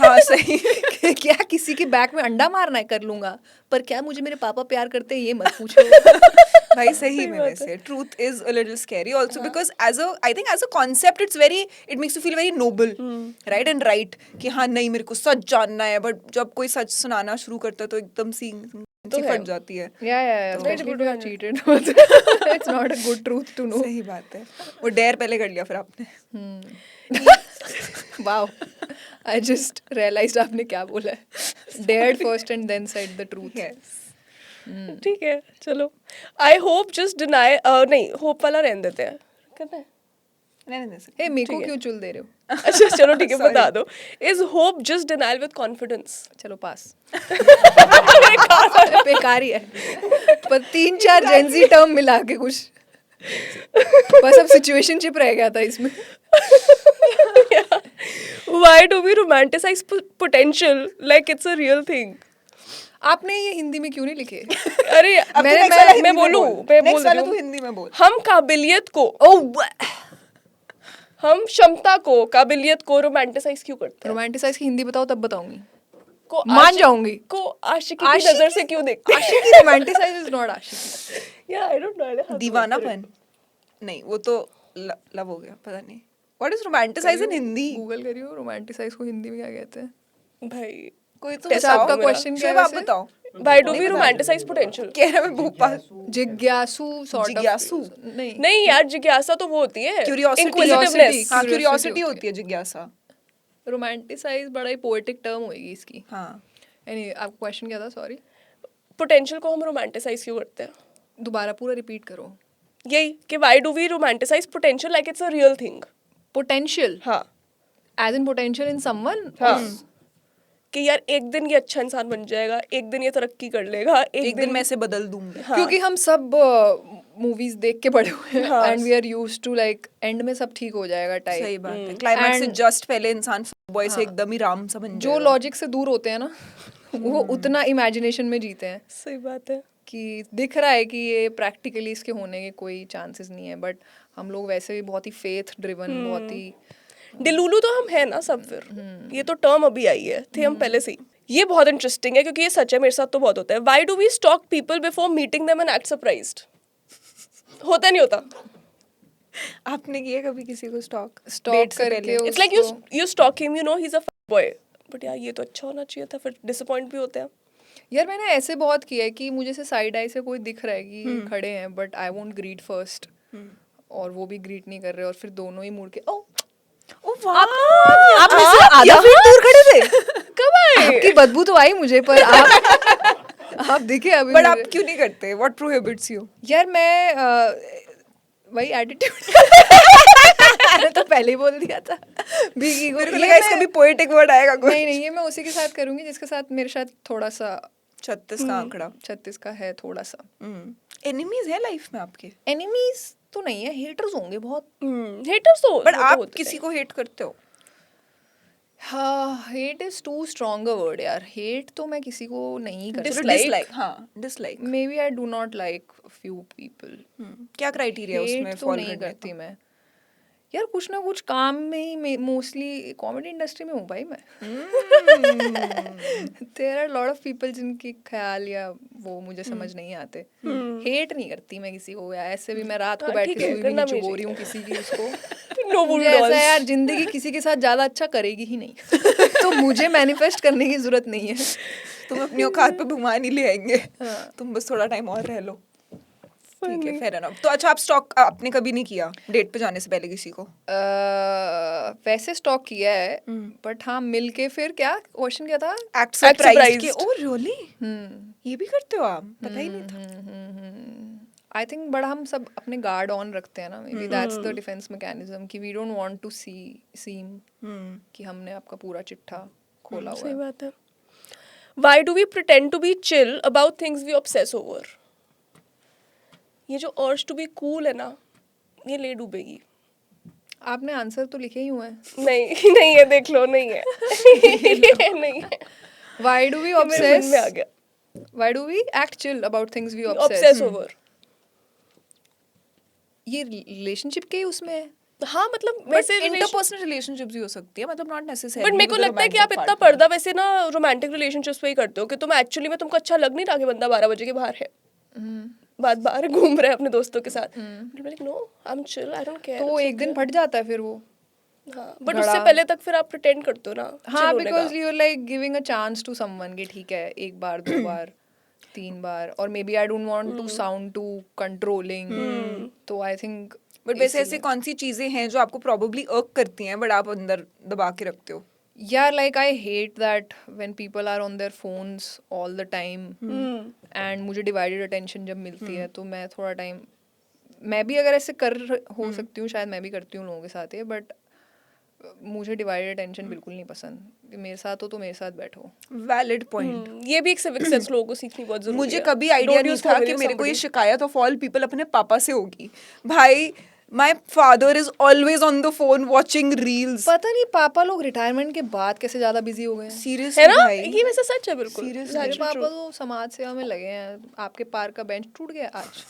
हाँ सही कि क्या किसी के बैक में अंडा मारना है कर लूंगा, पर क्या मुझे मेरे पापा प्यार करते हैं ये मत पूछो भाई सही में वैसे truth is a little scary also, because as a I think as a concept it's very, it makes you feel very noble, right and right, कि हाँ नहीं मेरे को सच जानना है, बट जब कोई सच सुनाना शुरू करता है तो एकदम सी फट जाती है। especially if you have cheated it's not a good truth to know. सही बात है, वो डेयर पहले कर लिया फिर आपने। Wow, I just realized आपने क्या बोला है, dared first and then said the truth. Yes. ठीक है चलो। I hope just deny नहीं hope वाला रहने देते हैं, करना है? Hey, मेरे को क्यों चुल दे रहे हो? अच्छा चलो ठीक है बता दो। Is hope just denial with confidence? चलो पास बेकार ही है, पर 3-4 जेंजी टर्म मिला के कुछ बस अब सिचुएशनशिप रह गया था इसमें। Why do we romanticize potential like it's a real thing? आपने ये हिंदी में क्यों नहीं लिखे? अरे मैं बोलूं, मैं बोल रही तू हूँ, हिंदी में बोल। हम काबिलियत को, हम क्षमता को, काबिलियत को रोमांटिसाइज क्यों करते हैं? रोमांटिसाइज की हिंदी बताओ तब बताऊंगी, को मान जाऊंगी। को आशिकी की नजर से क्यों देखते हैं? आशिकी रोमांटिसाइज इज नॉट आशिकी। या आई डोंट नो, दीवानापन नहीं, वो तो लव हो गया, पता नहीं what is romanticise in Hindi. Google करियो रोमांटिसाइज को हिंदी में क्या कहते हैं। भाई कोई तो अच्छा, आपका क्वेश्चन क्या है आप वैसे? बताओ। why do we romanticize potential? कह रहा मैं भोपाल जिज्ञासु sort of, जिज्ञासु? नहीं नहीं यार, जिज्ञासा तो वो होती है क्यूरियोसिटी, inquisitiveness। हाँ Curiosity क्यूरियोसिटी होती है जिज्ञासा। रोमांटिसाइज बड़ा ही पोएटिक टर्म होएगी इसकी। हाँ एनीवे, आपका क्वेश्चन क्या था? सॉरी, पोटेंशियल को हम रोमांटिसाइज क्यों करते हैं? दोबारा पूरा रिपीट करो। यही कि why do we romanticize potential like it's a real thing? Potential हाँ as in potential in someone, हाँ कि यार एक दिन ये अच्छा इंसान बन जाएगा, एक दिन ये तरक्की कर लेगा, एक दिन मैं इसे बदल दूंगी। हाँ। क्योंकि हम सब मूवीज देख के बड़े हुए हैं हाँ। And we are used to like and में सब ठीक हो जाएगा सही टाइप। बात है, क्लाइमैक्स से And- जस्ट पहले इंसान बॉय से हाँ। एकदम ही राम सा बन जो जाएगा। लॉजिक से दूर होते हैं ना वो उतना इमेजिनेशन में जीते हैं सही बात है। कि दिख रहा है कि ये प्रैक्टिकली इसके होने के कोई चांसेस नहीं है, बट हम लोग वैसे भी बहुत ही फेथ ड्रिवन, बहुत ही डिलूलू तो हम है ना सब फिर, ये तो टर्म अभी आई है, थे हम पहले से ही। ये बहुत इंटरेस्टिंग है क्योंकि ये सच है, मेरे साथ तो बहुत होता है। Why do we stalk people before meeting them and act surprised? होता नहीं होता? आपने किया कभी किसी को स्टॉक स्टॉक करके it's like you stalk him, you know he is a boy, but यार ये तो अच्छा होना चाहिए था, फिर डिसअपॉइंट भी होते हैं। यार मैंने ऐसे बहुत किया है कि मुझे से साइड आई से कोई दिख रहा है कि ये खड़े हैं but I won't greet first और वो भी ग्रीट नहीं कर रहे और फिर दोनों ही मुड़ के ओ ओ वाह, आप में से आधा फीट दूर खड़े थे। कब आए? आपकी बदबू तो आई मुझे पर आप दिखे अभी बट आप मुझे। क्यों नहीं करते? What prohibits you? यार मैं वही एटीट्यूड मैंने तो पहले ही बोल दिया था बिगी को। मेरे को ये लगा इसका मैं- भी पोएटिक वर्ड आएगा कोई। नहीं नहीं, ये मैं उसी के साथ करूंगी जिसके साथ मेरे साथ थोड़ा सा 36 का आंकड़ा। 36 का है थोड़ा सा। एनिमीज है लाइफ में आपके? एनिमीज तो नहीं है, हेटर्स होंगे बहुत। हेटर्स तो बट वो तो आप होते किसी हैं। को हेट करते हो? हाँ, hate is too strong a word यार। हेट तो मैं किसी को नहीं करती। Dislike? डिसलाइक, हाँ dislike. Maybe I do not like few people. क्या क्राइटेरिया उसमें हेट तो फॉल नहीं करने करती का? मैं यार, कुछ ना कुछ काम में ही मोस्टली कॉमेडी इंडस्ट्री में हूँ भाई मैं। There are lot of people जिनके ख्याल या वो मुझे समझ नहीं आते। हेट नहीं करती मैं किसी को यार, ऐसे भी मैं रात को हाँ, बैठ ठीक के है, सुई भी करना नहीं भी चुबो रही हूँ किसी की उसको। No मुझे wound ऐसा dolls. है यार, जिंदगी किसी के साथ ज्यादा अच्छा करेगी ही नहीं तो मुझे मैनिफेस्ट करने की जरूरत नहीं है। तुम अपनी औकात पे भगवान ही ले आएंगे। हाँ। तुम बस थोड़ा टाइम और रह लो। ठीक है, फेयर एनफ। तो अच्छा, आप स्टॉक आपने कभी नहीं किया डेट पे जाने से पहले किसी को? वैसे स्टॉक किया है बट हाँ मिल के फिर क्या क्वेश्चन क्या था? Act surprise surprised. के? Oh really? ये भी करते हो आप? पता ही नहीं था। आई थिंक बड़ा हम सब अपने गार्ड ऑन रखते हैं ना, may be that's the defence mechanism कि we don't want to seem कि हमने आपका पूरा चिट्ठा खोला हुआ सही है। बात है। Why do we pretend to be chill about things we obsess over? ये जो urge to be cool है ना, ये ले डूबेगी। आपने आंसर तो लिखे ही हुए हैं। नहीं नहीं है, देख लो, नहीं है। नहीं है, व्हाई डू वी ये मेरे मन में आ ऑब्सेस गया। Why do we act chill about things we Obsess obsess? over. ये रिलेशनशिप के ही उसमें है। हाँ मतलब वैसे वैसे relation- इंटरपर्सनल रिलेशनशिप्स भी हो सकती है, मतलब नॉट नेसेसरी। बट मेरे को लगता है कि आप इतना पर्दा वैसे ना रोमांटिक रिलेशनशिप्स पे ही करते हो कि तुम एक्चुअली में तुमको अच्छा लग नहीं रहा कि बंदा 12 बजे के बाहर है, बात बाहर घूम रहा है अपने दोस्तों के साथ। Like no, I am chill, I don't care. तो एक दिन फट जाता है फिर वो। हाँ, बट घड़ा। उससे पहले तक फिर आप प्रिटेंड करते हो ना। हाँ, chill होने का। Because you are like giving a chance to someone कि ठीक है, एक बार, दो बार, 3 बार, और maybe I don't want to sound too controlling, तो आई थिंक। बट वैसे ऐसे कौन सी चीजें हैं जो आपको प्रोबेबली अर्क करती हैं बट आप अंदर दबा के रखते हो? यार like I hate that when people are on their phones all the time and मुझे डिवाइडेड अटेंशन जब मिलती है तो मैं थोड़ा टाइम, मैं भी अगर ऐसे कर हो सकती हूँ, शायद मैं भी करती हूँ लोगों के साथ ये, बट मुझे डिवाइडेड अटेंशन बिल्कुल नहीं पसंद। कि मेरे साथ हो तो मेरे साथ बैठो। Valid point. ये भी एक सिविक सेंस लोगों को सीखनी बहुत जरूरी है। मुझे कभी आइडिया नहीं था कि मेरे को ये शिकायत ऑफ ऑल पीपल अपने पापा से होगी। भाई, my father is always on the phone watching reels. पता नहीं पापा लोग रिटायरमेंट के बाद कैसे ज्यादा बिजी हो गए हैं। सीरियसली है ना, भाई, ये वैसे सच है बिल्कुल। Seriously. मेरे पापा तो समाज सेवा में लगे हैं। आपके पार्क का बेंच टूट गया आज,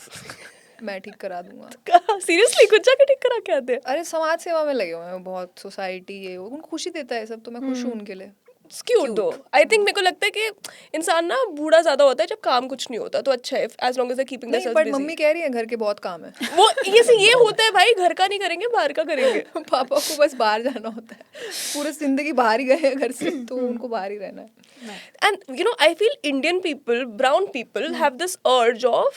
मैं ठीक करा दूंगा। सीरियसली कुछ जाके ठीक करा के आते हैं। अरे समाज सेवा में लगे हुए हैं बहुत, सोसाइटी ये वो, उनको खुशी देता है सब, तो मैं खुश हूँ उनके लिए। क्यूट दो। आई थिंक मेरे को लगता है कि इंसान ना बूढ़ा ज्यादा होता है जब काम कुछ नहीं होता, तो अच्छा है as long as they keeping नहीं, देमसेल्व्स बट मम्मी कह रही है घर के बहुत काम है। वो ये होता है भाई, घर का नहीं करेंगे बाहर का करेंगे। पापा को बस बाहर जाना होता है, पूरी जिंदगी बाहर ही गए हैं घर से, तो उनको बाहर ही रहना है। And you know I feel Indian people, brown people have this urge of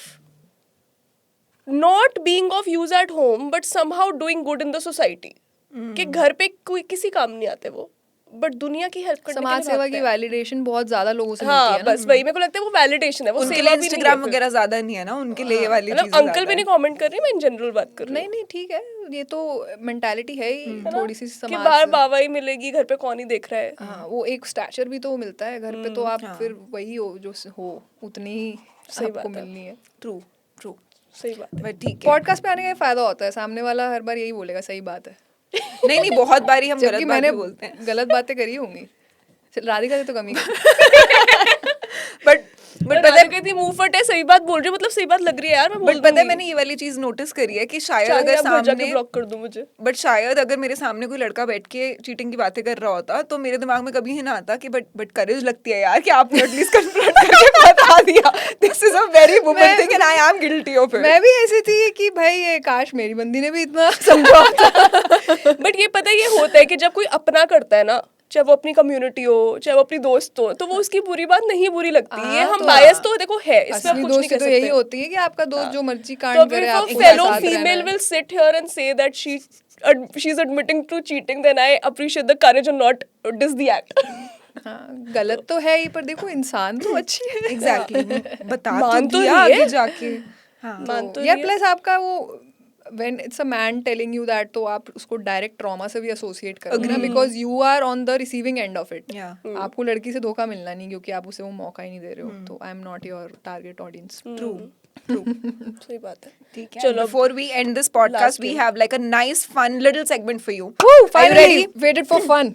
not being of use at home but somehow doing good in the society. कि घर पे कोई किसी काम नहीं आते वो, बट दुनिया की हेल्प करने के समाज लिए सेवा भागते की हैं। वैलिडेशन बहुत ज्यादा लोगों से मिलती हाँ है ना। बस वही मेरे को लगता है वो वैलिडेशन है, वो उनके सेवा लिए भी नहीं है इंस्टाग्राम फिर। वगैरह ज्यादा नहीं है ना, उनके लिए ये वाली मतलब चीजें अंकल ज्यादा भी नहीं है। कमेंट कर रही, मैं इन जनरल बात कर रही नहीं नहीं ठीक है, ये तो मेंटालिटी है ही हूँ, थोड़ी सी कि समाज बाहर से। बावाई मिलेगी, घर पे कौन ही देख रहा है। हाँ वो एक स्टैचर भी तो मिलता है घर पे, तो आप हाँ। फिर वही हो जो हो, उतनी ही सही आपको बात है। मिलनी है। ट्रू ट्रू, सही बात है। बट ठीक है। पॉडकास्ट पे आने का ये फायदा होता है, सामने वाला हर बार यही बोलेगा सही बात है, नहीं नहीं, बहुत बारी हम जबकि गलत बात मैंने भी बोलते हैं। गलत बातें करी होंगी। चल, राधिका से तो कमी बट बट पता है कहती मुंह फट है, सही बात बोल रही हूँ, मतलब सही बात लग रही है यार, मैं बोल बट पता है दूंगी। मैंने ये वाली चीज नोटिस करी है कि शायद चाहे अगर आप घर जाके सामने ब्लॉक कर दो मुझे। बट शायद अगर मेरे सामने कोई लड़का बैठ के चीटिंग की बातें कर रहा होता तो मेरे दिमाग में कभी ही ना आता कि बट करेज लगती है यार कि आपने एटलीस्ट कन्फ्रंट करके बता दिया, this is a very woman thing and I am guilty of it. मैं भी ऐसी थी कि भाई ये काश मेरी बंदी ने भी इतना समझा होता। बट ये पता है ये होता है कि जब कोई अपना करता है ना, चाहे वो अपनी कम्युनिटी हो चाहे वो अपनी दोस्त हो, तो वो उसकी बुरी बात नहीं बुरी लगती। ये हाँ, हम तो बायस तो देखो है, इसमें आप असली कुछ नहीं दोस्ती कर तो सकते। यही होती है कि आपका दोस्त जो मर्जी तो कांड अब करे if आपको a उसके fellow साथ रहना female है। will sit here and say that she's admitting to cheating, then I appreciate the courage and not diss the act. हाँ गलत तो है ही, पर देखो इंसान तो अच्छी है। एग्जैक्टली, बता तो मान तो दिया रही है। आगे जाके। हाँ मान तो या रही है। प्लस आपका वो when it's a man telling you that, तो आप उसको डायरेक्ट ट्रॉमा से भी एसोसिएट करो ना, because you are on the receiving end of it. Yeah. आपको लड़की से धोखा मिलना नहीं, क्योंकि आप उसे वो मौका ही नहीं दे रहे हो, तो I am not your target audience. True true. सही बात है। ठीक है, चलो before we end this podcast last we game. Have like a nice fun little segment for you. Finally, waited for fun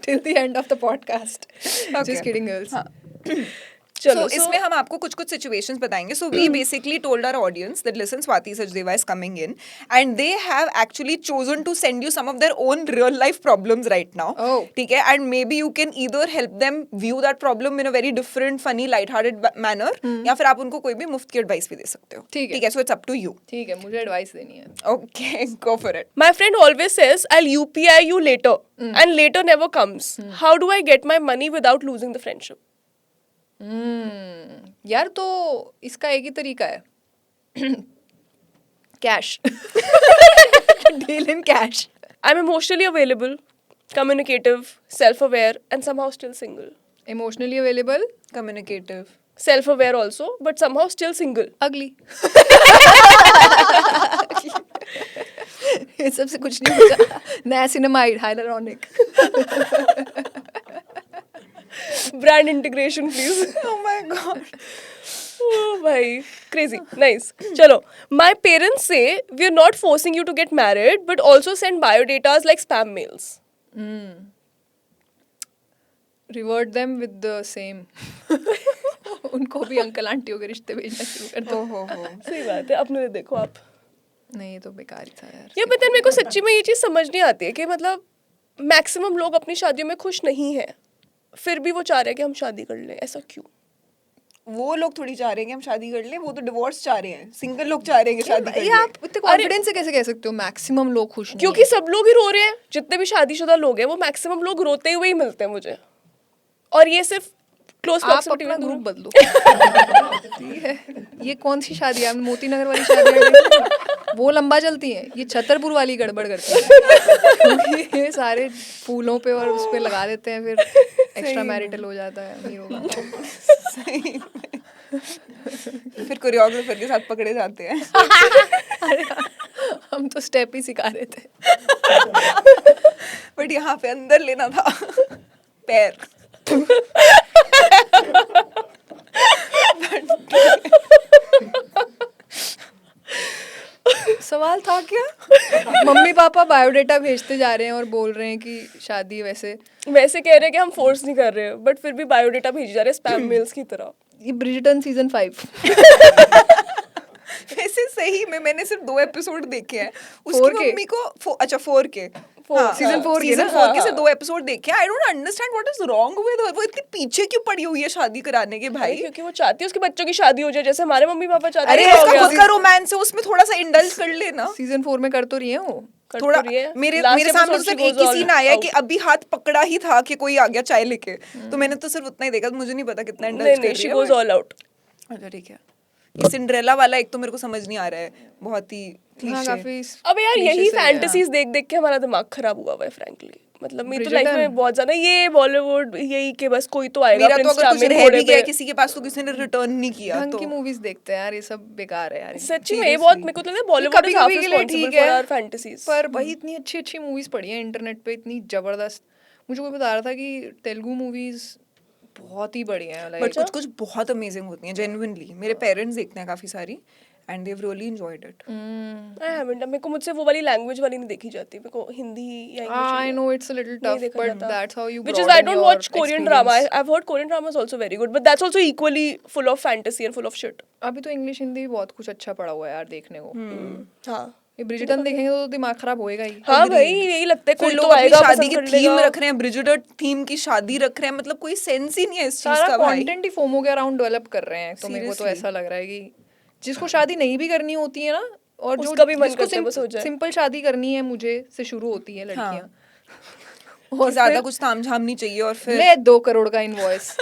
till the end of the podcast. Okay. Just kidding, girls. चलो So, इसमें हम आपको कुछ कुछ situations बताएंगे. So we basically told our audience that listen, Swati Sachdeva is coming in, and they have actually chosen to send you some of their own real life problems right now. Oh. ठीक है, and maybe you can either help them view that problem in a very different, funny, light-hearted manner, या फिर आप उनको कोई भी मुफ्त की advice भी दे सकते हो. ठीक है. ठीक है, so it's up to you. ठीक है, मुझे एडवाइस देनी है। Okay, go for it. My friend always says I'll UPI you later, and later never comes. How do I get my money without losing the friendship? यार तो इसका एक ही तरीका है, cash. Deal in cash. I'm emotionally available, communicative, self-aware, and somehow still single. Emotionally available, Communicative. Self-aware also, but somehow still single. अगली। ये सबसे कुछ नहीं बचा। Niacinamide, hyaluronic. Brand integration, please. Oh my god. Oh, bhai. Crazy. Nice. Chalo. My parents say we're not forcing you to get married, but also send biodatas like spam mails. Revert them with the same. उनको भी uncle आंटियों के रिश्ते भेजना शुरू कर दो। हो सही बात है, अपने देखो आप। नहीं ये तो बेकार ही था यार। ये पता है मेरे को सच्ची में ये चीज़ समझ नहीं आती है कि मतलब मैक्सिमम लोग अपनी शादियों में खुश नहीं है, फिर भी वो चाह रहे हैं कि हम शादी कर लें, ऐसा क्यों? वो लोग थोड़ी चाह रहे हैं कि हम शादी कर लें, वो तो डिवोर्स चाह रहे हैं, सिंगल लोग चाह रहे हैं कि शादी कर ये लें. आप इतने कॉन्फिडेंस से कैसे कह सकते हो मैक्सिमम लोग खुश नहीं क्योंकि सब लोग ही रो रहे हैं, जितने भी शादीशुदा लोग हैं वो मैक्सिमम लोग रोते हुए ही मिलते हैं मुझे, और ये सिर्फ क्लोज आप प्रॉक्सिमिटी अपना में ग्रुप दूर। बदलो। ठीक है, ये कौन सी शादी है? मोती नगर वाली शादी वो लंबा चलती है, ये छतरपुर वाली गड़बड़ करती है। क्योंकि ये सारे फूलों पे और उस पे लगा देते हैं, फिर एक्स्ट्रा मैरिटल हो जाता है हीरो का। सही में. फिर कोरियोग्राफर के साथ पकड़े जाते हैं. हम तो स्टेप ही सिखा रहे थे। बट यहाँ पे अंदर लेना था पैर. सवाल था क्या? मम्मी पापा बायोडेटा भेजते जा रहे हैं और बोल रहे हैं कि शादी वैसे वैसे कह रहे हैं कि हम फोर्स नहीं कर रहे, बट फिर भी बायोडेटा भेजे जा रहे हैं स्पैम मेल्स की तरह। ये ब्रिजटन सीजन 5 वैसे सही में मैंने सिर्फ 2 एपिसोड देखे हैं. 4 उसकी के? मम्मी को अच्छा 4 के season 4 के सीजन ना? 4 के से 2 एपिसोड देखे. I don't understand what is wrong with her. वो इतनी पीछे क्यों पड़ी हुई है शादी कराने के भाई. क्योंकि वो चाहती है उसके बच्चों की शादी हो जाए, जैसे हमारे मम्मी पापा चाहते अरे हैं। उसका खुद का रोमांस है, उसमें थोड़ा सा इंडल्ज कर लेना. सीजन 4 में कर तो रही है वो। थोड़ा मेरे सामने तो सिर्फ एक ही सीन आया है कि अभी हाथ पकड़ा ही था कि कोई आ गया चाय लेके, तो मैंने तो सिर्फ उतना ही देखा. मुझे नहीं पता कितना इंडल्ज कर नहीं, रही शी है. Goes all out. अच्छा ठीक है. ये सिंड्रेला वाला एक तो मेरे को समझ नहीं आ रहा है, बहुत ही हाँ क्लीशे. काफी अब यार cliche यही से है, फैंटेसीज देख देख के हमारा दिमाग खराब हुआ हुआ है फ्रैंकली. मतलब मेरी तो Bridgerton? लाइफ में बहुत ज्यादा ये बॉलीवुड यही कि बस कोई तो आएगा मेरा तो प्रिंस अगर कुछ चार्मिंग रह घोड़े भी गया पे। किसी के पास तो किसी ने रिटर्न नहीं किया ढंग तो की मूवीज देखते हैं यार, ये सब बेकार है यार। सच्ची में ये बहुत मेरे को लगता है बॉलीवुड कभी इज हाफ कभी के लिए रिस्पांसिबल ठीक फॉर है, आवर फैंटेसीज। पर भाई इतनी अच्छी अच्छी मूवीज पड़ी हैं इंटरनेट पे, इतनी जबरदस्त। मुझे कोई बता रहा था कि तेलुगु मूवीज बहुत ही बढ़िया है, बट लाइक कुछ कुछ बहुत अमेजिंग होती हैं जेन्युइनली। मेरे पेरेंट्स देखते हैं काफी सारी and they have really enjoyed it. I haven't, मेरे को मुझसे वो वाली लैंग्वेज वाली नहीं देखी जाती, मेरे को हिंदी या English I know it's a little tough, but that's how you which is I don't watch Korean drama. I've heard Korean drama is also very good, but that's also equally full of fantasy and full of shit. अभी तो English Hindi भी बहुत कुछ अच्छा पड़ा हुआ है यार देखने को। हाँ ये ब्रिजिटन देखेंगे तो दिमाग खराब होएगा ही। हाँ भाई यही लगता है फिर कोई लोग तो अपनी आएगा शादी पसंद की कर थीम लेगा। रख रहे हैं, ब्रिजिटर थीम की शादी रख रहे हैं, मतलब कोई सेंस ही नहीं है इस चीज सारा का भाई। कंटेंट ही फोमो के अराउंड डेवलप कर रहे हैं, तो मेरे को तो Seriously. ऐसा लग रहा है कि जिसको शादी नहीं भी करनी होती है ना, और जो उसका भी मन जिसको करता है बस हो जाए। सिंपल शादी करनी है मुझे से शुरू होती है लड़कियां, और ज्यादा कुछ तामझाम नहीं चाहिए और फिर ले 2 करोड़ का इनवॉइस।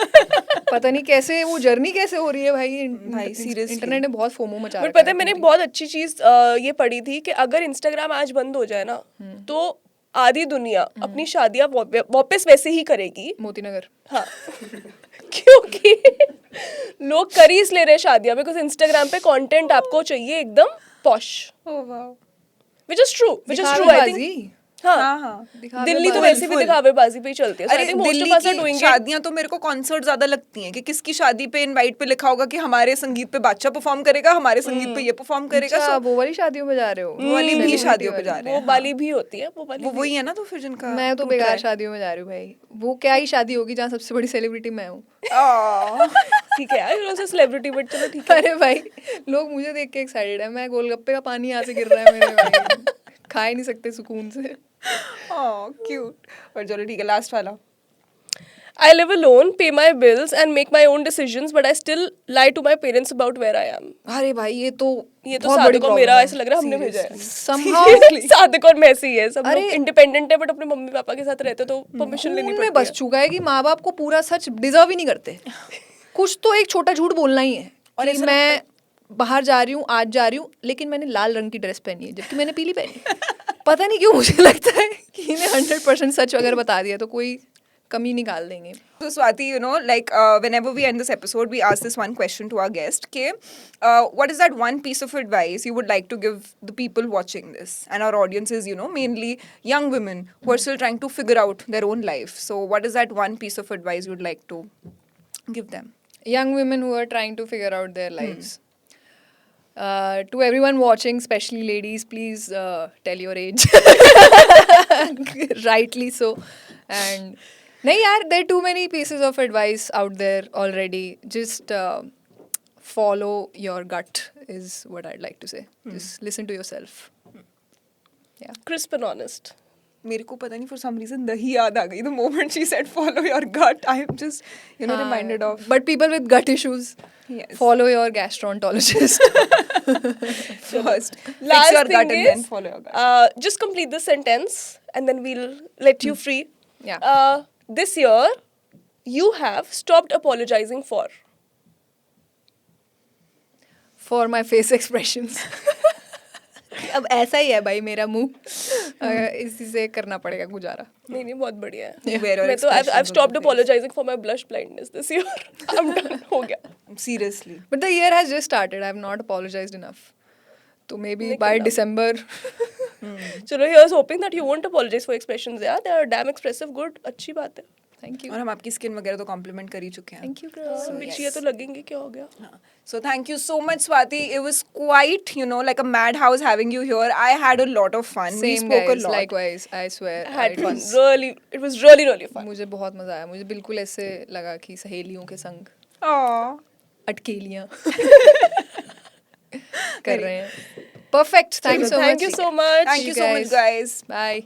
पता नहीं कैसे वो जर्नी कैसे हो रही है भाई seriously. इंटरनेट ने बहुत फोमो मचा बट रखा पता है मैंने बहुत अच्छी चीज ये पढ़ी थी कि अगर इंस्टाग्राम आज बंद हो जाए ना तो आधी दुनिया अपनी शादियां वापस वैसे ही करेगी। मोती नगर। हाँ क्योंकि लोग कर ही इसलिए रहे शादियां बिकॉज इंस्टाग्राम पे कंटेंट आपको चाहिए एकदम posh, which is true I think. दिखावेबाजी। हाँ दिखावेबाजी। दिल्ली तो वैसे भी Full. दिखावेबाजी पे ही चलती है। So I अरे think most Delhi of us are की doing it. शादियां तो मेरे को कॉन्सर्ट ज्यादा लगती हैं कि किसकी शादी पे इनवाइट पे लिखा होगा कि हमारे संगीत पे बादशाह परफॉर्म करेगा, हमारे संगीत पे ये परफॉर्म करेगा। अच्छा, So, वो वाली शादियों में जा रहे हो? वो वाली भी शादियों पे जा रहे वो हैं। वाली भी होती है, वो वाली वो भी। वही है ना, तो फिर जिनका मैं तो टूट रहा बेकार है। शादियों में जा रही हूँ भाई। वो क्या ही शादी होगी जहाँ सबसे बड़ी सेलिब्रिटी मैं हूँ। आह, ठीक है यार, also celebrity बट चलो ठीक है। अरे भाई लोग मुझे देख के एक्साइटेड है, मैं गोलगप्पे का पानी यहाँ से गिर रहा है मेरे भाई, खा ही नहीं सकते सुकून से। क्यूट। और चलो ठीक है, लास्ट वाला। I live alone, pay my bills and make my own decisions, but I still lie to my parents about where I am. अरे भाई ये तो बहुत बड़ी सादिक को problem मेरा है। ऐसा लग रहा है हमने भेजा है। Somehow सादिक और मैसी है, सब लोग अरे- इंडिपेंडेंट है बट अपने मम्मी पापा के साथ रहते तो परमिशन लेनी खून पड़ती में बस है। चुका है कि माँ बाप को पूरा सच डिजर्व ही नहीं करते। कुछ तो एक छोटा झूठ बोलना ही है और कि ऐसा मैं बाहर जा रही हूँ, आज जा रही हूँ, लेकिन मैंने लाल रंग की ड्रेस पहनी है जबकि मैंने पीली पहनी है। पता नहीं क्यों मुझे लगता है कि इन्हें 100% सच अगर बता दिया तो कोई कमी निकाल देंगे। So Swati, you know, like whenever we end this episode, we ask this one question to our guest. Okay, what is that one piece of advice you would like to give the people watching this? And our audience is, you know, mainly young women who are still trying to figure out their own life. So what is that one piece of advice you would like to give them? Young women who are trying to figure out their lives. To everyone watching, especially ladies, please tell your age. Rightly so. And nahi yaar, there are too many pieces of advice out there already. Just follow your gut is what I'd like to say. Just listen to yourself. Yeah. Crisp and honest. मेरे को पता नहीं for some reason दही याद आ गई the moment she said follow your gut. I am just, you know, reminded of. But people with gut issues, Yes. follow your gastroenterologist. First, fix Last your thing gut and is, then follow your gut. just complete the sentence and then we'll let you free. Yeah. This year, you have stopped apologizing for. For my face expressions. अब ऐसा ही है भाई मेरा मुंह, इसी से करना पड़ेगा गुजारा। नहीं बहुत बढ़िया है। Wear your मैं तो expressions I've on stopped your face. apologizing for my blush blindness this year. I'm done. हो गया। Seriously. But the year has just started. I have not apologized enough. So maybe नहीं by करना। December. चलो here's hoping that you won't apologize for expressions. Yeah, they are damn expressive. Good, अच्छी बात है। Thank you. और हम आपकी skin वगैरह तो कॉम्प्लीमेंट कर ही चुके हैं। Thank you, girl. बिछिया तो लगेंगे, क्या हो गया? So thank you so much, Swati. It was quite, you know, like a madhouse having you here. I had a lot of fun. We Same spoke guys, a lot. likewise. I swear. I had it fun. was- Really, it was really fun. मुझे बहुत मजा आया। मुझे बिल्कुल ऐसे लगा कि सहेलियों के संग Aw. अटकेलियाँ कर रहे हैं। Perfect. Thank you so much. Thank you so much. Thank you so much, guys. Bye.